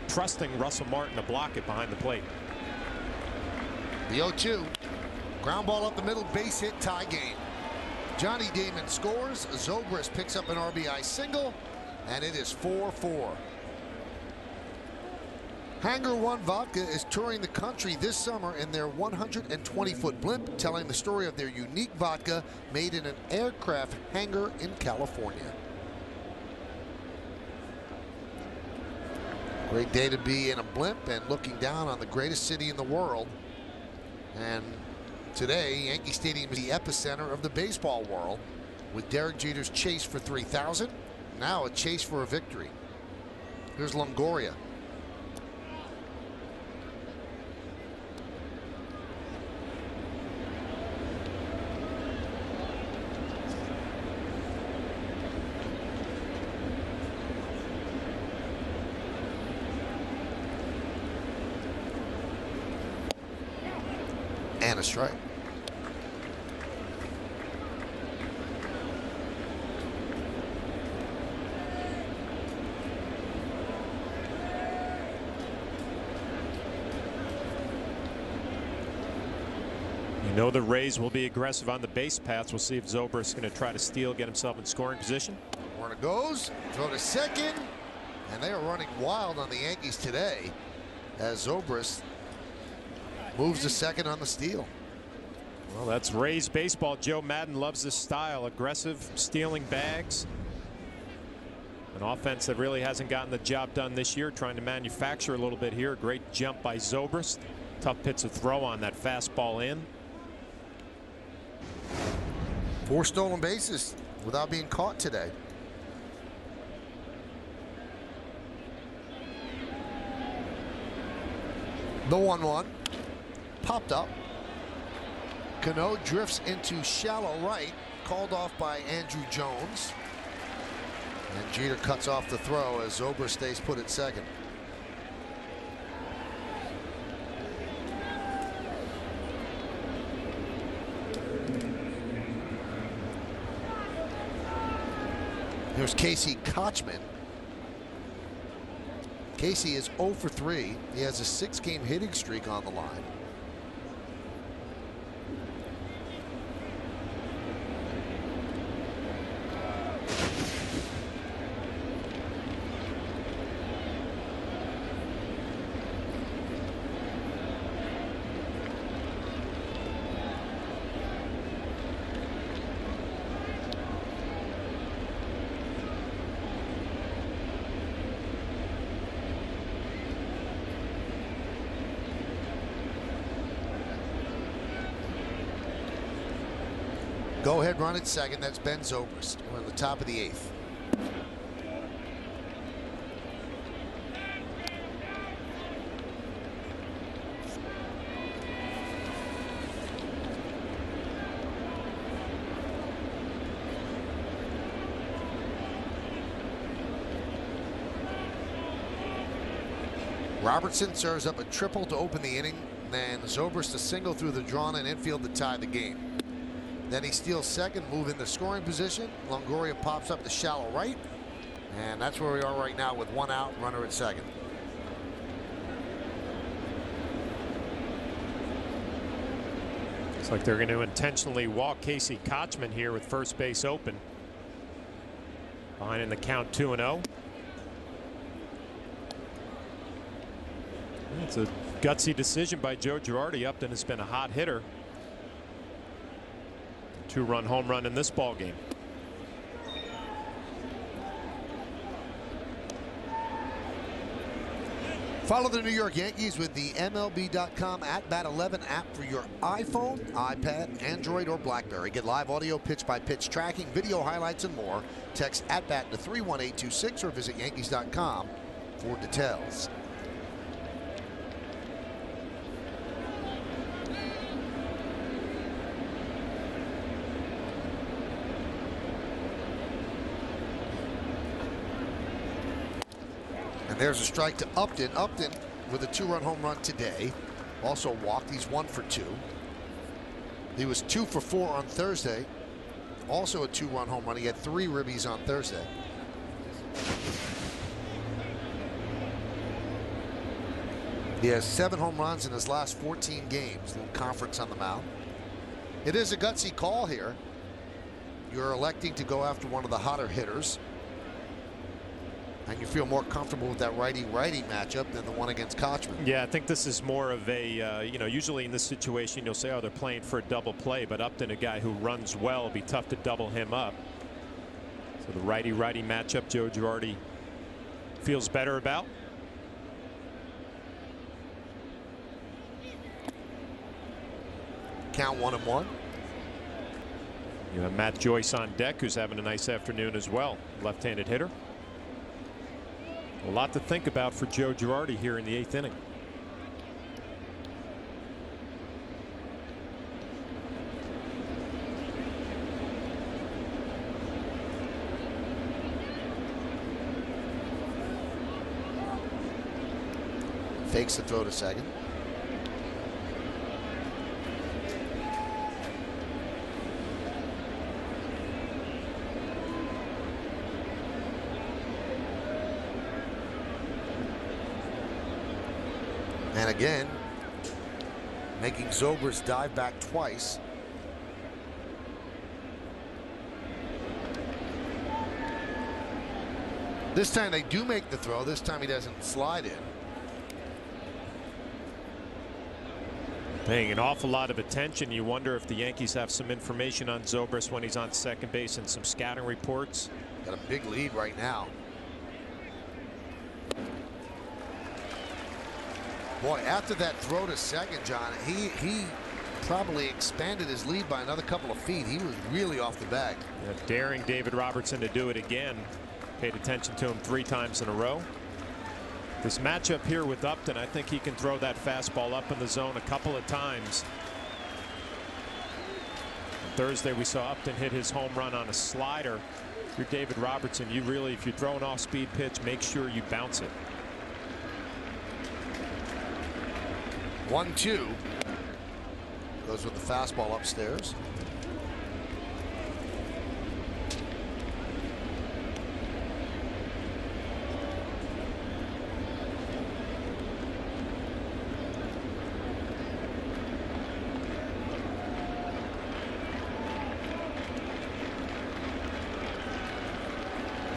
trusting Russell Martin to block it behind the plate. The 0-2. Ground ball up the middle, base hit, tie game. Johnny Damon scores. Zobrist picks up an RBI single, and it is 4-4. Hangar One Vodka is touring the country this summer in their 120-foot blimp, telling the story of their unique vodka made in an aircraft hangar in California. Great day to be in a blimp and looking down on the greatest city in the world. And today, Yankee Stadium is the epicenter of the baseball world, with Derek Jeter's chase for 3,000. Now a chase for a victory. Here's Longoria. And a strike. You know the Rays will be aggressive on the base paths. We'll see if Zobrist is going to try to steal, get himself in scoring position. Runner goes, throw to second, and they are running wild on the Yankees today as Zobrist moves to second on the steal. Well, that's Rays baseball. Joe Madden loves this style, aggressive, stealing bags. An offense that really hasn't gotten the job done this year, trying to manufacture a little bit here. Great jump by Zobrist. Tough pitch to throw on that fastball in. 4 stolen bases without being caught today. The 1-1 popped up. Cano drifts into shallow right, called off by Andrew Jones. And Jeter cuts off the throw as Zobrist stays put at second. Here's Casey Kochman. Casey is 0 for 3. He has a 6-game hitting streak on the line. Go ahead run at second. That's Ben Zobrist. We're in the top of the 8th. Robertson serves up a triple to open the inning. Then Zobrist a single through the drawn and infield to tie the game. Then he steals second, move in the scoring position. Longoria pops up to shallow right. And that's where we are right now with 1 out, runner at second. Looks like they're going to intentionally walk Casey Kochman here with first base open. Behind in the count 2-0. It's a gutsy decision by Joe Girardi. Upton has been a hot hitter. 2-run home run in this ball game. Follow the New York Yankees with the MLB.com @Bat11 app for your iPhone, iPad, Android, or BlackBerry. Get live audio, pitch-by-pitch tracking, video highlights, and more. Text @Bat to 31826 or visit Yankees.com for details. There's a strike to Upton. Upton with a 2-run home run today. Also walked. He's 1 for 2. He was 2 for 4 on Thursday. Also a 2-run home run. He had 3 ribbies on Thursday. He has 7 home runs in his last 14 games. Little conference on the mound. It is a gutsy call here. You're electing to go after one of the hotter hitters. And you feel more comfortable with that righty-righty matchup than the one against Kochman. Yeah, I think this is more of a, usually in this situation you'll say, oh, they're playing for a double play, but Upton, a guy who runs well, it'll be tough to double him up. So the righty-righty matchup Joe Girardi feels better about. Count 1-1. You have Matt Joyce on deck, who's having a nice afternoon as well. Left-handed hitter. A lot to think about for Joe Girardi here in the 8th inning. Fakes the throw to second. And again, making Zobrist dive back twice. This time they do make the throw. This time he doesn't slide in. Paying an awful lot of attention. You wonder if the Yankees have some information on Zobrist when he's on second base and some scouting reports. Got a big lead right now. Boy, after that throw to second, John, he probably expanded his lead by another couple of feet. He was really off the bag. Yeah, daring David Robertson to do it again. Paid attention to him 3 times in a row. This matchup here with Upton, I think he can throw that fastball up in the zone a couple of times. On Thursday we saw Upton hit his home run on a slider. If you're David Robertson, you really, if you throw an off-speed pitch, make sure you bounce it. 1-2. Goes with the fastball upstairs.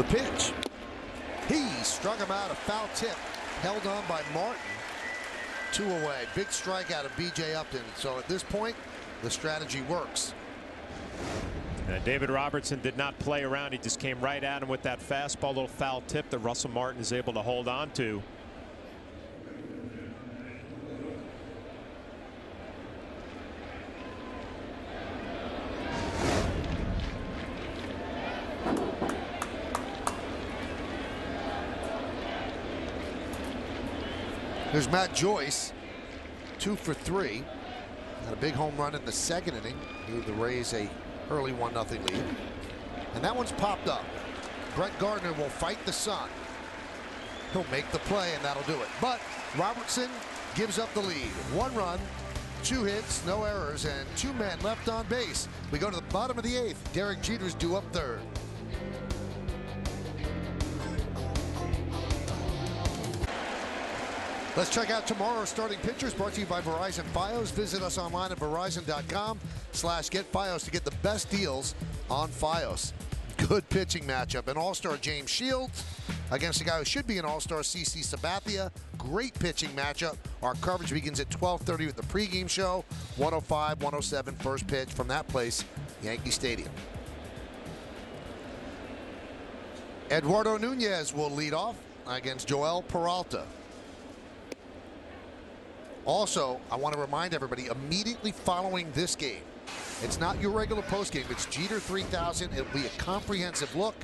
The pitch. He struck him out, a foul tip, held on by Martin. 2 away. Big strikeout of B.J. Upton. So at this point, the strategy works. And David Robertson did not play around. He just came right at him with that fastball, little foul tip that Russell Martin is able to hold on to. There's Matt Joyce, 2 for 3. Had a big home run in the second inning. Gave the Rays a early 1-0 lead. And that one's popped up. Brett Gardner will fight the sun. He'll make the play, and that'll do it. But Robertson gives up the lead. 1 run, 2 hits, no errors, and 2 men left on base. We go to the bottom of the 8th. Derek Jeter's due up 3rd. Let's check out tomorrow's starting pitchers, brought to you by Verizon Fios. Visit us online at verizon.com/getFios to get the best deals on Fios. Good pitching matchup. An all-star James Shields against a guy who should be an all-star, CC Sabathia. Great pitching matchup. Our coverage begins at 12:30 with the pregame show. 105, 107 first pitch from that place, Yankee Stadium. Eduardo Nunez will lead off against Joel Peralta. Also, I want to remind everybody, immediately following this game, it's not your regular postgame, it's Jeter 3000. It'll be a comprehensive look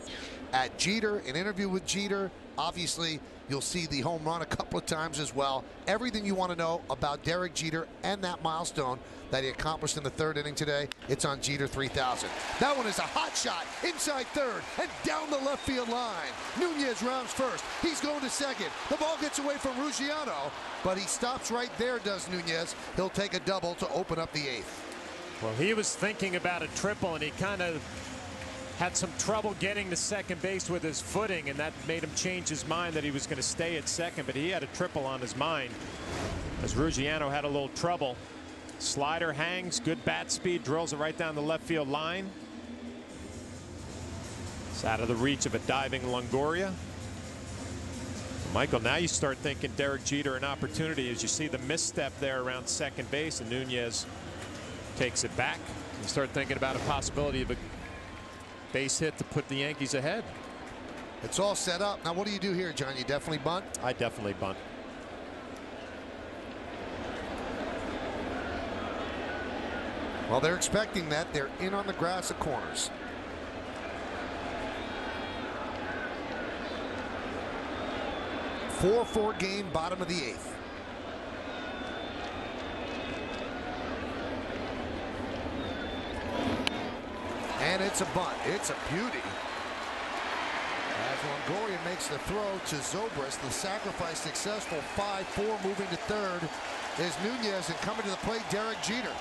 at Jeter, an interview with Jeter. Obviously, you'll see the home run a couple of times as well. Everything you want to know about Derek Jeter and that milestone that he accomplished in the 3rd inning today, it's on Jeter 3000. That one is a hot shot inside 3rd and down the left field line. Nunez rounds first. He's going to 2nd. The ball gets away from Ruggiano, but he stops right there, does Nunez. He'll take a double to open up the 8th. Well, he was thinking about a triple, and he kind of had some trouble getting to second base with his footing, and that made him change his mind that he was going to stay at second, but he had a triple on his mind as Ruggiano had a little trouble. Slider hangs, good bat speed, drills it right down the left field line. It's out of the reach of a diving Longoria. Michael, now you start thinking Derek Jeter an opportunity as you see the misstep there around second base, and Nunez takes it back. You start thinking about a possibility of a base hit to put the Yankees ahead. It's all set up. Now, what do you do here, John? You definitely bunt? I definitely bunt. Well, they're expecting that. They're in on the grass at corners. Four game, bottom of the 8th. And it's a bunt. It's a beauty. As Longoria makes the throw to Zobrist, the sacrifice successful. 5-4 moving to 3rd is Nunez, and coming to the plate, Derek Jeter.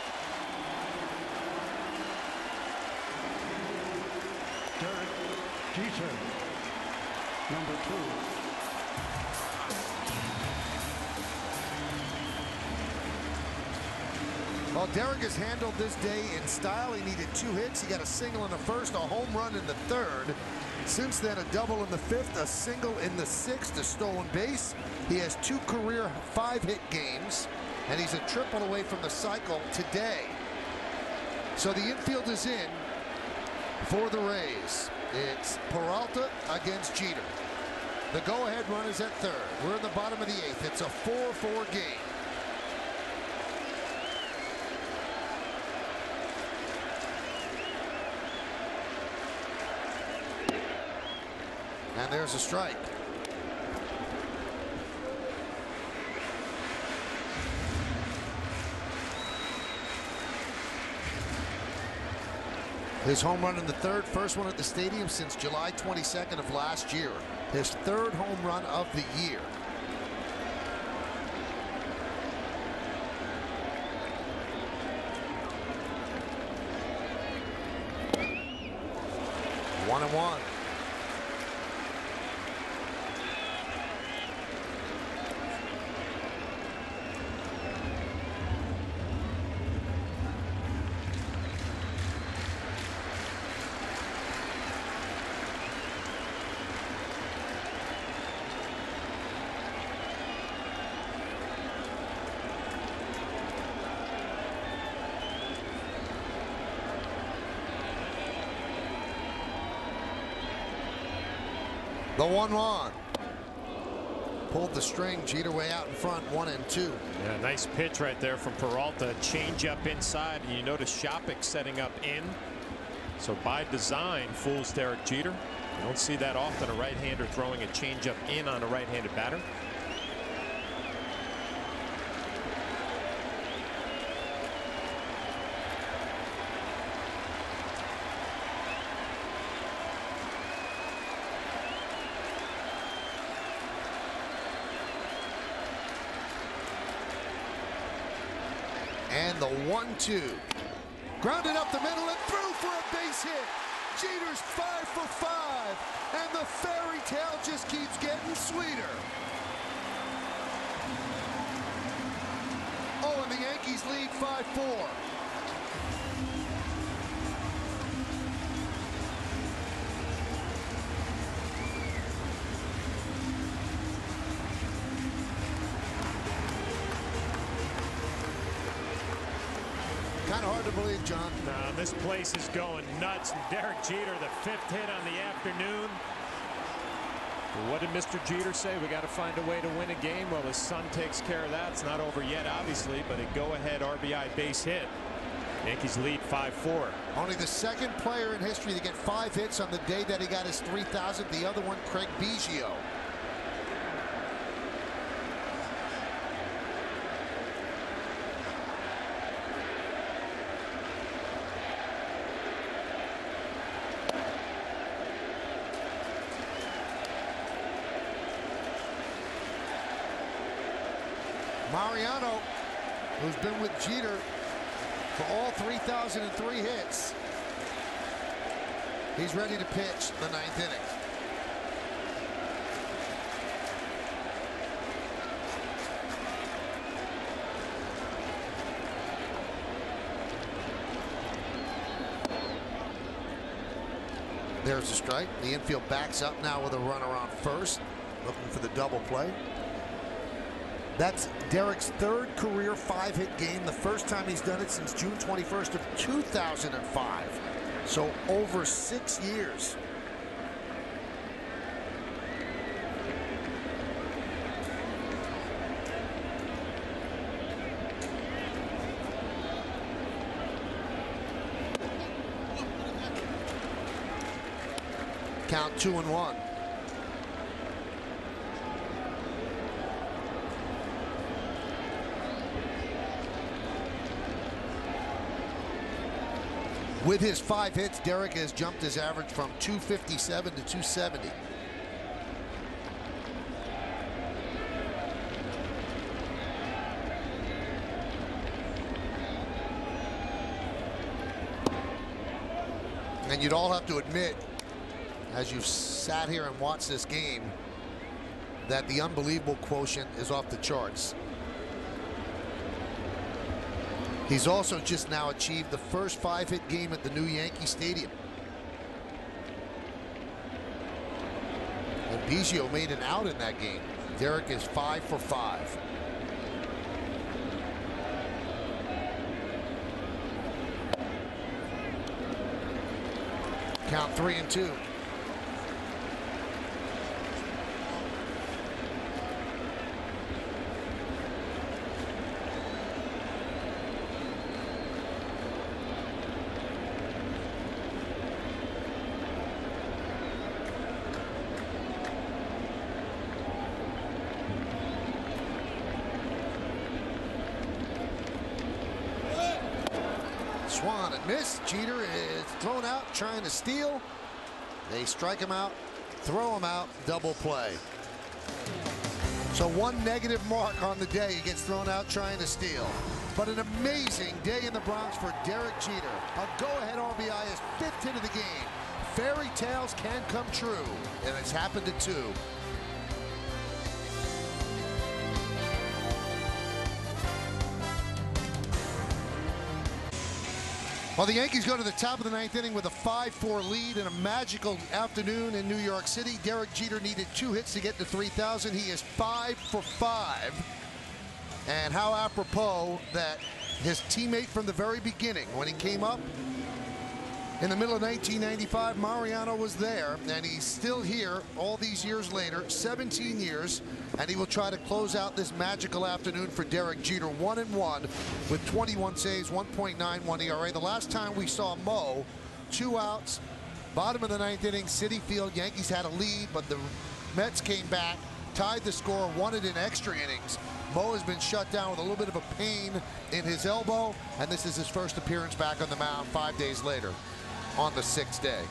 Derek Jeter, number 2. Well, Derek has handled this day in style. He needed 2 hits. He got a single in the 1st, a home run in the 3rd. Since then, a double in the 5th, a single in the 6th, a stolen base. He has 2 career 5-hit games, and he's a triple away from the cycle today. So the infield is in for the Rays. It's Peralta against Jeter. The go-ahead run is at 3rd. We're in the bottom of the 8th. It's a 4-4 game. And there's a strike. His home run in the 3rd, first one at the stadium since July 22nd of last year. His 3rd home run of the year. One and one. The 1-1. Pulled the string. Jeter way out in front, 1-2. Yeah, nice pitch right there from Peralta. Change up inside, and you notice Shopik setting up in. So by design, fools Derek Jeter. You don't see that often, a right-hander throwing a change up in on a right-handed batter. And the 1-2. Grounded up the middle and through for a base hit. Jeter's 5 for 5. And the fairy tale just keeps getting sweeter. Oh, and the Yankees lead 5-4. Kind of hard to believe, John. Now, this place is going nuts. And Derek Jeter, the 5th hit on the afternoon. What did Mr. Jeter say? We got to find a way to win a game. Well, his son takes care of that. It's not over yet, obviously, but a go-ahead RBI base hit. Yankees lead 5-4. Only the second player in history to get 5 hits on the day that he got his 3,000th. The other one, Craig Biggio. Mariano, who's been with Jeter for all 3,003 hits. He's ready to pitch the 9th inning. There's a strike. The infield backs up now with a runner on first, looking for the double play. That's Derek's 3rd career 5-hit game, the first time he's done it since June 21st of 2005. So over 6 years. Count 2-1. With his 5 hits, Derek has jumped his average from 257 to 270. And you'd all have to admit, as you've sat here and watched this game, that the unbelievable quotient is off the charts. He's also just now achieved the first 5-hit game at the new Yankee Stadium. And Biggio made an out in that game. Derek is 5 for 5. Count 3-2. Swan and miss. Jeter is thrown out trying to steal. They strike him out, throw him out, double play. So 1 negative mark on the day. He gets thrown out trying to steal. But an amazing day in the Bronx for Derek Jeter. A go-ahead RBI, his 5th hit of the game. Fairy tales can come true, and it's happened to 2. Well, the Yankees go to the top of the 9th inning with a 5-4 lead in a magical afternoon in New York City. Derek Jeter needed 2 hits to get to 3,000. He is 5 for 5. And how apropos that his teammate from the very beginning, when he came up, In the middle of 1995, Mariano was there, and he's still here all these years later, 17 years, and he will try to close out this magical afternoon for Derek Jeter, 1-1 with 21 saves, 1.91 ERA. The last time we saw Mo, 2 outs, bottom of the 9th inning, Citi Field. Yankees had a lead, but the Mets came back, tied the score, won it in extra innings. Mo has been shut down with a little bit of a pain in his elbow, and this is his first appearance back on the mound 5 days later on the 6th day.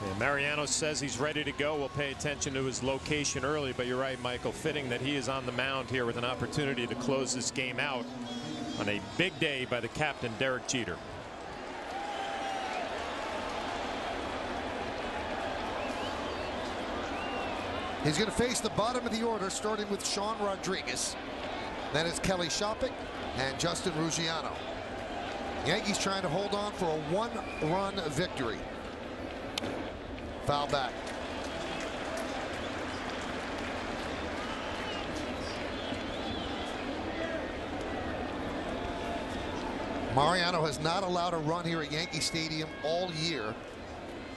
Yeah, Mariano says he's ready to go. We'll pay attention to his location early, but you're right, Michael. Fitting that he is on the mound here with an opportunity to close this game out on a big day by the captain, Derek Jeter. He's going to face the bottom of the order, starting with Sean Rodriguez. Then it's Kelly Shopik and Justin Ruggiano. Yankees trying to hold on for a 1-run victory. Foul back. Mariano has not allowed a run here at Yankee Stadium all year.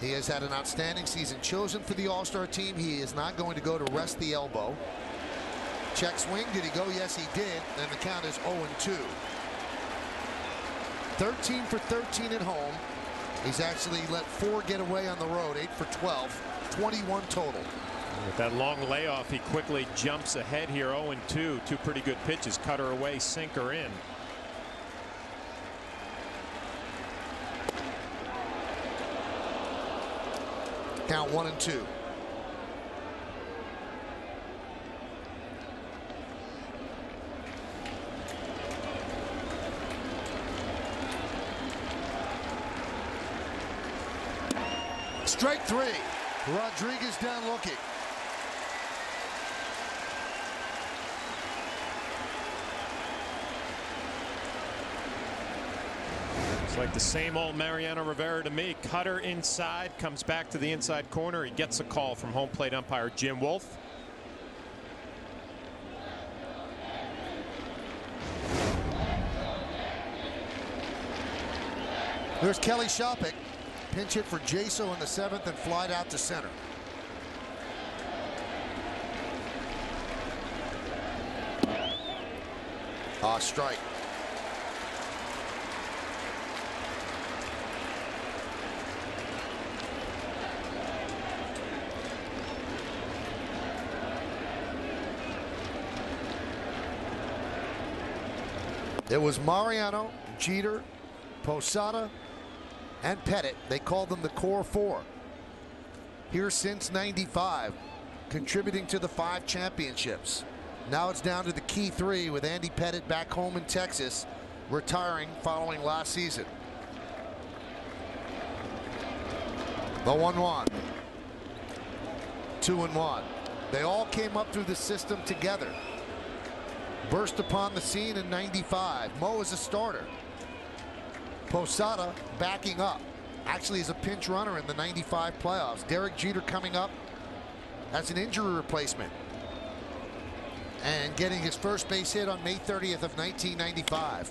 He has had an outstanding season. Chosen for the All-Star team. He is not going to go to rest the elbow. Check swing. Did he go? Yes, he did. And the count is 0-2. 13 for 13 at home. He's actually let 4 get away on the road. 8 for 12. 21 total. With that long layoff, he quickly jumps ahead here. 0-2. 2 pretty good pitches. Cutter away, sinker in. Count 1-2. Strike 3. Rodriguez down looking. It's like the same old Mariano Rivera to me. Cutter inside, comes back to the inside corner. He gets a call from home plate umpire Jim Wolf. There's Kelly Shopik. Pinch hit for Jaso in the 7th and flied out to center. Strike. It was Mariano, Jeter, Posada, and Pettit. They called them the core 4. Here since '95, contributing to the 5 championships. Now it's down to the key 3 with Andy Pettit back home in Texas, retiring following last season. The 1-1. 2-1. They all came up through the system together. Burst upon the scene in '95. Mo is a starter. Posada backing up. Actually is a pinch runner in the '95 playoffs. Derek Jeter coming up as an injury replacement and getting his first base hit on May 30th of 1995.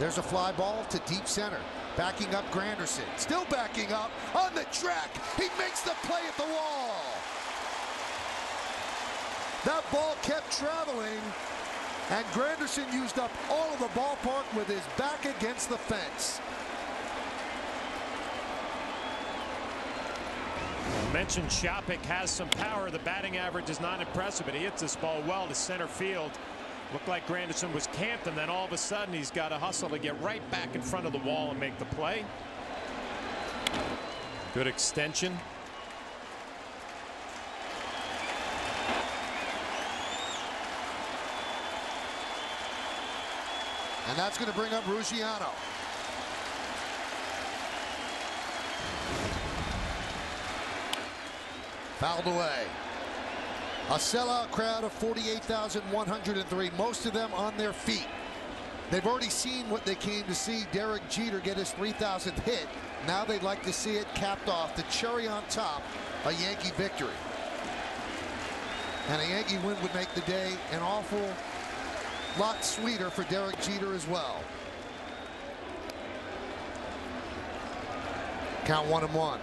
There's a fly ball to deep center. Backing up Granderson. Still backing up on the track. He makes the play at the wall. That ball kept traveling, and Granderson used up all of the ballpark with his back against the fence. Mentioned Shopik has some power. The batting average is not impressive, but he hits this ball well to center field. Looked like Granderson was camped, and then all of a sudden he's got to hustle to get right back in front of the wall and make the play. Good extension. And that's going to bring up Ruggiano. Fouled away. A sellout crowd of 48,103, most of them on their feet. They've already seen what they came to see, Derek Jeter get his 3,000th hit. Now they'd like to see it capped off, the cherry on top, a Yankee victory. And a Yankee win would make the day an awful lot sweeter for Derek Jeter as well. Count 1-1.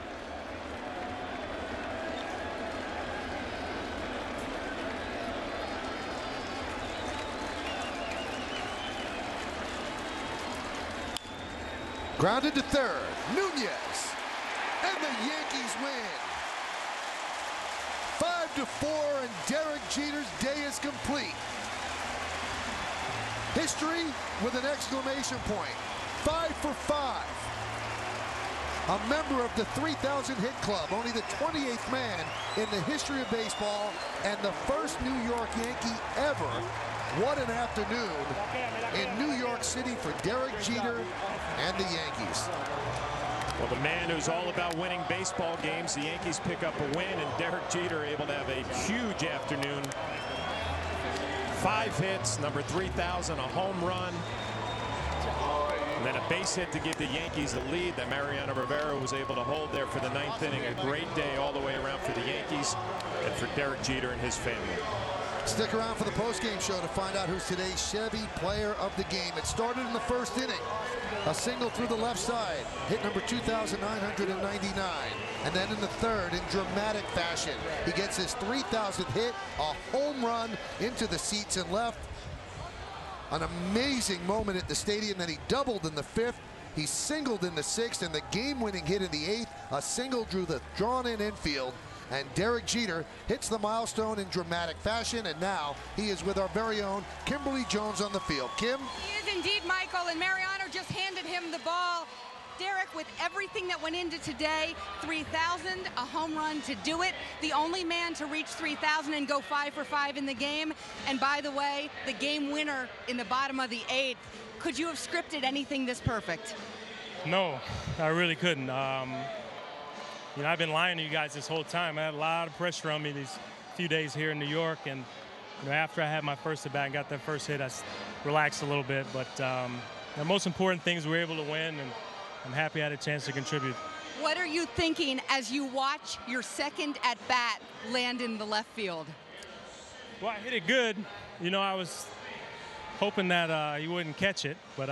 Grounded to third. Nunez. And the Yankees win. 5-4, and Derek Jeter's day is complete. History with an exclamation point. 5 for 5. A member of the 3,000 hit club, only the 28th man in the history of baseball, and the first New York Yankee ever. What an afternoon in New York City for Derek Jeter and the Yankees. Well, the man who's all about winning baseball games, the Yankees pick up a win, and Derek Jeter able to have a huge afternoon. 5 hits, number 3,000, a home run, and then a base hit to give the Yankees the lead that Mariano Rivera was able to hold there for the 9th inning. A great day all the way around for the Yankees and for Derek Jeter and his family. Stick around for the postgame show to find out who's today's Chevy player of the game. It started in the first inning. A single through the left side, hit number 2,999. And then in the third, in dramatic fashion, he gets his 3,000th hit, a home run into the seats and left. An amazing moment at the stadium. Then he doubled in the 5th. He singled in the 6th, and the game-winning hit in the 8th. A single drew the drawn-in infield. And Derek Jeter hits the milestone in dramatic fashion, and now he is with our very own Kimberly Jones on the field. Kim? He is indeed, Michael, and Mariano just handed him the ball. Derek, with everything that went into today, 3,000, a home run to do it, the only man to reach 3,000 and go 5 for 5 in the game. And by the way, the game winner in the bottom of the 8th. Could you have scripted anything this perfect? No, I really couldn't. You know, I've been lying to you guys this whole time. I had a lot of pressure on me these few days here in New York, and you know, after I had my first at bat and got that first hit, I relaxed a little bit. But the most important thing is we were able to win, and I'm happy I had a chance to contribute. What are you thinking as you watch your second at bat land in the left field? Well, I hit it good. You know, I was hoping that you wouldn't catch it, but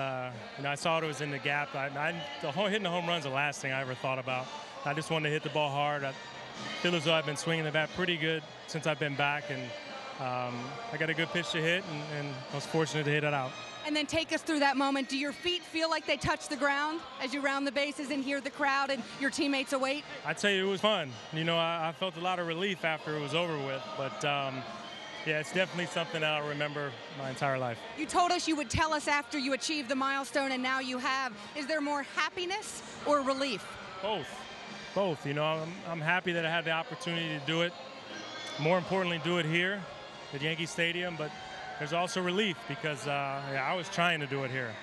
you know, I saw it was in the gap. Hitting the home run's the last thing I ever thought about. I just wanted to hit the ball hard. I feel as though I've been swinging the bat pretty good since I've been back, and I got a good pitch to hit, and I was fortunate to hit it out. And then take us through that moment. Do your feet feel like they touch the ground as you round the bases and hear the crowd and your teammates await? I'd tell you it was fun. You know, I felt a lot of relief after it was over with, but yeah, it's definitely something that I'll remember my entire life. You told us you would tell us after you achieved the milestone, and now you have. Is there more happiness or relief? Both. You know, I'm happy that I had the opportunity to do it. More importantly, do it here at Yankee Stadium, but there's also relief because I was trying to do it here.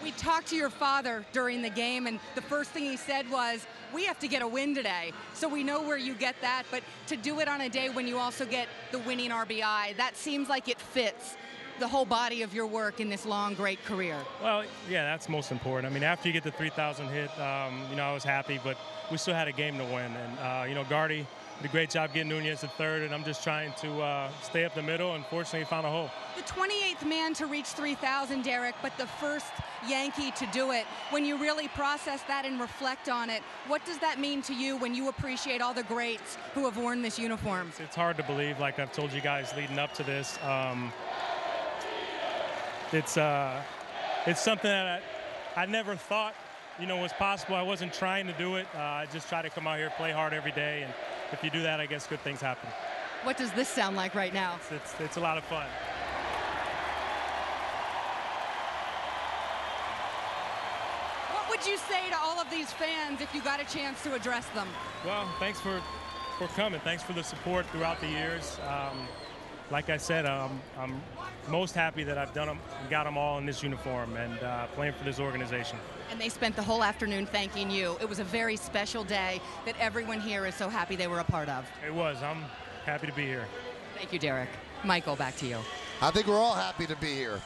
We talked to your father during the game, and the first thing he said was, we have to get a win today. So we know where you get that, but to do it on a day when you also get the winning RBI, that seems like it fits the whole body of your work in this long, great career. Well, yeah, that's most important. I mean, after you get the 3,000 hit, you know, I was happy, but we still had a game to win. And, you know, Gardy did a great job getting Nunez to third, and I'm just trying to stay up the middle, and fortunately found a hole. The 28th man to reach 3,000, Derek, but the first Yankee to do it. When you really process that and reflect on it, what does that mean to you when you appreciate all the greats who have worn this uniform? It's hard to believe, like I've told you guys leading up to this. It's something that I never thought, you know, was possible. I wasn't trying to do it. I just try to come out here, play hard every day, and if you do that, I guess good things happen. What does this sound like right now? It's a lot of fun. What would you say to all of these fans if you got a chance to address them? Well, thanks for coming. Thanks for the support throughout the years. Like I said, I'm most happy that I've done them, got them all in this uniform and playing for this organization. And they spent the whole afternoon thanking you. It was a very special day that everyone here is so happy they were a part of. It was. I'm happy to be here. Thank you, Derek. Michael, back to you. I think we're all happy to be here.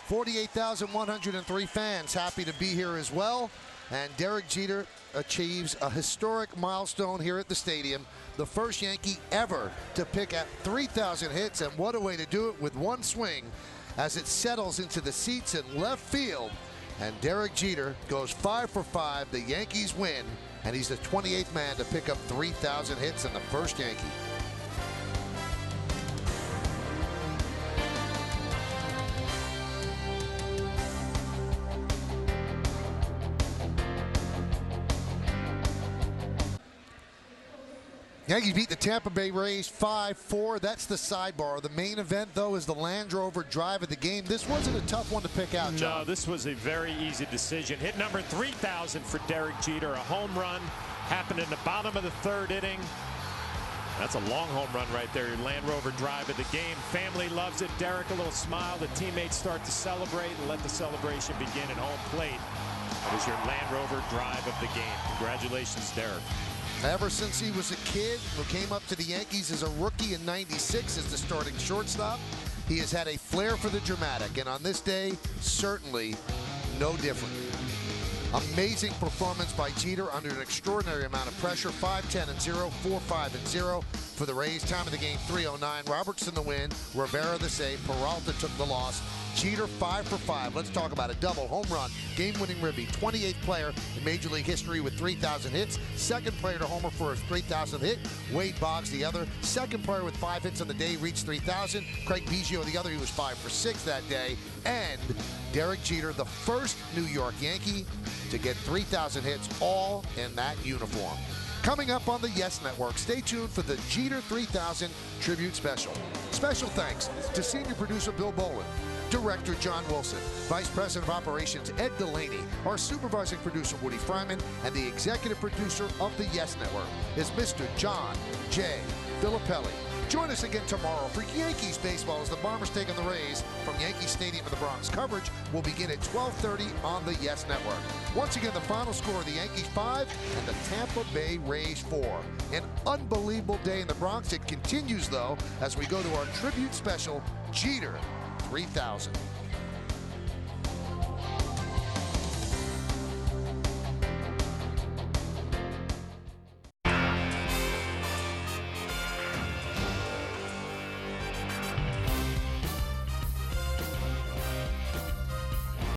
48,103 fans happy to be here as well. And Derek Jeter achieves a historic milestone here at the stadium. The first Yankee ever to pick at 3,000 hits, and what a way to do it with one swing as it settles into the seats in left field. And Derek Jeter goes 5 for 5. The Yankees win and he's the 28th man to pick up 3,000 hits and the first Yankee. Yankees beat the Tampa Bay Rays 5-4. That's the sidebar. The main event, though, is the Land Rover drive of the game. This wasn't a tough one to pick out, John. No, this was a very easy decision. Hit number 3,000 for Derek Jeter. A home run happened in the bottom of the third inning. That's a long home run right there. Your Land Rover drive of the game. Family loves it. Derek, a little smile. The teammates start to celebrate and let the celebration begin at home plate. That was your Land Rover drive of the game. Congratulations, Derek. Ever since he was a kid, who came up to the Yankees as a rookie in '96 as the starting shortstop, he has had a flair for the dramatic, and on this day, certainly no different. Amazing performance by Jeter under an extraordinary amount of pressure. 5-10-0, 4-5-0 for the Rays. Time of the game 3:09. Robertson the win, Rivera the save, Peralta took the loss. Jeter 5 for 5. Let's talk about a double home run, game-winning ribby. 28th player in Major League history with 3,000 hits. Second player to homer for his 3,000th hit. Wade Boggs the other. Second player with 5 hits on the day reached 3,000. Craig Biggio the other. He was 5 for 6 that day. And Derek Jeter, the first New York Yankee to get 3,000 hits, all in that uniform. Coming up on the Yes Network, stay tuned for the Jeter 3000 Tribute Special. Special thanks to senior producer Bill Bolin, Director John Wilson, Vice President of Operations Ed Delaney, our supervising producer Woody Fryman, and the executive producer of the Yes Network is Mr. John J. Filippelli. Join us again tomorrow for Yankees baseball as the Bombers take on the Rays from Yankee Stadium in the Bronx. Coverage will begin at 12:30 on the Yes Network. Once again, the final score, the Yankees 5 and the Tampa Bay Rays 4. An unbelievable day in the Bronx. It continues, though, as we go to our tribute special, Jeter 3000.